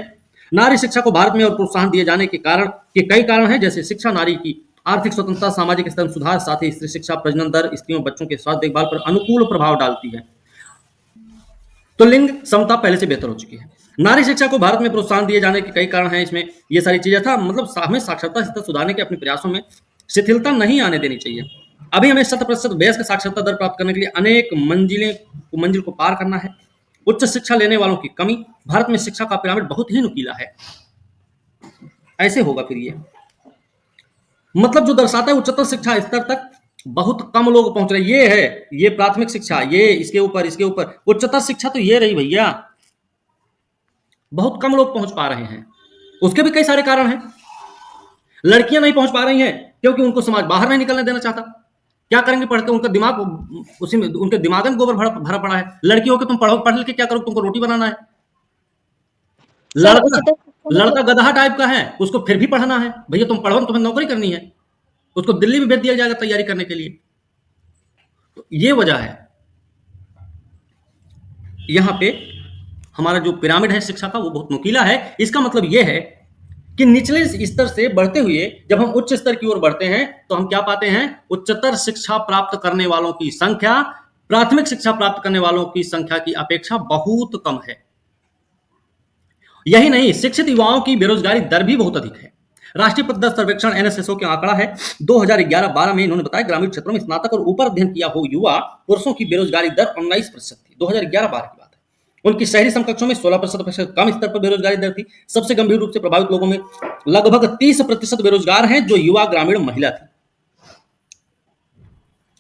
Speaker 1: नारी शिक्षा को भारत में और प्रोत्साहन दिए जाने के कई कारण हैं, जैसे शिक्षा नारी की आर्थिक स्वतंत्रता, सामाजिक स्तर में सुधार, साथ ही स्त्री शिक्षा प्रजनन दर, स्त्रियों बच्चों के स्वास्थ्य देखभाल पर अनुकूल प्रभाव डालती है। तो लिंग समता पहले से बेहतर हो चुकी है। नारी शिक्षा को भारत में प्रोत्साहन दिए जाने के कई कारण हैं, इसमें ये सारी चीजें था। मतलब हमें साक्षरता स्तर सुधारने के अपने प्रयासों में शिथिलता नहीं आने देनी चाहिए। अभी हमें 100% वयस्क साक्षरता दर प्राप्त करने के लिए अनेक मंजिल को पार करना है। उच्च शिक्षा लेने वालों की कमी, भारत में शिक्षा का पिरामिड बहुत ही नुकीला है। ऐसे होगा फिर ये, मतलब जो दर्शाता है उच्चतर शिक्षा स्तर तक बहुत कम लोग पहुंच रहे। ये है, ये प्राथमिक शिक्षा, ये इसके ऊपर उच्चतर शिक्षा तो ये रही भैया, बहुत कम लोग पहुंच पा रहे हैं। उसके भी कई सारे कारण हैं। लड़कियां नहीं पहुंच पा रही हैं क्योंकि उनको समाज बाहर नहीं निकलने देना चाहता। क्या करेंगे पढ़ के? उनका दिमाग उसी में, उनके दिमाग में गोबर भरा पड़ा है। लड़की हो के तुम पढ़ लिख के क्या करो? तुमको रोटी बनाना है। लड़का गधा टाइप का है, उसको फिर भी पढ़ना है। भैया तुम पढ़ो, तुम्हें नौकरी करनी है। उसको दिल्ली में भेज दिया जाएगा तैयारी करने के लिए। तो ये वजह है यहां पे हमारा जो पिरामिड है शिक्षा का वो बहुत नुकीला है। इसका मतलब यह है कि निचले स्तर से बढ़ते हुए जब हम उच्च स्तर की ओर बढ़ते हैं तो हम क्या पाते हैं? उच्चतर शिक्षा प्राप्त करने वालों की संख्या प्राथमिक शिक्षा प्राप्त करने वालों की संख्या की अपेक्षा बहुत कम है। यही नहीं, शिक्षित युवाओं की बेरोजगारी दर भी बहुत अधिक है। राष्ट्रीय प्रतिदर सर्वेक्षण एनएसएसओ के आंकड़ा है 2011-12 में इन्होंने बताया ग्रामीण क्षेत्रों में स्नातक और ऊपर अध्ययन किया हो युवा पुरुषों की बेरोजगारी दर 19% थी। 2011-12 की बात है। उनकी शहरी समकक्षों में 16% कम स्तर पर बेरोजगारी दर थी। सबसे गंभीर रूप से प्रभावित लोगों में लगभग 30% बेरोजगार हैं जो युवा ग्रामीण महिला थी।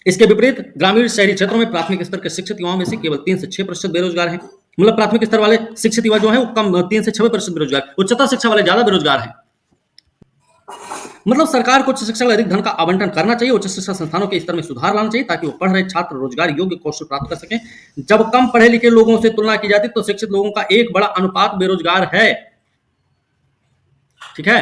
Speaker 1: इसके विपरीत ग्रामीण शहरी क्षेत्रों में प्राथमिक स्तर के शिक्षित युवाओं में से केवल 3 से 6% बेरोजगार हैं। मतलब प्राथमिक स्तर वाले शिक्षित युवा जो है वो कम 3 से 6% बेरोजगार, उच्चतर शिक्षा वाले ज्यादा बेरोजगार हैं। मतलब सरकार को उच्च शिक्षा में अधिक धन का आवंटन करना चाहिए। उच्च शिक्षा संस्थानों के स्तर में सुधार लाना चाहिए ताकि वो पढ़ रहे छात्र रोजगार योग्य कौशल प्राप्त कर सकें। जब कम पढ़े लिखे लोगों से तुलना की जाती तो शिक्षित लोगों का एक बड़ा अनुपात बेरोजगार है। ठीक है,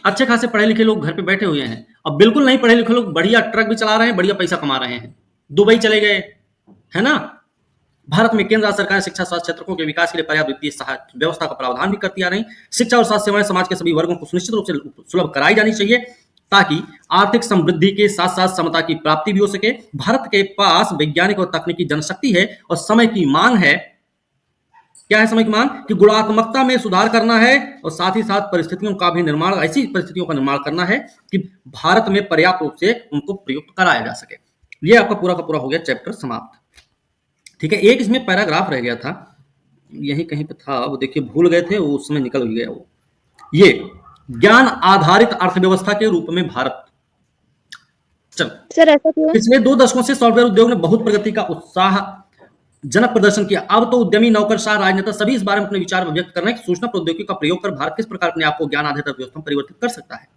Speaker 1: अच्छे खासे पढ़े लिखे लोग घर पे बैठे हुए हैं। अब बिल्कुल नहीं पढ़े लिखे लोग बढ़िया ट्रक भी चला रहे हैं, बढ़िया पैसा कमा रहे हैं, दुबई चले गए, है ना। भारत में केंद्र सरकार शिक्षा स्वास्थ्य क्षेत्रों के विकास के लिए पर्याप्त वित्तीय व्यवस्था का प्रावधान भी करती आ रही। शिक्षा और स्वास्थ्य सेवाएं समाज के सभी वर्गों को सुनिश्चित रूप से सुलभ कराई जानी चाहिए ताकि आर्थिक समृद्धि के साथ साथ समता की प्राप्ति भी हो सके। भारत के पास वैज्ञानिक और तकनीकी जनशक्ति है और समय की मांग है। क्या है समय की मांग? कि गुणात्मकता में सुधार करना है और साथ ही साथ परिस्थितियों का भी निर्माण, ऐसी परिस्थितियों का निर्माण करना है कि भारत में पर्याप्त रूप से उनको प्रयुक्त कराया जा सके। ये आपका पूरा का पूरा हो गया चैप्टर समाप्त। ठीक है, एक इसमें पैराग्राफ रह गया था, यहीं कहीं पे था, वो देखिए भूल गए थे, वो उसमें निकल गया वो। ये ज्ञान आधारित अर्थव्यवस्था के रूप में भारत। चल
Speaker 2: सर ऐसा क्यों है?
Speaker 1: पिछले 2 दशकों से सॉफ्टवेयर उद्योग ने बहुत प्रगति का उत्साहजनक प्रदर्शन किया। अब तो उद्यमी, नौकरशाह, राजनेता सभी इस बारे में अपने विचार व्यक्त कर रहे हैं कि सूचना प्रौद्योगिकी का प्रयोग कर भारत किस प्रकार अपने आप को ज्ञान आधारित अर्थव्यवस्था में परिवर्तित कर सकता है,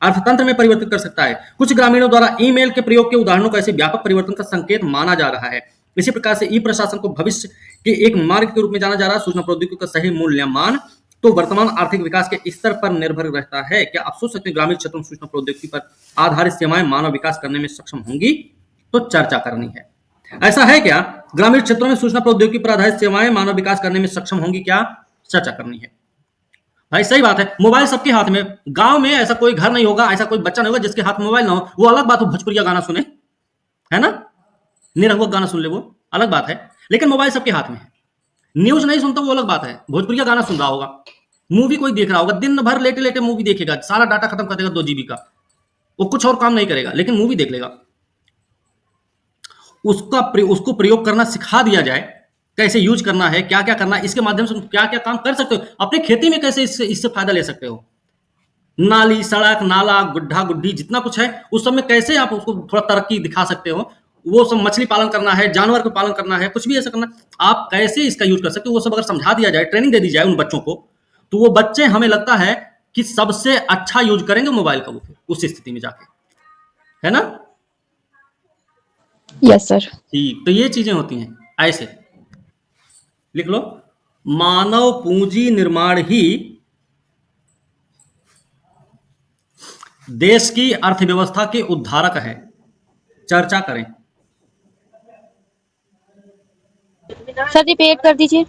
Speaker 1: अर्थतंत्र में परिवर्तित कर सकता है। कुछ ग्रामीणों द्वारा ईमेल के प्रयोग के उदाहरणों को ऐसे व्यापक परिवर्तन का संकेत माना जा रहा है। इसी प्रकार से ई प्रशासन को भविष्य के एक मार्ग के रूप में जाना जा रहा है। सूचना प्रौद्योगिकी का सही मूल्यमान तो वर्तमान आर्थिक विकास के स्तर पर निर्भर रहता है। क्या आप सोच सकते हैं ग्रामीण क्षेत्रों में सूचना प्रौद्योगिकी पर आधारित सेवाएं मानव विकास करने में सक्षम होंगी? तो चर्चा करनी है। ऐसा है क्या? ग्रामीण क्षेत्रों में सूचना प्रौद्योगिकी पर आधारित सेवाएं मानव विकास करने में सक्षम होंगी क्या? चर्चा करनी है। भाई सही बात है, मोबाइल सबके हाथ में। गांव में ऐसा कोई घर नहीं होगा, ऐसा कोई बच्चा नहीं होगा जिसके हाथ में मोबाइल ना हो। वो अलग बात हो भोजपुरिया गाना सुने, है ना, निरहुआ गाना सुन ले, वो अलग बात है, लेकिन मोबाइल सबके हाथ में है। न्यूज नहीं सुनता वो अलग बात है, भोजपुरिया गाना सुन रहा होगा, मूवी कोई देख रहा होगा, दिन भर लेटे लेटे मूवी देखेगा, सारा डाटा खत्म कर देगा 2 GB का, वो कुछ और काम नहीं करेगा लेकिन मूवी देख लेगा। उसको प्रयोग करना सिखा दिया जाए, कैसे यूज करना है, क्या क्या करना है, इसके माध्यम से क्या क्या काम कर सकते हो, अपनी खेती में कैसे इससे फायदा ले सकते हो। नाली, सड़क, नाला, गुड्ढा गुड्ढी जितना कुछ है उस सब में कैसे आप उसको थोड़ा तरक्की दिखा सकते हो। वो सब मछली पालन करना है, जानवर को पालन करना है, कुछ भी ऐसा करना, आप कैसे इसका यूज कर सकते हो, वो सब अगर समझा दिया जाए, ट्रेनिंग दे दी जाए उन बच्चों को, तो वो बच्चे हमें लगता है कि सबसे अच्छा यूज करेंगे मोबाइल का वो फिर उस स्थिति में जाके, है ना।
Speaker 2: Yes sir.
Speaker 1: ठीक, तो ये चीजें होती हैं। ऐसे लिख लो, मानव पूंजी निर्माण ही देश की अर्थव्यवस्था के उद्धारक है। चर्चा करें।
Speaker 3: सर रिपीट कर दीजिए।